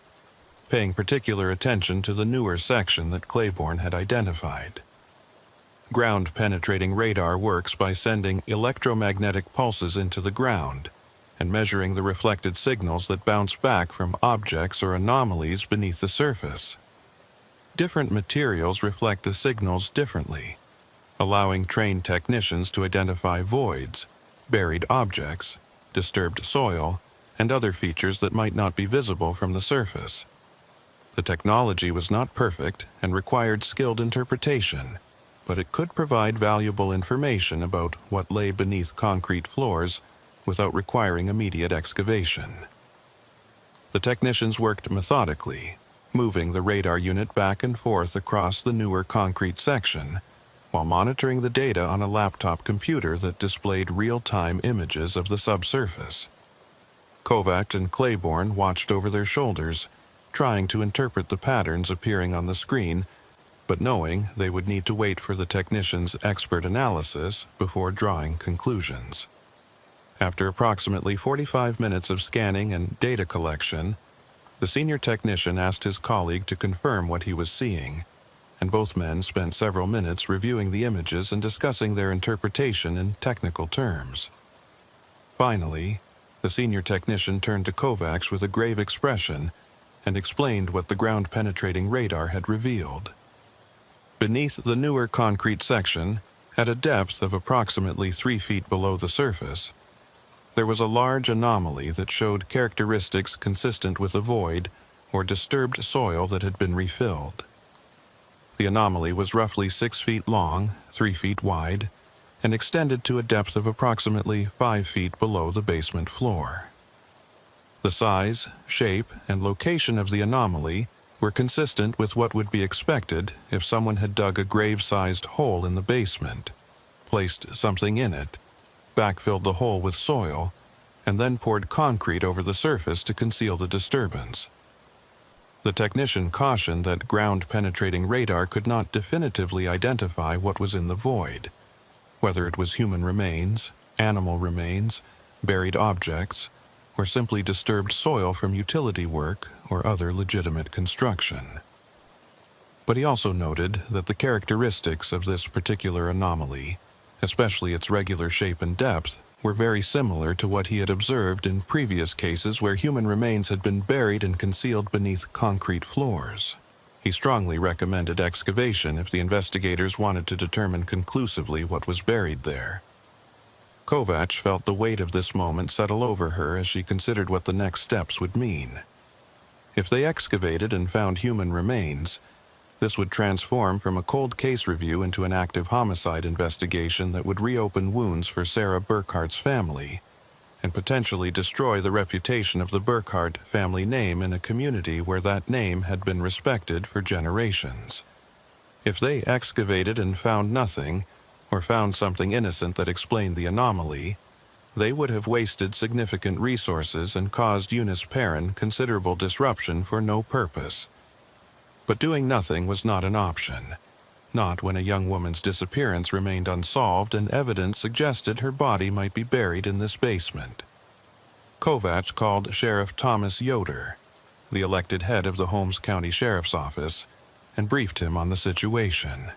paying particular attention to the newer section that Claiborne had identified. Ground-penetrating radar works by sending electromagnetic pulses into the ground and measuring the reflected signals that bounce back from objects or anomalies beneath the surface. Different materials reflect the signals differently, allowing trained technicians to identify voids, buried objects, disturbed soil, and other features that might not be visible from the surface. The technology was not perfect and required skilled interpretation, but it could provide valuable information about what lay beneath concrete floors without requiring immediate excavation. The technicians worked methodically, moving the radar unit back and forth across the newer concrete section, while monitoring the data on a laptop computer that displayed real-time images of the subsurface. Kovacs and Claiborne watched over their shoulders, trying to interpret the patterns appearing on the screen, but knowing they would need to wait for the technicians' expert analysis before drawing conclusions. After approximately 45 minutes of scanning and data collection, the senior technician asked his colleague to confirm what he was seeing, and both men spent several minutes reviewing the images and discussing their interpretation in technical terms. Finally, the senior technician turned to Kovacs with a grave expression and explained what the ground-penetrating radar had revealed. Beneath the newer concrete section, at a depth of approximately 3 feet below the surface, there was a large anomaly that showed characteristics consistent with a void or disturbed soil that had been refilled. The anomaly was roughly 6 feet long, 3 feet wide, and extended to a depth of approximately 5 feet below the basement floor. The size, shape, and location of the anomaly were consistent with what would be expected if someone had dug a grave-sized hole in the basement, placed something in it, backfilled the hole with soil, and then poured concrete over the surface to conceal the disturbance. The technician cautioned that ground-penetrating radar could not definitively identify what was in the void, whether it was human remains, animal remains, buried objects, or simply disturbed soil from utility work or other legitimate construction. But he also noted that the characteristics of this particular anomaly, especially its regular shape and depth, were very similar to what he had observed in previous cases where human remains had been buried and concealed beneath concrete floors. He strongly recommended excavation if the investigators wanted to determine conclusively what was buried there. Kovacs felt the weight of this moment settle over her as she considered what the next steps would mean. If they excavated and found human remains, this would transform from a cold case review into an active homicide investigation that would reopen wounds for Sarah Burkhart's family and potentially destroy the reputation of the Burkhart family name in a community where that name had been respected for generations. If they excavated and found nothing, or found something innocent that explained the anomaly, they would have wasted significant resources and caused Eunice Perrin considerable disruption for no purpose. But doing nothing was not an option, not when a young woman's disappearance remained unsolved and evidence suggested her body might be buried in this basement. Kovacs called Sheriff Thomas Yoder, the elected head of the Holmes County Sheriff's Office, and briefed him on the situation.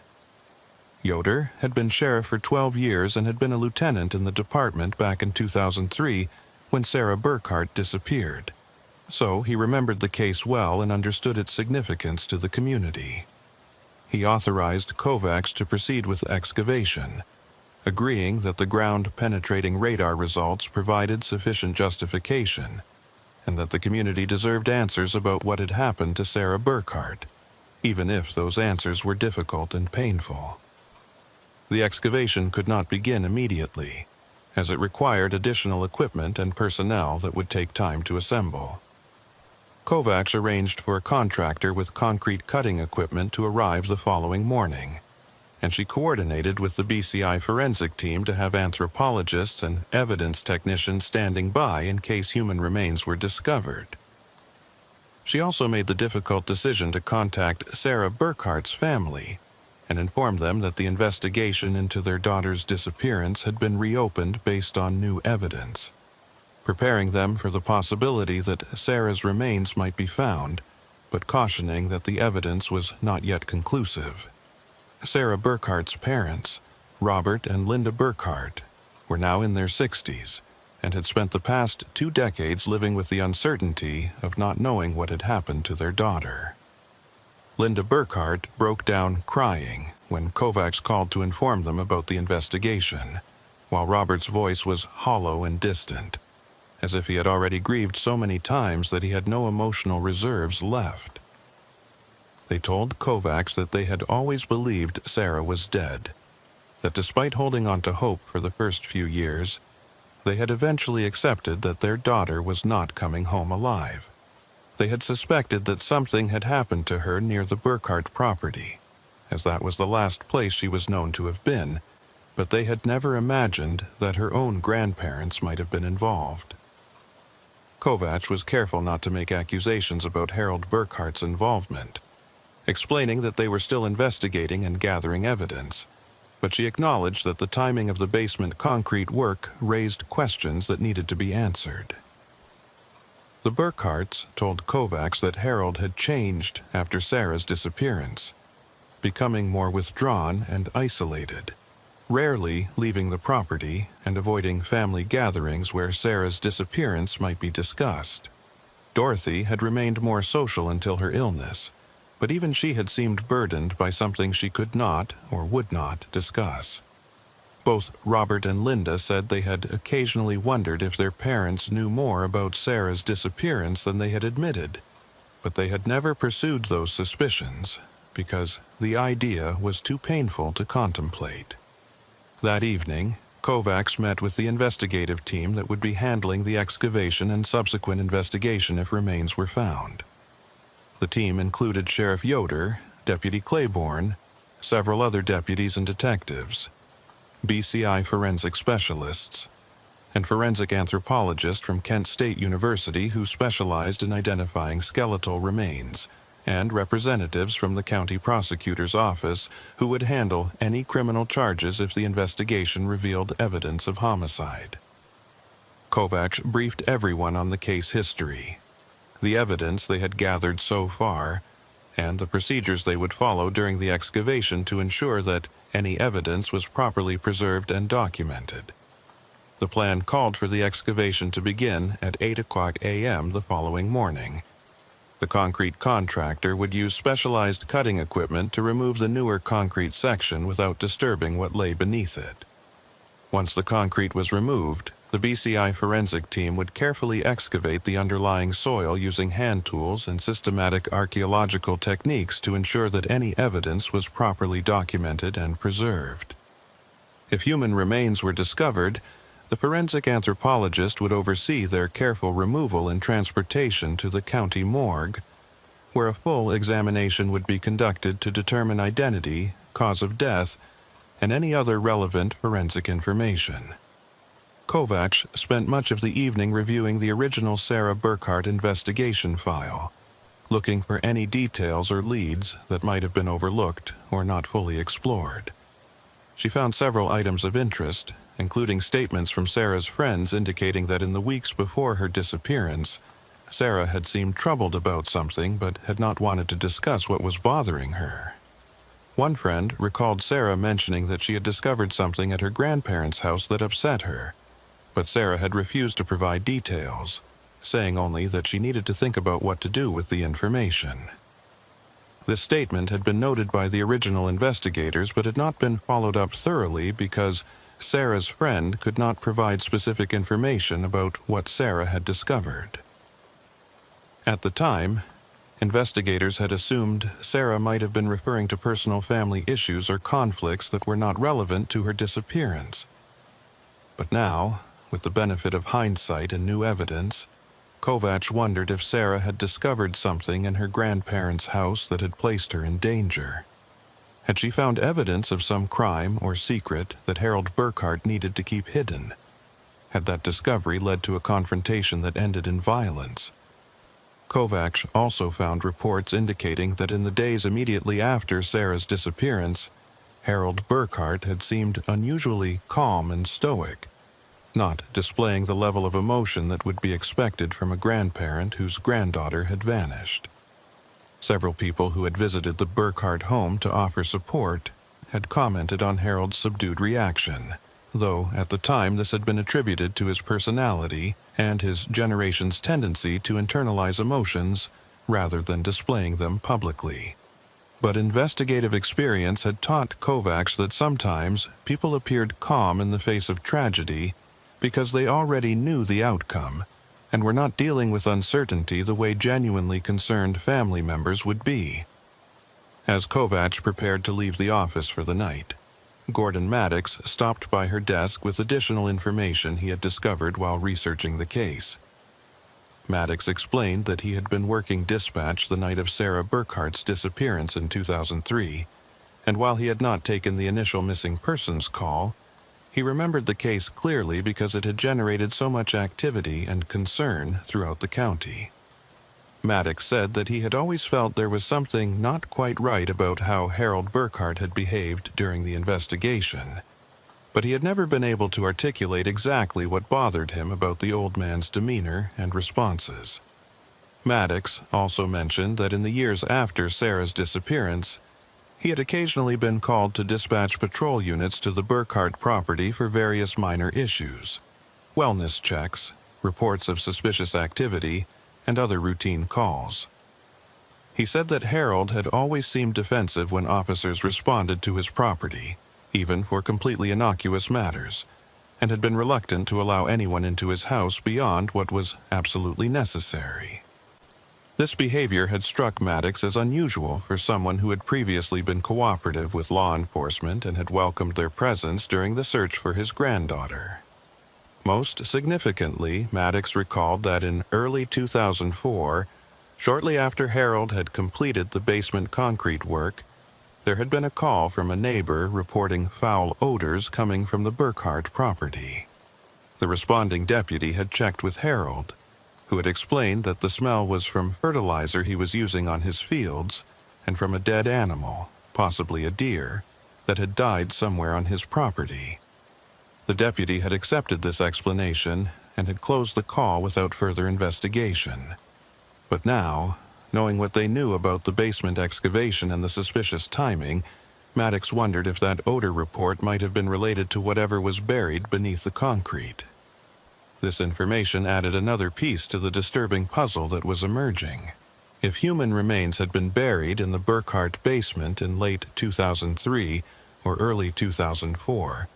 Yoder had been sheriff for 12 years and had been a lieutenant in the department back in 2003 when Sarah Burkhart disappeared. So he remembered the case well and understood its significance to the community. He authorized Kovacs to proceed with excavation, agreeing that the ground-penetrating radar results provided sufficient justification, and that the community deserved answers about what had happened to Sarah Burkhart, even if those answers were difficult and painful. The excavation could not begin immediately, as it required additional equipment and personnel that would take time to assemble. Kovacs arranged for a contractor with concrete cutting equipment to arrive the following morning, and she coordinated with the BCI forensic team to have anthropologists and evidence technicians standing by in case human remains were discovered. She also made the difficult decision to contact Sarah Burkhart's family and inform them that the investigation into their daughter's disappearance had been reopened based on new evidence, preparing them for the possibility that Sarah's remains might be found, but cautioning that the evidence was not yet conclusive. Sarah Burkhart's parents, Robert and Linda Burkhart, were now in their 60s and had spent the past 2 decades living with the uncertainty of not knowing what had happened to their daughter. Linda Burkhart broke down crying when Kovacs called to inform them about the investigation, while Robert's voice was hollow and distant, as if he had already grieved so many times that he had no emotional reserves left. They told Kovacs that they had always believed Sarah was dead, that despite holding on to hope for the first few years, they had eventually accepted that their daughter was not coming home alive. They had suspected that something had happened to her near the Burkhart property, as that was the last place she was known to have been, but they had never imagined that her own grandparents might have been involved. Kovacs was careful not to make accusations about Harold Burkhart's involvement, explaining that they were still investigating and gathering evidence, but she acknowledged that the timing of the basement concrete work raised questions that needed to be answered. The Burkharts told Kovacs that Harold had changed after Sarah's disappearance, becoming more withdrawn and isolated, rarely leaving the property and avoiding family gatherings where Sarah's disappearance might be discussed. Dorothy had remained more social until her illness, but even she had seemed burdened by something she could not or would not discuss. Both Robert and Linda said they had occasionally wondered if their parents knew more about Sarah's disappearance than they had admitted, but they had never pursued those suspicions because the idea was too painful to contemplate. That evening, Kovacs met with the investigative team that would be handling the excavation and subsequent investigation if remains were found. The team included Sheriff Yoder, Deputy Claiborne, several other deputies and detectives, BCI forensic specialists, and forensic anthropologists from Kent State University who specialized in identifying skeletal remains, and representatives from the county prosecutor's office who would handle any criminal charges if the investigation revealed evidence of homicide. Kovacs briefed everyone on the case history, the evidence they had gathered so far, and the procedures they would follow during the excavation to ensure that any evidence was properly preserved and documented. The plan called for the excavation to begin at 8:00 a.m. the following morning. The concrete contractor would use specialized cutting equipment to remove the newer concrete section without disturbing what lay beneath it. Once the concrete was removed, the BCI forensic team would carefully excavate the underlying soil using hand tools and systematic archaeological techniques to ensure that any evidence was properly documented and preserved. If human remains were discovered, the forensic anthropologist would oversee their careful removal and transportation to the county morgue, where a full examination would be conducted to determine identity, cause of death, and any other relevant forensic information. Kovacs spent much of the evening reviewing the original Sarah Burkhart investigation file, looking for any details or leads that might have been overlooked or not fully explored. She found several items of interest, including statements from Sarah's friends indicating that in the weeks before her disappearance, Sarah had seemed troubled about something but had not wanted to discuss what was bothering her. One friend recalled Sarah mentioning that she had discovered something at her grandparents' house that upset her, but Sarah had refused to provide details, saying only that she needed to think about what to do with the information. This statement had been noted by the original investigators but had not been followed up thoroughly because Sarah's friend could not provide specific information about what Sarah had discovered. At the time, investigators had assumed Sarah might have been referring to personal family issues or conflicts that were not relevant to her disappearance. But now, with the benefit of hindsight and new evidence, Kovacs wondered if Sarah had discovered something in her grandparents' house that had placed her in danger. Had she found evidence of some crime or secret that Harold Burkhart needed to keep hidden? Had that discovery led to a confrontation that ended in violence? Kovacs also found reports indicating that in the days immediately after Sarah's disappearance, Harold Burkhart had seemed unusually calm and stoic, not displaying the level of emotion that would be expected from a grandparent whose granddaughter had vanished. Several people who had visited the Burkhart home to offer support had commented on Harold's subdued reaction, though at the time this had been attributed to his personality and his generation's tendency to internalize emotions rather than displaying them publicly. But investigative experience had taught Kovacs that sometimes people appeared calm in the face of tragedy because they already knew the outcome and were not dealing with uncertainty the way genuinely concerned family members would be. As Kovacs prepared to leave the office for the night, Gordon Maddox stopped by her desk with additional information he had discovered while researching the case. Maddox explained that he had been working dispatch the night of Sarah Burkhart's disappearance in 2003, and while he had not taken the initial missing persons call, he remembered the case clearly because it had generated so much activity and concern throughout the county. Maddox said that he had always felt there was something not quite right about how Harold Burkhart had behaved during the investigation, but he had never been able to articulate exactly what bothered him about the old man's demeanor and responses. Maddox also mentioned that in the years after Sarah's disappearance, he had occasionally been called to dispatch patrol units to the Burkhart property for various minor issues, wellness checks, reports of suspicious activity, and other routine calls. He said that Harold had always seemed defensive when officers responded to his property, even for completely innocuous matters, and had been reluctant to allow anyone into his house beyond what was absolutely necessary. This behavior had struck Maddox as unusual for someone who had previously been cooperative with law enforcement and had welcomed their presence during the search for his granddaughter. Most significantly, Maddox recalled that in early 2004, shortly after Harold had completed the basement concrete work, there had been a call from a neighbor reporting foul odors coming from the Burkhart property. The responding deputy had checked with Harold, who had explained that the smell was from fertilizer he was using on his fields and from a dead animal, possibly a deer, that had died somewhere on his property. The deputy had accepted this explanation and had closed the call without further investigation. But now, knowing what they knew about the basement excavation and the suspicious timing, Maddox wondered if that odor report might have been related to whatever was buried beneath the concrete. This information added another piece to the disturbing puzzle that was emerging. If human remains had been buried in the Burkhart basement in late 2003 or early 2004,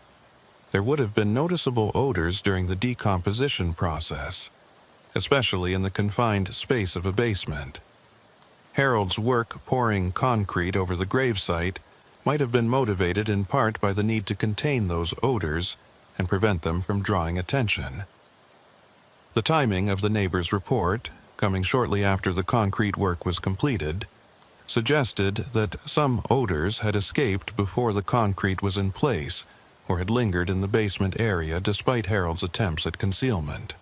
there would have been noticeable odors during the decomposition process, especially in the confined space of a basement. Harold's work pouring concrete over the gravesite might have been motivated in part by the need to contain those odors and prevent them from drawing attention. The timing of the neighbor's report, coming shortly after the concrete work was completed, suggested that some odors had escaped before the concrete was in place or had lingered in the basement area despite Harold's attempts at concealment.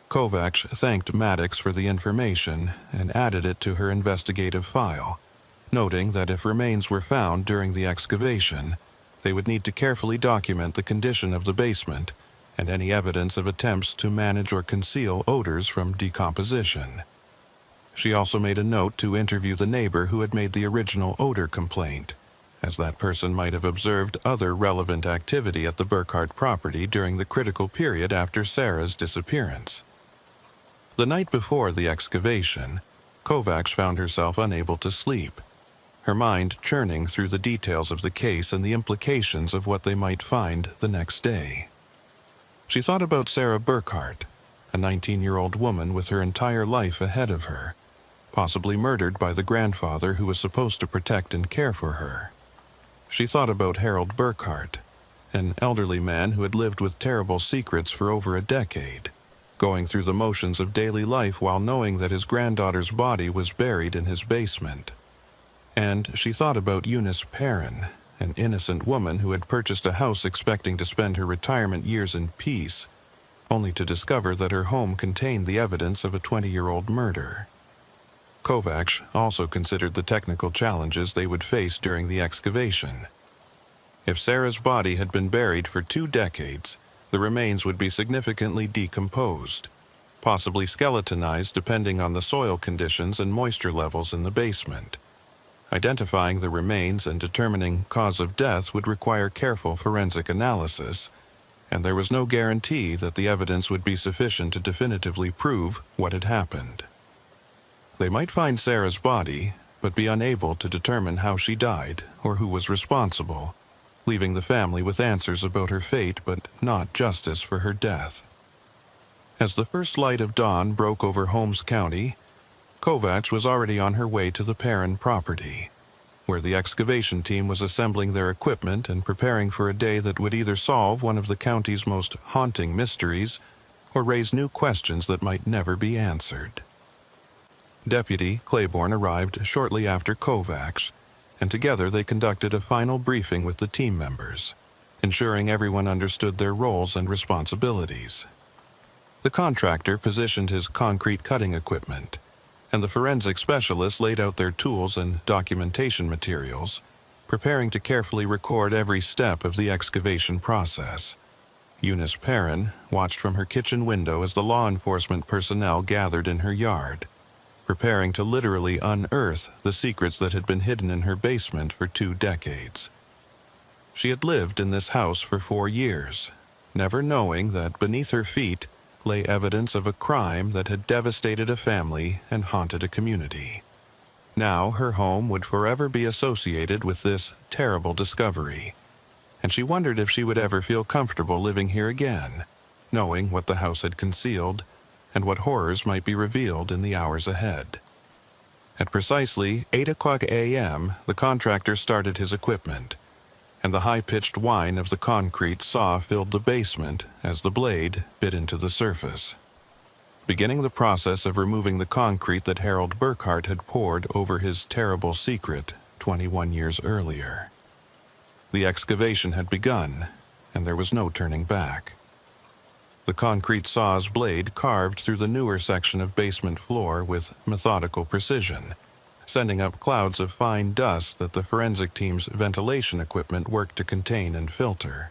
Kovacs thanked Maddox for the information and added it to her investigative file, noting that if remains were found during the excavation, they would need to carefully document the condition of the basement and any evidence of attempts to manage or conceal odors from decomposition. She also made a note to interview the neighbor who had made the original odor complaint, as that person might have observed other relevant activity at the Burkhart property during the critical period after Sarah's disappearance. The night before the excavation, Kovacs found herself unable to sleep, her mind churning through the details of the case and the implications of what they might find the next day. She thought about Sarah Burkhart, a 19-year-old woman with her entire life ahead of her, possibly murdered by the grandfather who was supposed to protect and care for her. She thought about Harold Burkhart, an elderly man who had lived with terrible secrets for over a decade, going through the motions of daily life while knowing that his granddaughter's body was buried in his basement. And she thought about Eunice Perrin, an innocent woman who had purchased a house expecting to spend her retirement years in peace, only to discover that her home contained the evidence of a 20-year-old murder. Kovacs also considered the technical challenges they would face during the excavation. If Sarah's body had been buried for 2 decades, the remains would be significantly decomposed, possibly skeletonized depending on the soil conditions and moisture levels in the basement. Identifying the remains and determining cause of death would require careful forensic analysis, and there was no guarantee that the evidence would be sufficient to definitively prove what had happened. They might find Sarah's body, but be unable to determine how she died or who was responsible, leaving the family with answers about her fate but not justice for her death. As the first light of dawn broke over Holmes County, Kovacs was already on her way to the Perrin property, where the excavation team was assembling their equipment and preparing for a day that would either solve one of the county's most haunting mysteries or raise new questions that might never be answered. Deputy Claiborne arrived shortly after Kovacs, and together they conducted a final briefing with the team members, ensuring everyone understood their roles and responsibilities. The contractor positioned his concrete cutting equipment, and the forensic specialists laid out their tools and documentation materials, preparing to carefully record every step of the excavation process. Eunice Perrin watched from her kitchen window as the law enforcement personnel gathered in her yard, preparing to literally unearth the secrets that had been hidden in her basement for 2 decades. She had lived in this house for 4 years, never knowing that beneath her feet lay evidence of a crime that had devastated a family and haunted a community. Now her home would forever be associated with this terrible discovery, and she wondered if she would ever feel comfortable living here again, knowing what the house had concealed and what horrors might be revealed in the hours ahead. At precisely 8 o'clock a.m., the contractor started his equipment, and the high-pitched whine of the concrete saw filled the basement as the blade bit into the surface, beginning the process of removing the concrete that Harold Burkhart had poured over his terrible secret 21 years earlier. The excavation had begun, and there was no turning back. The concrete saw's blade carved through the newer section of basement floor with methodical precision, sending up clouds of fine dust that the forensic team's ventilation equipment worked to contain and filter.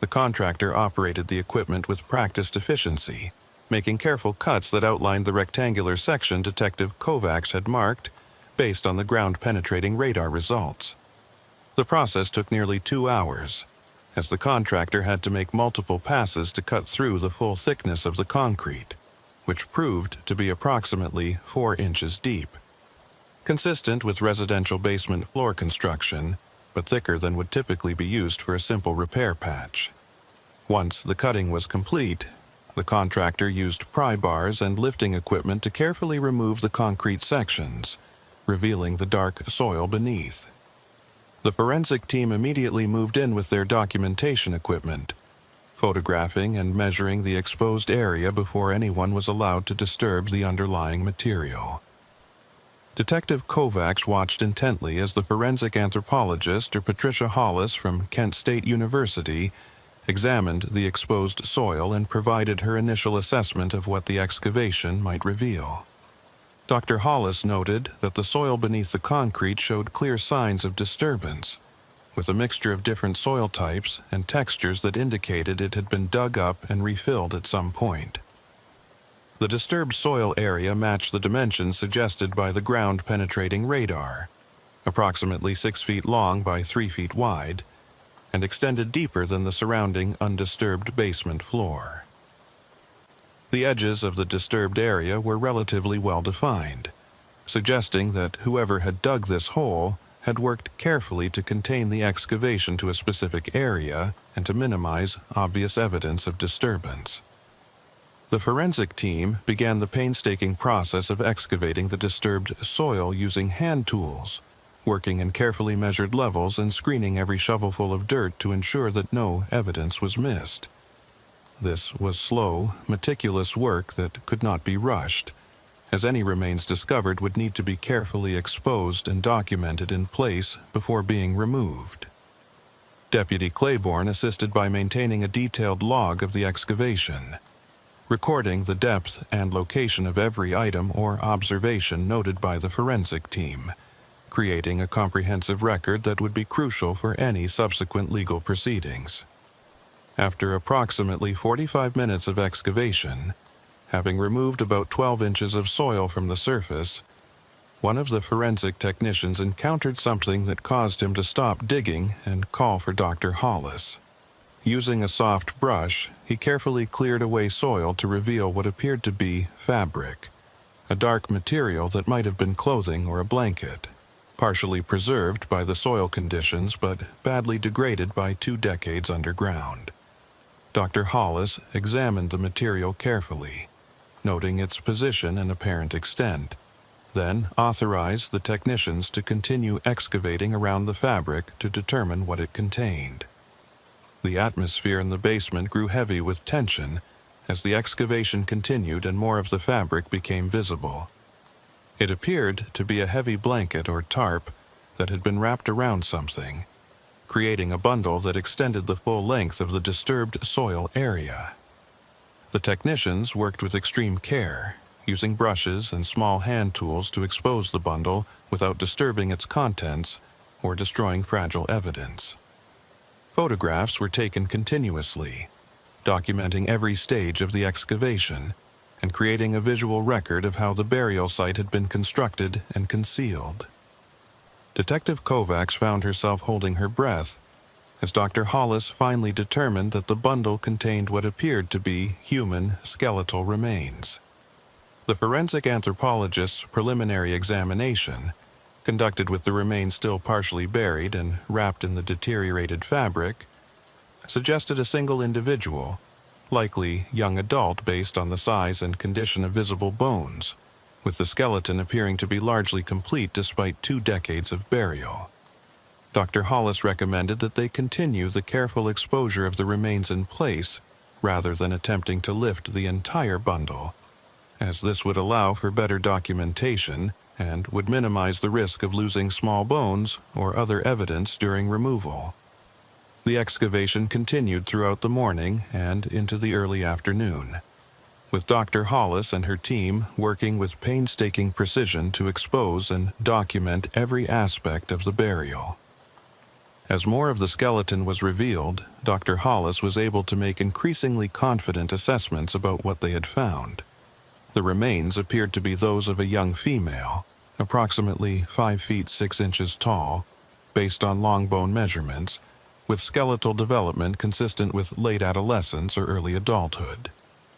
The contractor operated the equipment with practiced efficiency, making careful cuts that outlined the rectangular section Detective Kovacs had marked based on the ground-penetrating radar results. The process took nearly 2 hours, as the contractor had to make multiple passes to cut through the full thickness of the concrete, which proved to be approximately 4 inches deep. Consistent with residential basement floor construction, but thicker than would typically be used for a simple repair patch. Once the cutting was complete, the contractor used pry bars and lifting equipment to carefully remove the concrete sections, revealing the dark soil beneath. The forensic team immediately moved in with their documentation equipment, photographing and measuring the exposed area before anyone was allowed to disturb the underlying material. Detective Kovacs watched intently as the forensic anthropologist, Patricia Hollis from Kent State University, examined the exposed soil and provided her initial assessment of what the excavation might reveal. Dr. Hollis noted that the soil beneath the concrete showed clear signs of disturbance, with a mixture of different soil types and textures that indicated it had been dug up and refilled at some point. The disturbed soil area matched the dimensions suggested by the ground-penetrating radar, approximately 6 feet long by 3 feet wide, and extended deeper than the surrounding undisturbed basement floor. The edges of the disturbed area were relatively well defined, suggesting that whoever had dug this hole had worked carefully to contain the excavation to a specific area and to minimize obvious evidence of disturbance. The forensic team began the painstaking process of excavating the disturbed soil using hand tools, working in carefully measured levels and screening every shovelful of dirt to ensure that no evidence was missed. This was slow, meticulous work that could not be rushed, as any remains discovered would need to be carefully exposed and documented in place before being removed. Deputy Claiborne assisted by maintaining a detailed log of the excavation, recording the depth and location of every item or observation noted by the forensic team, creating a comprehensive record that would be crucial for any subsequent legal proceedings. After approximately 45 minutes of excavation, having removed about 12 inches of soil from the surface, one of the forensic technicians encountered something that caused him to stop digging and call for Dr. Hollis. Using a soft brush, he carefully cleared away soil to reveal what appeared to be fabric, a dark material that might have been clothing or a blanket, partially preserved by the soil conditions but badly degraded by 2 decades underground. Dr. Hollis examined the material carefully, noting its position and apparent extent, then authorized the technicians to continue excavating around the fabric to determine what it contained. The atmosphere in the basement grew heavy with tension as the excavation continued and more of the fabric became visible. It appeared to be a heavy blanket or tarp that had been wrapped around something, creating a bundle that extended the full length of the disturbed soil area. The technicians worked with extreme care, using brushes and small hand tools to expose the bundle without disturbing its contents or destroying fragile evidence. Photographs were taken continuously, documenting every stage of the excavation and creating a visual record of how the burial site had been constructed and concealed. Detective Kovacs found herself holding her breath as Dr. Hollis finally determined that the bundle contained what appeared to be human skeletal remains. The forensic anthropologist's preliminary examination, conducted with the remains still partially buried and wrapped in the deteriorated fabric, suggested a single individual, likely young adult based on the size and condition of visible bones, with the skeleton appearing to be largely complete despite 2 decades of burial. Dr. Hollis recommended that they continue the careful exposure of the remains in place rather than attempting to lift the entire bundle, as this would allow for better documentation and would minimize the risk of losing small bones or other evidence during removal. The excavation continued throughout the morning and into the early afternoon, with Dr. Hollis and her team working with painstaking precision to expose and document every aspect of the burial. As more of the skeleton was revealed, Dr. Hollis was able to make increasingly confident assessments about what they had found. The remains appeared to be those of a young female, approximately 5 feet 6 inches tall, based on long bone measurements, with skeletal development consistent with late adolescence or early adulthood.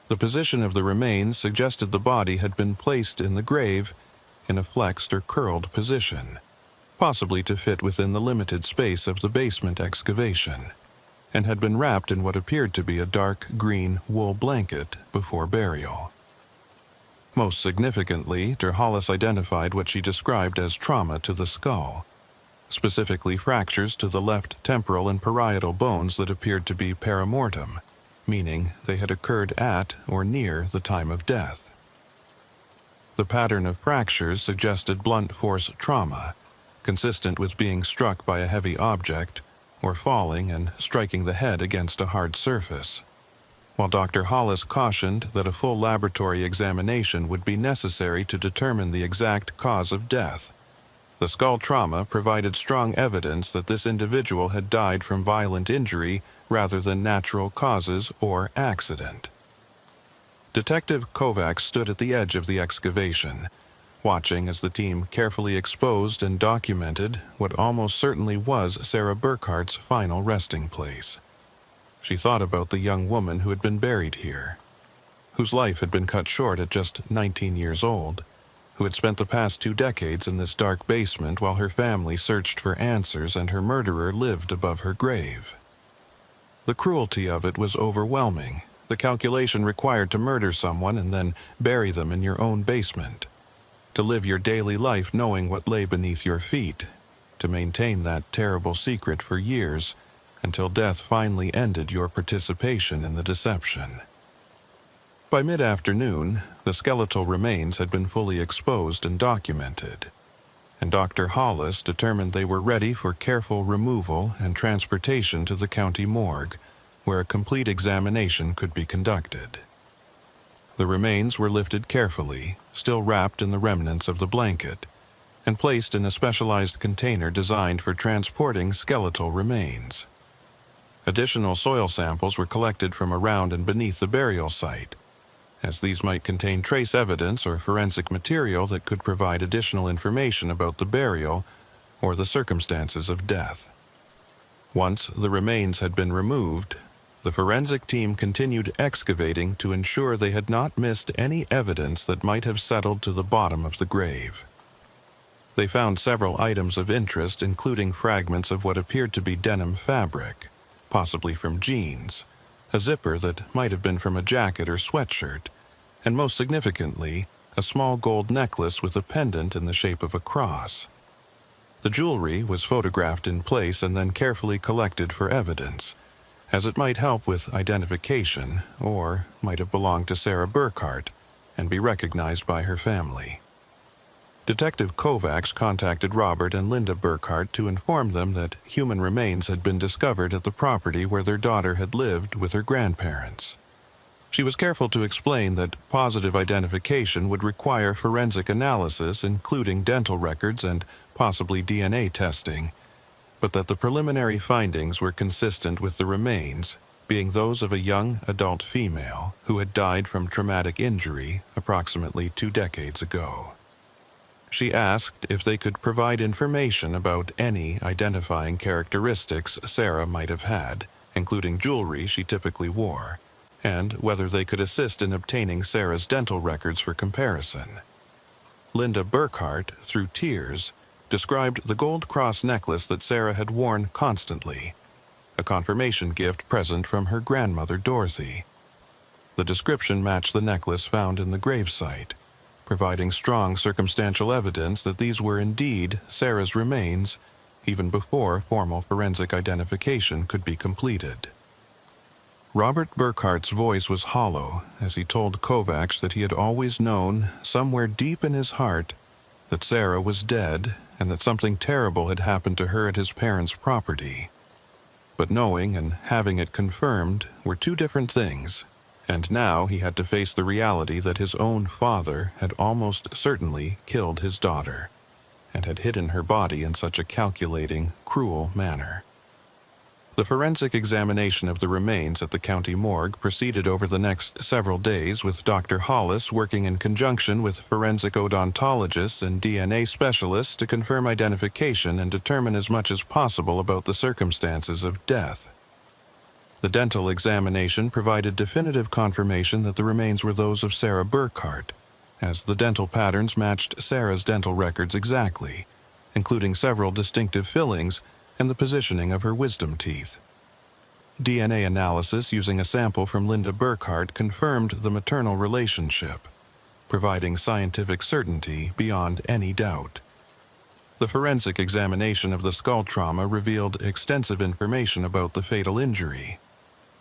The position of the remains suggested the body had been placed in the grave in a flexed or curled position, possibly to fit within the limited space of the basement excavation, and had been wrapped in what appeared to be a dark green wool blanket before burial. Most significantly, Dr. Hollis identified what she described as trauma to the skull, specifically fractures to the left temporal and parietal bones that appeared to be perimortem, meaning they had occurred at or near the time of death. The pattern of fractures suggested blunt force trauma, consistent with being struck by a heavy object or falling and striking the head against a hard surface. While Dr. Hollis cautioned that a full laboratory examination would be necessary to determine the exact cause of death, the skull trauma provided strong evidence that this individual had died from violent injury rather than natural causes or accident. Detective Kovacs stood at the edge of the excavation, watching as the team carefully exposed and documented what almost certainly was Sarah Burkhart's final resting place. She thought about the young woman who had been buried here, whose life had been cut short at just 19 years old, who had spent the past 2 decades in this dark basement while her family searched for answers and her murderer lived above her grave. The cruelty of it was overwhelming, the calculation required to murder someone and then bury them in your own basement, to live your daily life knowing what lay beneath your feet, to maintain that terrible secret for years until death finally ended your participation in the deception. By mid-afternoon, the skeletal remains had been fully exposed and documented, and Dr. Hollis determined they were ready for careful removal and transportation to the county morgue, where a complete examination could be conducted. The remains were lifted carefully, still wrapped in the remnants of the blanket, and placed in a specialized container designed for transporting skeletal remains. Additional soil samples were collected from around and beneath the burial site, as these might contain trace evidence or forensic material that could provide additional information about the burial or the circumstances of death. Once the remains had been removed, the forensic team continued excavating to ensure they had not missed any evidence that might have settled to the bottom of the grave. They found several items of interest, including fragments of what appeared to be denim fabric, possibly from jeans, a zipper that might have been from a jacket or sweatshirt, and most significantly, a small gold necklace with a pendant in the shape of a cross. The jewelry was photographed in place and then carefully collected for evidence, as it might help with identification or might have belonged to Sarah Burkhart and be recognized by her family. Detective Kovacs contacted Robert and Linda Burkhart to inform them that human remains had been discovered at the property where their daughter had lived with her grandparents. She was careful to explain that positive identification would require forensic analysis, including dental records and possibly DNA testing, but that the preliminary findings were consistent with the remains, being those of a young adult female who had died from traumatic injury approximately 2 decades ago. She asked if they could provide information about any identifying characteristics Sarah might have had, including jewelry she typically wore, and whether they could assist in obtaining Sarah's dental records for comparison. Linda Burkhart, through tears, described the gold cross necklace that Sarah had worn constantly, a confirmation gift present from her grandmother Dorothy. The description matched the necklace found in the gravesite, providing strong circumstantial evidence that these were indeed Sarah's remains, even before formal forensic identification could be completed. Robert Burkhart's voice was hollow as he told Kovacs that he had always known, somewhere deep in his heart, that Sarah was dead and that something terrible had happened to her at his parents' property. But knowing and having it confirmed were 2 different things, and now he had to face the reality that his own father had almost certainly killed his daughter, and had hidden her body in such a calculating, cruel manner. The forensic examination of the remains at the county morgue proceeded over the next several days, with Dr. Hollis working in conjunction with forensic odontologists and DNA specialists to confirm identification and determine as much as possible about the circumstances of death. The dental examination provided definitive confirmation that the remains were those of Sarah Burkhart, as the dental patterns matched Sarah's dental records exactly, including several distinctive fillings and the positioning of her wisdom teeth. DNA analysis using a sample from Linda Burkhart confirmed the maternal relationship, providing scientific certainty beyond any doubt. The forensic examination of the skull trauma revealed extensive information about the fatal injury.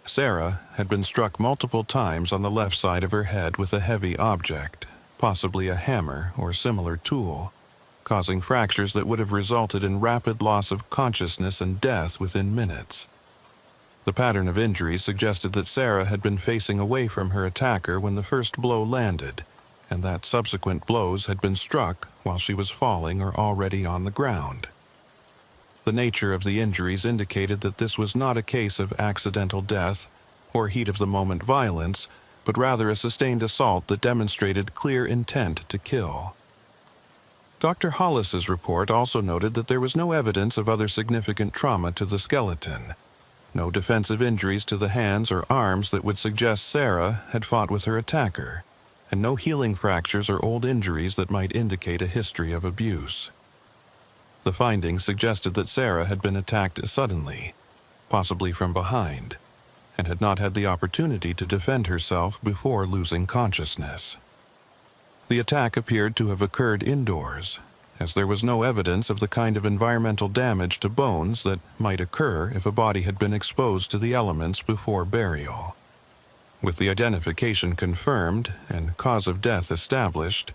Sarah had been struck multiple times on the left side of her head with a heavy object, possibly a hammer or similar tool, causing fractures that would have resulted in rapid loss of consciousness and death within minutes. The pattern of injuries suggested that Sarah had been facing away from her attacker when the first blow landed, and that subsequent blows had been struck while she was falling or already on the ground. The nature of the injuries indicated that this was not a case of accidental death or heat-of-the-moment violence, but rather a sustained assault that demonstrated clear intent to kill. Dr. Hollis's report also noted that there was no evidence of other significant trauma to the skeleton, no defensive injuries to the hands or arms that would suggest Sarah had fought with her attacker, and no healing fractures or old injuries that might indicate a history of abuse. The findings suggested that Sarah had been attacked suddenly, possibly from behind, and had not had the opportunity to defend herself before losing consciousness. The attack appeared to have occurred indoors, as there was no evidence of the kind of environmental damage to bones that might occur if a body had been exposed to the elements before burial. With the identification confirmed and cause of death established,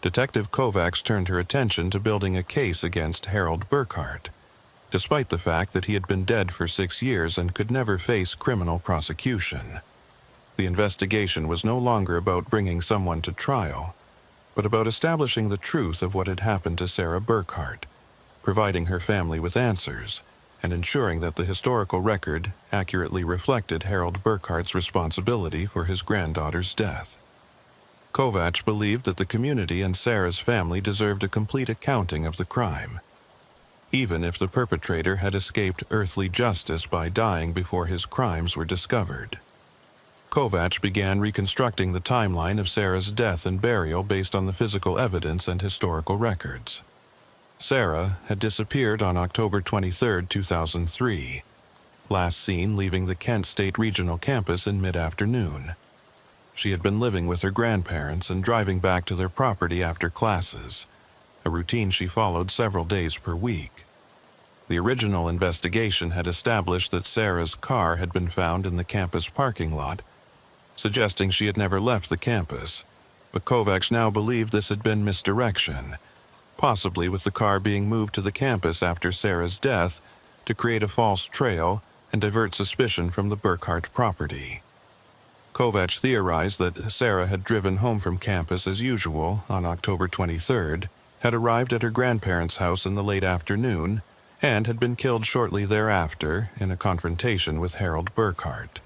Detective Kovacs turned her attention to building a case against Harold Burkhart, despite the fact that he had been dead for 6 years and could never face criminal prosecution. The investigation was no longer about bringing someone to trial, but about establishing the truth of what had happened to Sarah Burkhart, providing her family with answers, and ensuring that the historical record accurately reflected Harold Burkhart's responsibility for his granddaughter's death. Kovacs believed that the community and Sarah's family deserved a complete accounting of the crime, even if the perpetrator had escaped earthly justice by dying before his crimes were discovered. Kovacs began reconstructing the timeline of Sarah's death and burial based on the physical evidence and historical records. Sarah had disappeared on October 23, 2003, last seen leaving the Kent State Regional Campus in mid-afternoon. She had been living with her grandparents and driving back to their property after classes, a routine she followed several days per week. The original investigation had established that Sarah's car had been found in the campus parking lot, suggesting she had never left the campus, but Kovacs now believed this had been misdirection, possibly with the car being moved to the campus after Sarah's death to create a false trail and divert suspicion from the Burkhart property. Kovacs theorized that Sarah had driven home from campus as usual on October 23rd, had arrived at her grandparents' house in the late afternoon, and had been killed shortly thereafter in a confrontation with Harold Burkhart.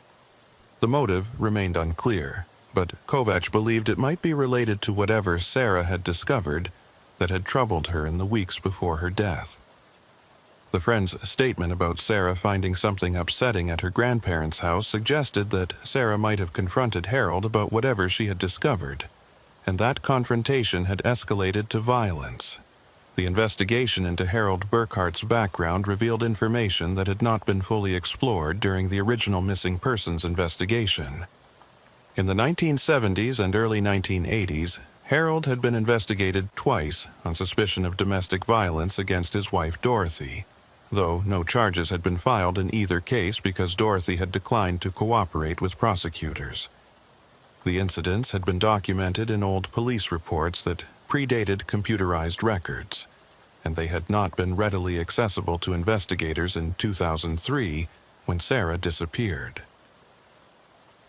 The motive remained unclear, but Kovacs believed it might be related to whatever Sarah had discovered that had troubled her in the weeks before her death. The friend's statement about Sarah finding something upsetting at her grandparents' house suggested that Sarah might have confronted Harold about whatever she had discovered, and that confrontation had escalated to violence. The investigation into Harold Burkhart's background revealed information that had not been fully explored during the original missing persons investigation. In the 1970s and early 1980s, Harold had been investigated twice on suspicion of domestic violence against his wife Dorothy, though no charges had been filed in either case because Dorothy had declined to cooperate with prosecutors. The incidents had been documented in old police reports that predated computerized records, and they had not been readily accessible to investigators in 2003 when Sarah disappeared.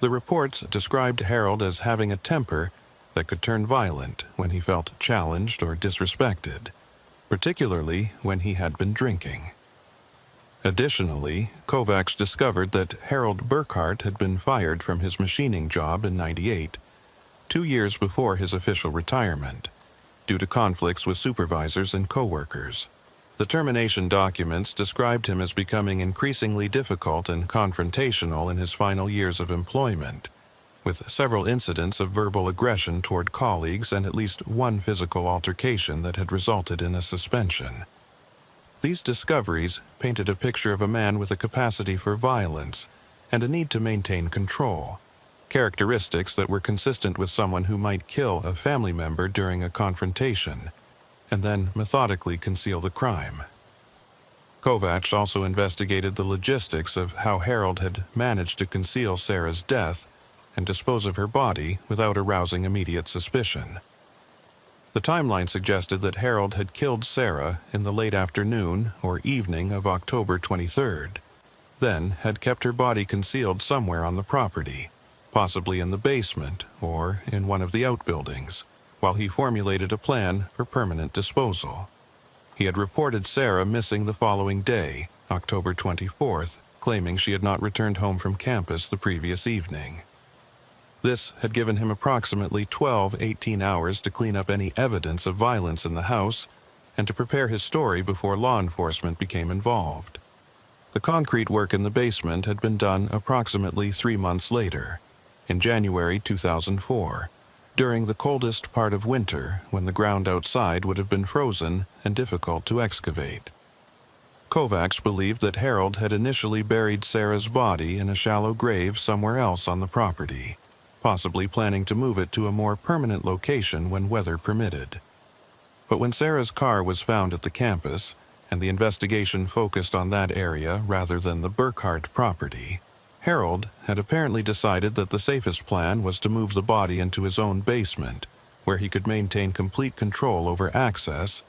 The reports described Harold as having a temper that could turn violent when he felt challenged or disrespected, particularly when he had been drinking. Additionally, Kovacs discovered that Harold Burkhart had been fired from his machining job in '98, 2 years before his official retirement, due to conflicts with supervisors and coworkers. The termination documents described him as becoming increasingly difficult and confrontational in his final years of employment, with several incidents of verbal aggression toward colleagues and at least one physical altercation that had resulted in a suspension. These discoveries painted a picture of a man with a capacity for violence and a need to maintain control, characteristics that were consistent with someone who might kill a family member during a confrontation and then methodically conceal the crime. Kovacs also investigated the logistics of how Harold had managed to conceal Sarah's death and dispose of her body without arousing immediate suspicion. The timeline suggested that Harold had killed Sarah in the late afternoon or evening of October 23rd, then had kept her body concealed somewhere on the property, possibly in the basement or in one of the outbuildings, while he formulated a plan for permanent disposal. He had reported Sarah missing the following day, October 24th, claiming she had not returned home from campus the previous evening. This had given him approximately 18 hours to clean up any evidence of violence in the house and to prepare his story before law enforcement became involved. The concrete work in the basement had been done approximately 3 months later, in January 2004, during the coldest part of winter when the ground outside would have been frozen and difficult to excavate. Kovacs believed that Harold had initially buried Sarah's body in a shallow grave somewhere else on the property, possibly planning to move it to a more permanent location when weather permitted. But when Sarah's car was found at the campus, and the investigation focused on that area rather than the Burkhart property, Harold had apparently decided that the safest plan was to move the body into his own basement, where he could maintain complete control over access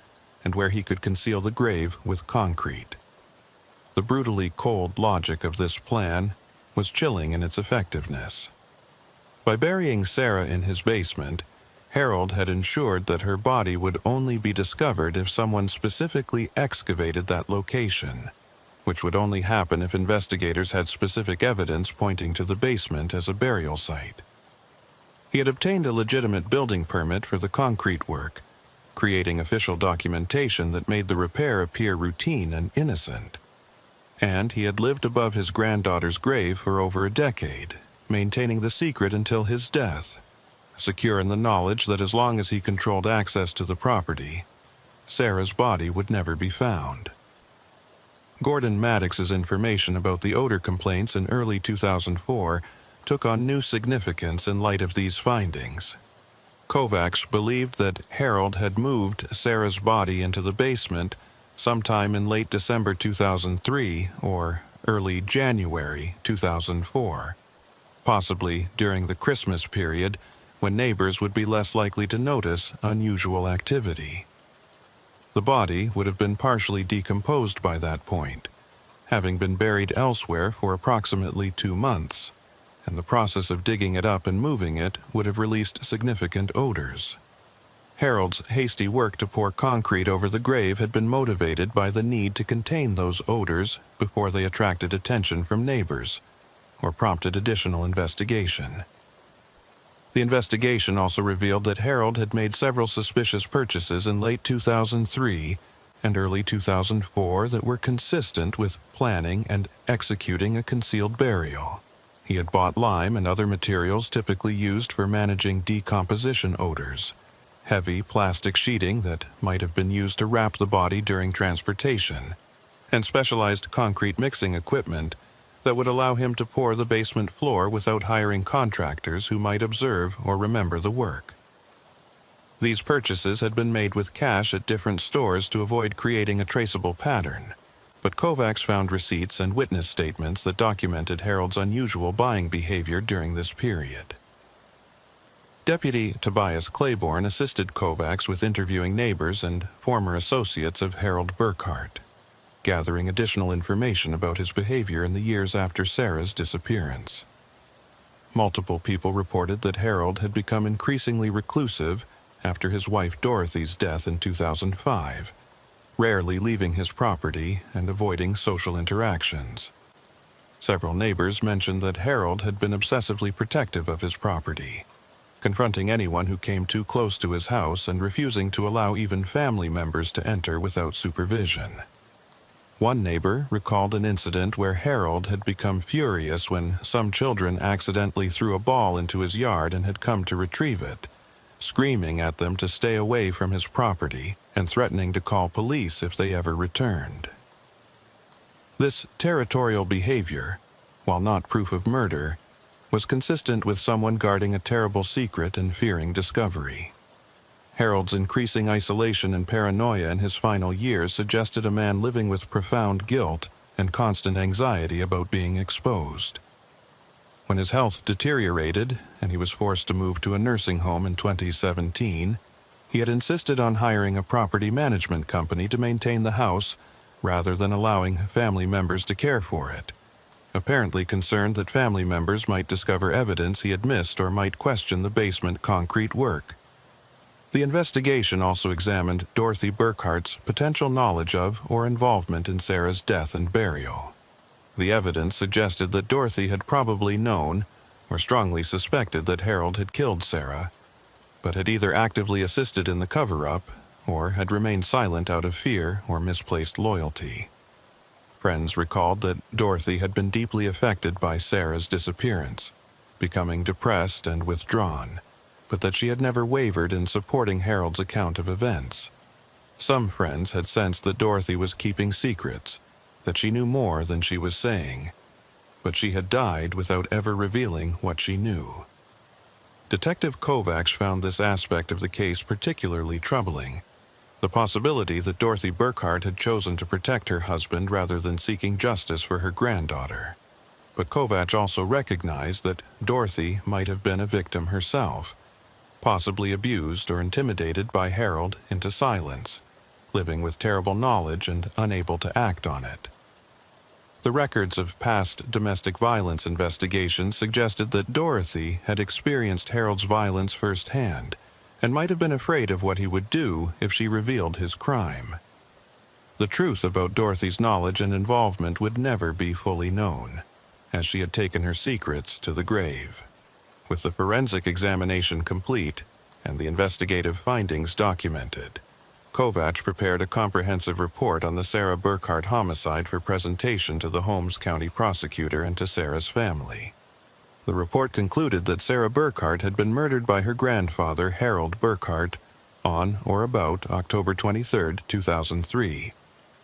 and where he could conceal the grave with concrete. The brutally cold logic of this plan was chilling in its effectiveness. By burying Sarah in his basement, Harold had ensured that her body would only be discovered if someone specifically excavated that location, which would only happen if investigators had specific evidence pointing to the basement as a burial site. He had obtained a legitimate building permit for the concrete work, creating official documentation that made the repair appear routine and innocent. And he had lived above his granddaughter's grave for over a decade, maintaining the secret until his death, secure in the knowledge that as long as he controlled access to the property, Sarah's body would never be found. Gordon Maddox's information about the odor complaints in early 2004 took on new significance in light of these findings. Kovacs believed that Harold had moved Sarah's body into the basement sometime in late December 2003 or early January 2004, possibly during the Christmas period when neighbors would be less likely to notice unusual activity. The body would have been partially decomposed by that point, having been buried elsewhere for approximately 2 months, and the process of digging it up and moving it would have released significant odors. Harold's hasty work to pour concrete over the grave had been motivated by the need to contain those odors before they attracted attention from neighbors or prompted additional investigation. The investigation also revealed that Harold had made several suspicious purchases in late 2003 and early 2004 that were consistent with planning and executing a concealed burial. He had bought lime and other materials typically used for managing decomposition odors, heavy plastic sheeting that might have been used to wrap the body during transportation, and specialized concrete mixing equipment that would allow him to pour the basement floor without hiring contractors who might observe or remember the work. These purchases had been made with cash at different stores to avoid creating a traceable pattern, but Kovacs found receipts and witness statements that documented Harold's unusual buying behavior during this period. Deputy Tobias Claiborne assisted Kovacs with interviewing neighbors and former associates of Harold Burkhart, gathering additional information about his behavior in the years after Sarah's disappearance. Multiple people reported that Harold had become increasingly reclusive after his wife Dorothy's death in 2005, rarely leaving his property and avoiding social interactions. Several neighbors mentioned that Harold had been obsessively protective of his property, confronting anyone who came too close to his house and refusing to allow even family members to enter without supervision. One neighbor recalled an incident where Harold had become furious when some children accidentally threw a ball into his yard and had come to retrieve it, screaming at them to stay away from his property and threatening to call police if they ever returned. This territorial behavior, while not proof of murder, was consistent with someone guarding a terrible secret and fearing discovery. Harold's increasing isolation and paranoia in his final years suggested a man living with profound guilt and constant anxiety about being exposed. When his health deteriorated and he was forced to move to a nursing home in 2017, he had insisted on hiring a property management company to maintain the house rather than allowing family members to care for it, apparently concerned that family members might discover evidence he had missed or might question the basement concrete work. The investigation also examined Dorothy Burkhart's potential knowledge of or involvement in Sarah's death and burial. The evidence suggested that Dorothy had probably known or strongly suspected that Harold had killed Sarah, but had either actively assisted in the cover-up or had remained silent out of fear or misplaced loyalty. Friends recalled that Dorothy had been deeply affected by Sarah's disappearance, becoming depressed and withdrawn, but that she had never wavered in supporting Harold's account of events. Some friends had sensed that Dorothy was keeping secrets, that she knew more than she was saying, but she had died without ever revealing what she knew. Detective Kovacs found this aspect of the case particularly troubling, the possibility that Dorothy Burkhart had chosen to protect her husband rather than seeking justice for her granddaughter. But Kovacs also recognized that Dorothy might have been a victim herself, possibly abused or intimidated by Harold into silence, living with terrible knowledge and unable to act on it. The records of past domestic violence investigations suggested that Dorothy had experienced Harold's violence firsthand and might have been afraid of what he would do if she revealed his crime. The truth about Dorothy's knowledge and involvement would never be fully known, as she had taken her secrets to the grave. With the forensic examination complete and the investigative findings documented, Kovacs prepared a comprehensive report on the Sarah Burkhart homicide for presentation to the Holmes County prosecutor and to Sarah's family. The report concluded that Sarah Burkhart had been murdered by her grandfather, Harold Burkhart, on or about October 23, 2003,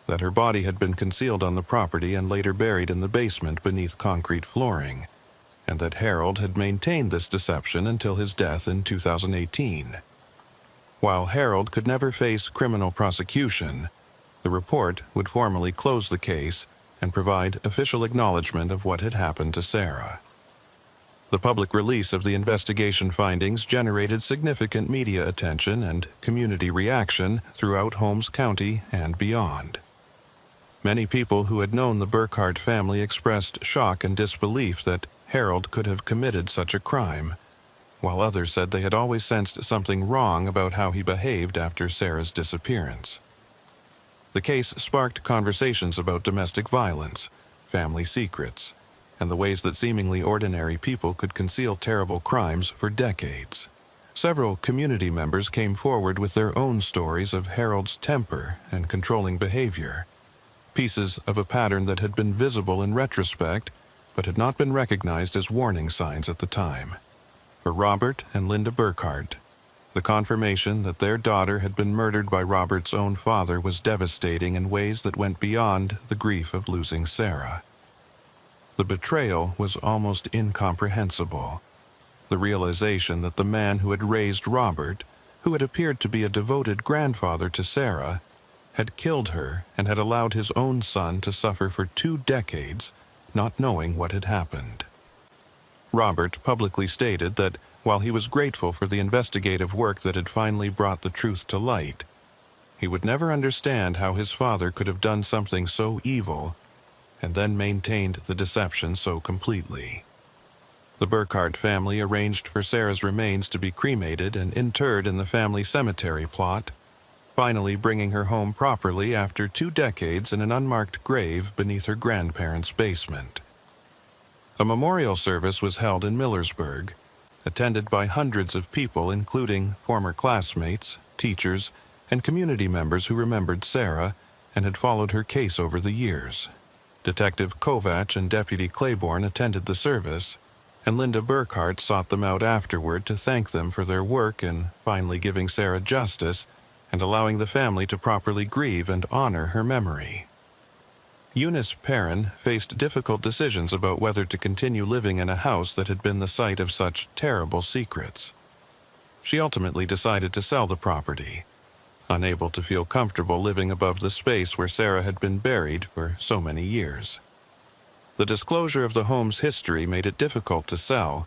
that her body had been concealed on the property and later buried in the basement beneath concrete flooring, and that Harold had maintained this deception until his death in 2018. While Harold could never face criminal prosecution, the report would formally close the case and provide official acknowledgement of what had happened to Sarah. The public release of the investigation findings generated significant media attention and community reaction throughout Holmes County and beyond. Many people who had known the Burkhart family expressed shock and disbelief that Harold could have committed such a crime, while others said they had always sensed something wrong about how he behaved after Sarah's disappearance. The case sparked conversations about domestic violence, family secrets, and the ways that seemingly ordinary people could conceal terrible crimes for decades. Several community members came forward with their own stories of Harold's temper and controlling behavior, pieces of a pattern that had been visible in retrospect but had not been recognized as warning signs at the time. For Robert and Linda Burkhart, the confirmation that their daughter had been murdered by Robert's own father was devastating in ways that went beyond the grief of losing Sarah. The betrayal was almost incomprehensible. The realization that the man who had raised Robert, who had appeared to be a devoted grandfather to Sarah, had killed her and had allowed his own son to suffer for 2 decades, not knowing what had happened. Robert publicly stated that while he was grateful for the investigative work that had finally brought the truth to light, he would never understand how his father could have done something so evil and then maintained the deception so completely. The Burkhart family arranged for Sarah's remains to be cremated and interred in the family cemetery plot, finally bringing her home properly after 2 decades in an unmarked grave beneath her grandparents' basement. A memorial service was held in Millersburg, attended by hundreds of people including former classmates, teachers, and community members who remembered Sarah and had followed her case over the years. Detective Kovacs and Deputy Claiborne attended the service, and Linda Burkhart sought them out afterward to thank them for their work in finally giving Sarah justice and allowing the family to properly grieve and honor her memory. Eunice Perrin faced difficult decisions about whether to continue living in a house that had been the site of such terrible secrets. She ultimately decided to sell the property, unable to feel comfortable living above the space where Sarah had been buried for so many years. The disclosure of the home's history made it difficult to sell,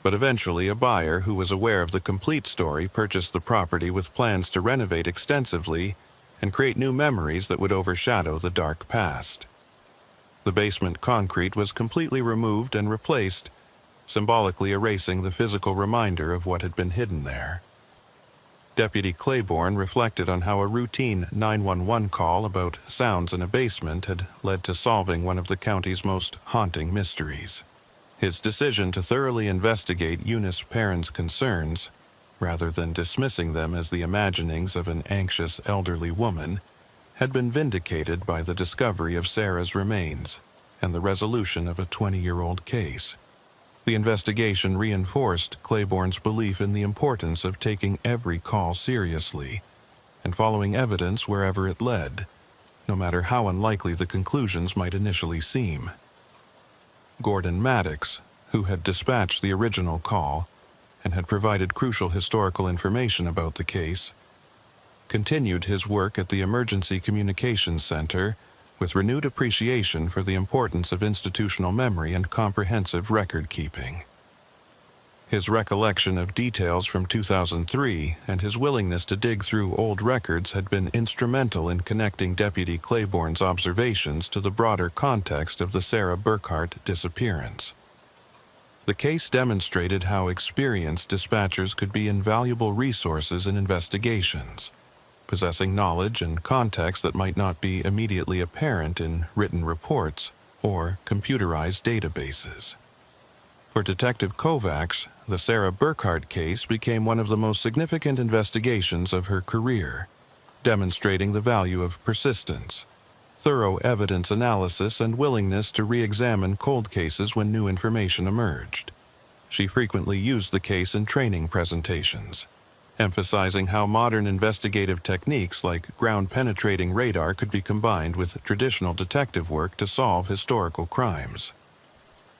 but eventually a buyer who was aware of the complete story purchased the property with plans to renovate extensively and create new memories that would overshadow the dark past. The basement concrete was completely removed and replaced, symbolically erasing the physical reminder of what had been hidden there. Deputy Claiborne reflected on how a routine 911 call about sounds in a basement had led to solving one of the county's most haunting mysteries. His decision to thoroughly investigate Eunice Perrin's concerns, rather than dismissing them as the imaginings of an anxious elderly woman, had been vindicated by the discovery of Sarah's remains and the resolution of a 20-year-old case. The investigation reinforced Claiborne's belief in the importance of taking every call seriously and following evidence wherever it led, no matter how unlikely the conclusions might initially seem. Gordon Maddox, who had dispatched the original call and had provided crucial historical information about the case, continued his work at the Emergency Communications Center with renewed appreciation for the importance of institutional memory and comprehensive record-keeping. His recollection of details from 2003 and his willingness to dig through old records had been instrumental in connecting Deputy Claiborne's observations to the broader context of the Sarah Burkhart disappearance. The case demonstrated how experienced dispatchers could be invaluable resources in investigations, possessing knowledge and context that might not be immediately apparent in written reports or computerized databases. For Detective Kovacs, the Sarah Burkhart case became one of the most significant investigations of her career, demonstrating the value of persistence, thorough evidence analysis, and willingness to re-examine cold cases when new information emerged. She frequently used the case in training presentations, emphasizing how modern investigative techniques like ground-penetrating radar could be combined with traditional detective work to solve historical crimes.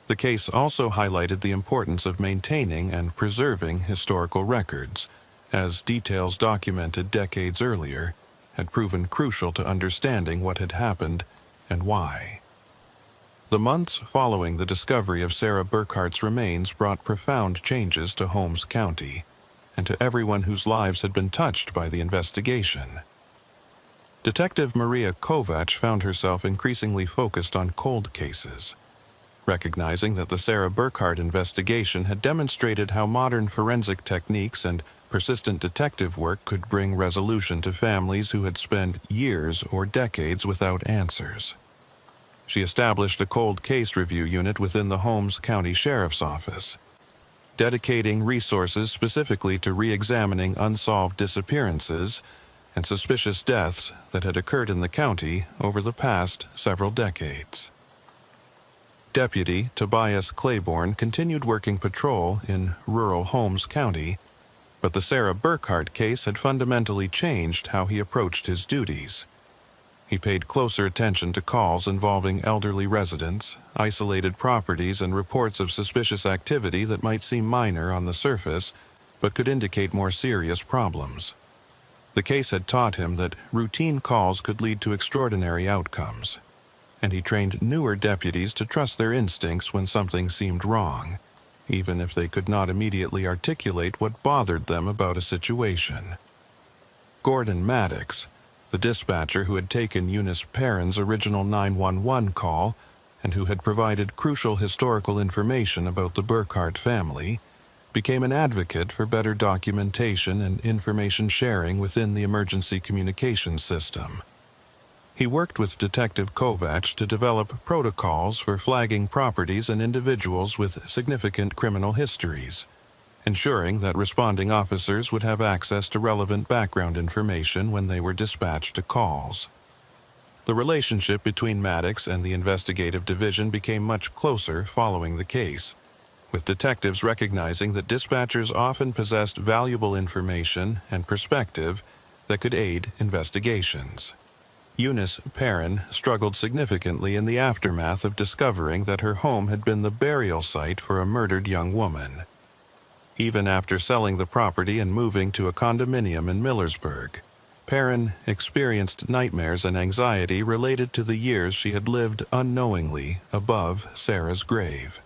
The case also highlighted the importance of maintaining and preserving historical records, as details documented decades earlier had proven crucial to understanding what had happened and why. The months following the discovery of Sarah Burkhart's remains brought profound changes to Holmes County and to everyone whose lives had been touched by the investigation. Detective Maria Kovacs found herself increasingly focused on cold cases, recognizing that the Sarah Burkhart investigation had demonstrated how modern forensic techniques and persistent detective work could bring resolution to families who had spent years or decades without answers. She established a cold case review unit within the Holmes County Sheriff's Office, dedicating resources specifically to re-examining unsolved disappearances and suspicious deaths that had occurred in the county over the past several decades. Deputy Tobias Claiborne continued working patrol in rural Holmes County, but the Sarah Burkhart case had fundamentally changed how he approached his duties. He paid closer attention to calls involving elderly residents, isolated properties, and reports of suspicious activity that might seem minor on the surface, but could indicate more serious problems. The case had taught him that routine calls could lead to extraordinary outcomes, and he trained newer deputies to trust their instincts when something seemed wrong, even if they could not immediately articulate what bothered them about a situation. Gordon Maddox, the dispatcher who had taken Eunice Perrin's original 911 call and who had provided crucial historical information about the Burkhart family, became an advocate for better documentation and information sharing within the emergency communications system. He worked with Detective Kovacs to develop protocols for flagging properties and individuals with significant criminal histories, ensuring that responding officers would have access to relevant background information when they were dispatched to calls. The relationship between Maddox and the investigative division became much closer following the case, with detectives recognizing that dispatchers often possessed valuable information and perspective that could aid investigations. Eunice Perrin struggled significantly in the aftermath of discovering that her home had been the burial site for a murdered young woman. Even after selling the property and moving to a condominium in Millersburg, Perrin experienced nightmares and anxiety related to the years she had lived unknowingly above Sarah's grave.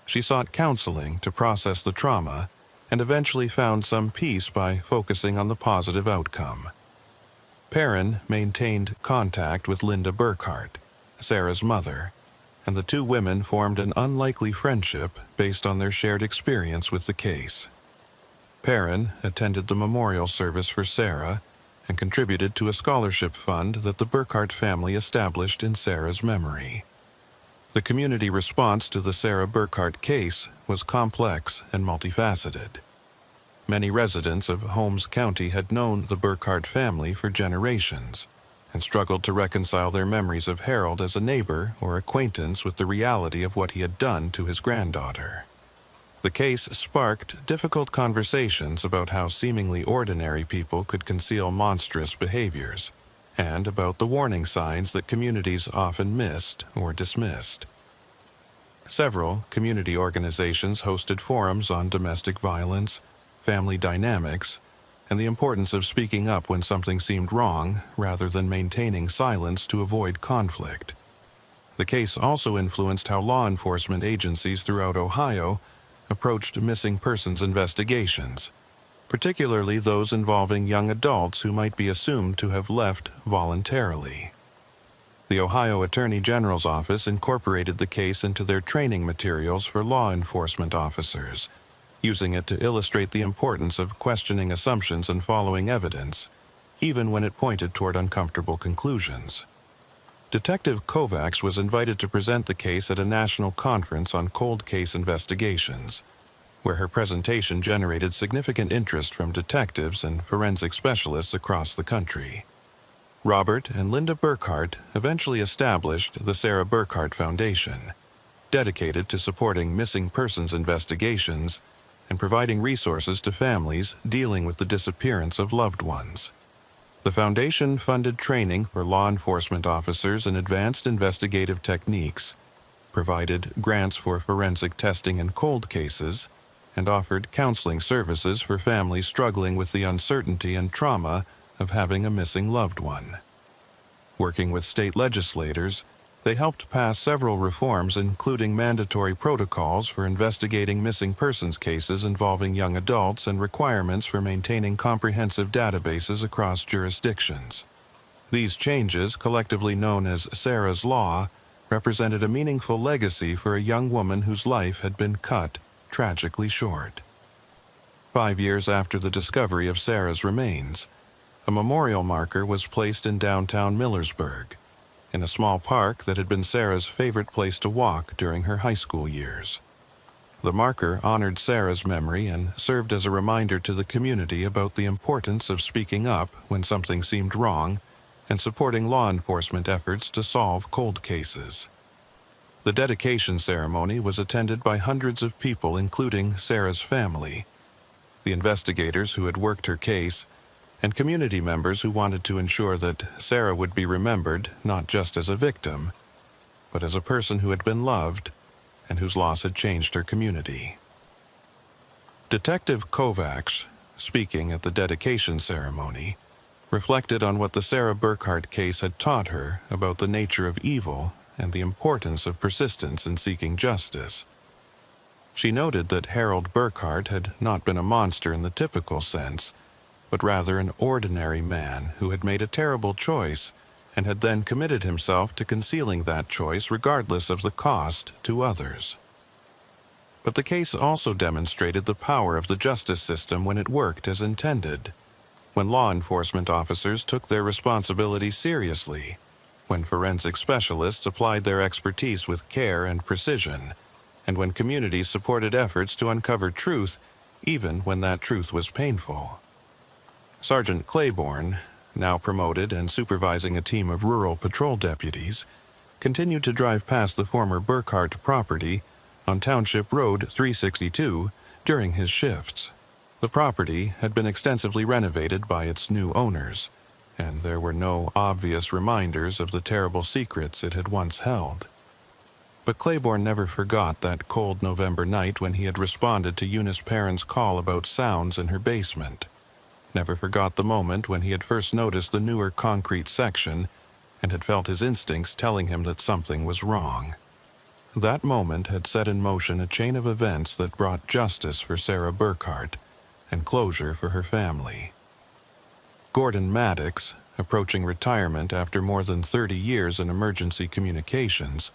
She sought counseling to process the trauma and eventually found some peace by focusing on the positive outcome. Perrin maintained contact with Linda Burkhart, Sarah's mother, and the two women formed an unlikely friendship based on their shared experience with the case. Perrin attended the memorial service for Sarah and contributed to a scholarship fund that the Burkhart family established in Sarah's memory. The community response to the Sarah Burkhart case was complex and multifaceted. Many residents of Holmes County had known the Burkhart family for generations and struggled to reconcile their memories of Harold as a neighbor or acquaintance with the reality of what he had done to his granddaughter. The case sparked difficult conversations about how seemingly ordinary people could conceal monstrous behaviors and about the warning signs that communities often missed or dismissed. Several community organizations hosted forums on domestic violence, family dynamics, and the importance of speaking up when something seemed wrong rather than maintaining silence to avoid conflict. The case also influenced how law enforcement agencies throughout Ohio approached missing persons investigations, particularly those involving young adults who might be assumed to have left voluntarily. The Ohio Attorney General's office incorporated the case into their training materials for law enforcement officers, using it to illustrate the importance of questioning assumptions and following evidence, even when it pointed toward uncomfortable conclusions. Detective Kovacs was invited to present the case at a national conference on cold case investigations, where her presentation generated significant interest from detectives and forensic specialists across the country. Robert and Linda Burkhart eventually established the Sarah Burkhart Foundation, dedicated to supporting missing persons investigations and providing resources to families dealing with the disappearance of loved ones. The foundation funded training for law enforcement officers in advanced investigative techniques, provided grants for forensic testing in cold cases, and offered counseling services for families struggling with the uncertainty and trauma of having a missing loved one. Working with state legislators, they helped pass several reforms, including mandatory protocols for investigating missing persons cases involving young adults and requirements for maintaining comprehensive databases across jurisdictions. These changes, collectively known as Sarah's Law, represented a meaningful legacy for a young woman whose life had been cut tragically short. 5 years after the discovery of Sarah's remains, a memorial marker was placed in downtown Millersburg, in a small park that had been Sarah's favorite place to walk during her high school years. The marker honored Sarah's memory and served as a reminder to the community about the importance of speaking up when something seemed wrong and supporting law enforcement efforts to solve cold cases. The dedication ceremony was attended by hundreds of people, including Sarah's family, the investigators who had worked her case, and community members who wanted to ensure that Sarah would be remembered not just as a victim, but as a person who had been loved and whose loss had changed her community. Detective Kovacs, speaking at the dedication ceremony, reflected on what the Sarah Burkhart case had taught her about the nature of evil and the importance of persistence in seeking justice. She noted that Harold Burkhart had not been a monster in the typical sense, but rather an ordinary man who had made a terrible choice and had then committed himself to concealing that choice regardless of the cost to others. But the case also demonstrated the power of the justice system when it worked as intended, when law enforcement officers took their responsibilities seriously, when forensic specialists applied their expertise with care and precision, and when communities supported efforts to uncover truth even when that truth was painful. Sergeant Claiborne, now promoted and supervising a team of rural patrol deputies, continued to drive past the former Burkhart property on Township Road 362 during his shifts. The property had been extensively renovated by its new owners, and there were no obvious reminders of the terrible secrets it had once held. But Claiborne never forgot that cold November night when he had responded to Eunice Perrin's call about sounds in her basement. Never forgot the moment when he had first noticed the newer concrete section and had felt his instincts telling him that something was wrong. That moment had set in motion a chain of events that brought justice for Sarah Burkhart and closure for her family. Gordon Maddox, approaching retirement after more than 30 years in emergency communications,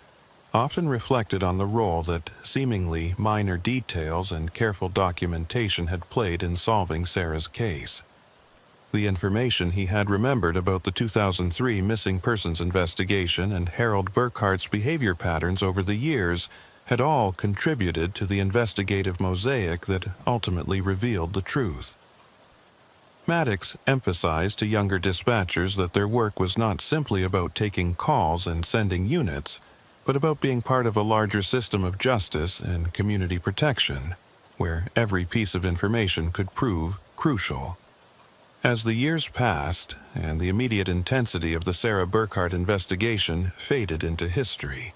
often reflected on the role that seemingly minor details and careful documentation had played in solving Sarah's case. The information he had remembered about the 2003 missing persons investigation and Harold Burkhart's behavior patterns over the years had all contributed to the investigative mosaic that ultimately revealed the truth. Maddox emphasized to younger dispatchers that their work was not simply about taking calls and sending units, but about being part of a larger system of justice and community protection, where every piece of information could prove crucial. As the years passed, and the immediate intensity of the Sarah Burkhart investigation faded into history,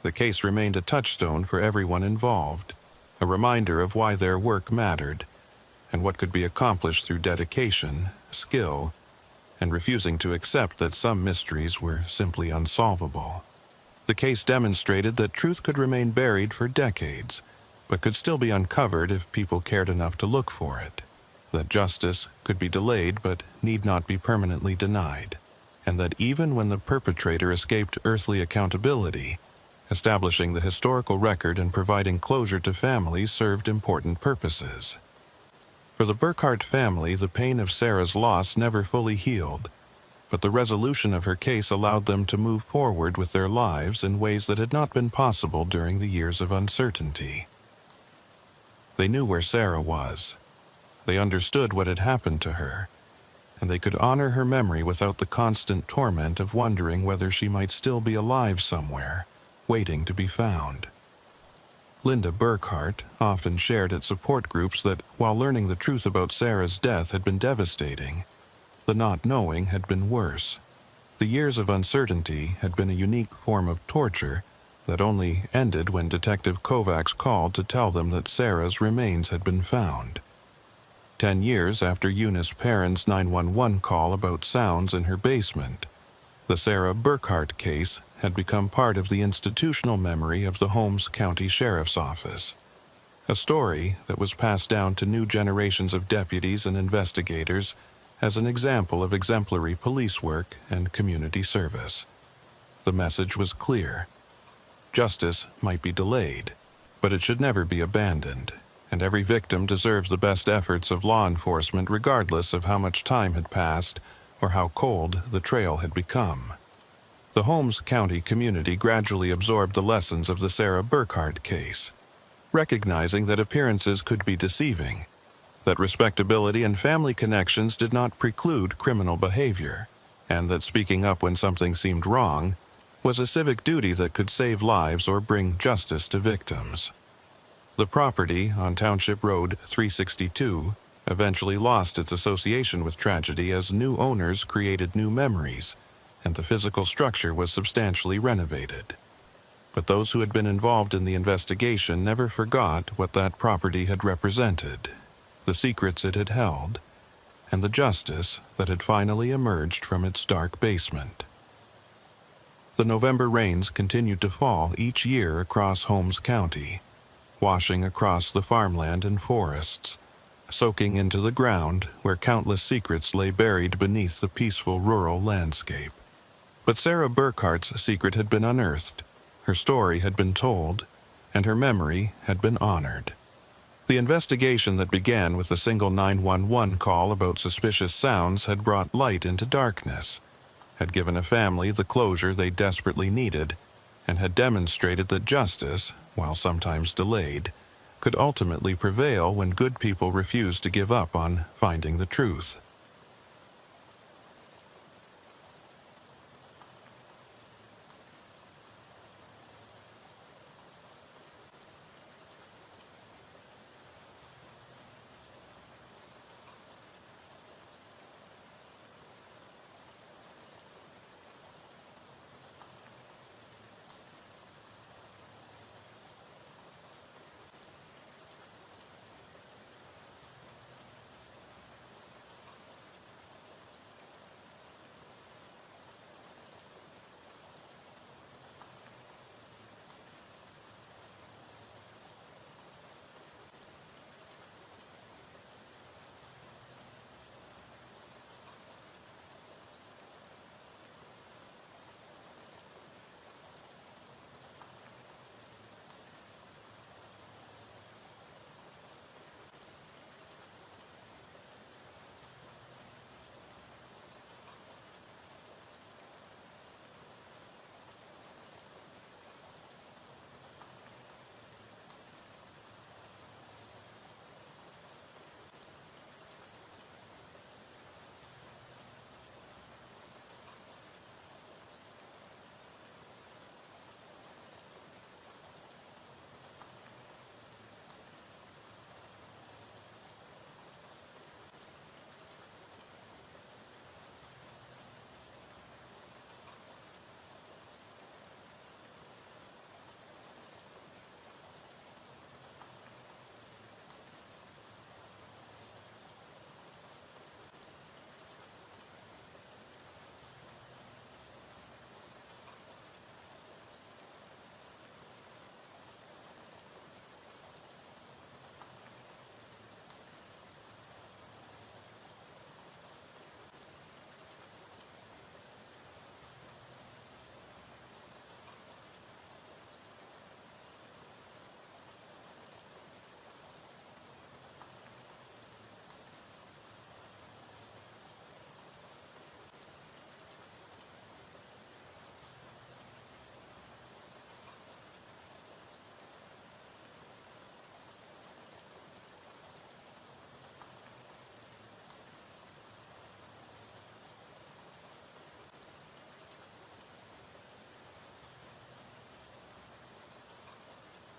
the case remained a touchstone for everyone involved, a reminder of why their work mattered, and what could be accomplished through dedication, skill, and refusing to accept that some mysteries were simply unsolvable. The case demonstrated that truth could remain buried for decades, but could still be uncovered if people cared enough to look for it. That justice could be delayed but need not be permanently denied, and that even when the perpetrator escaped earthly accountability, establishing the historical record and providing closure to families served important purposes. For the Burkhart family, the pain of Sarah's loss never fully healed, but the resolution of her case allowed them to move forward with their lives in ways that had not been possible during the years of uncertainty. They knew where Sarah was. They understood what had happened to her, and they could honor her memory without the constant torment of wondering whether she might still be alive somewhere, waiting to be found. Linda Burkhart often shared at support groups that while learning the truth about Sarah's death had been devastating, the not knowing had been worse. The years of uncertainty had been a unique form of torture that only ended when Detective Kovacs called to tell them that Sarah's remains had been found. 10 years after Eunice Perrin's 911 call about sounds in her basement, the Sarah Burkhart case had become part of the institutional memory of the Holmes County Sheriff's Office. A story that was passed down to new generations of deputies and investigators as an example of exemplary police work and community service. The message was clear. Justice might be delayed, but it should never be abandoned, and every victim deserves the best efforts of law enforcement regardless of how much time had passed or how cold the trail had become. The Holmes County community gradually absorbed the lessons of the Sarah Burkhart case, recognizing that appearances could be deceiving, that respectability and family connections did not preclude criminal behavior, and that speaking up when something seemed wrong was a civic duty that could save lives or bring justice to victims. The property on Township Road 362 eventually lost its association with tragedy as new owners created new memories, and the physical structure was substantially renovated. But those who had been involved in the investigation never forgot what that property had represented, the secrets it had held, and the justice that had finally emerged from its dark basement. The November rains continued to fall each year across Holmes County, washing across the farmland and forests, soaking into the ground where countless secrets lay buried beneath the peaceful rural landscape. But Sarah Burkhart's secret had been unearthed, her story had been told, and her memory had been honored. The investigation that began with a single 911 call about suspicious sounds had brought light into darkness, had given a family the closure they desperately needed, and had demonstrated that justice, while sometimes delayed, could ultimately prevail when good people refused to give up on finding the truth.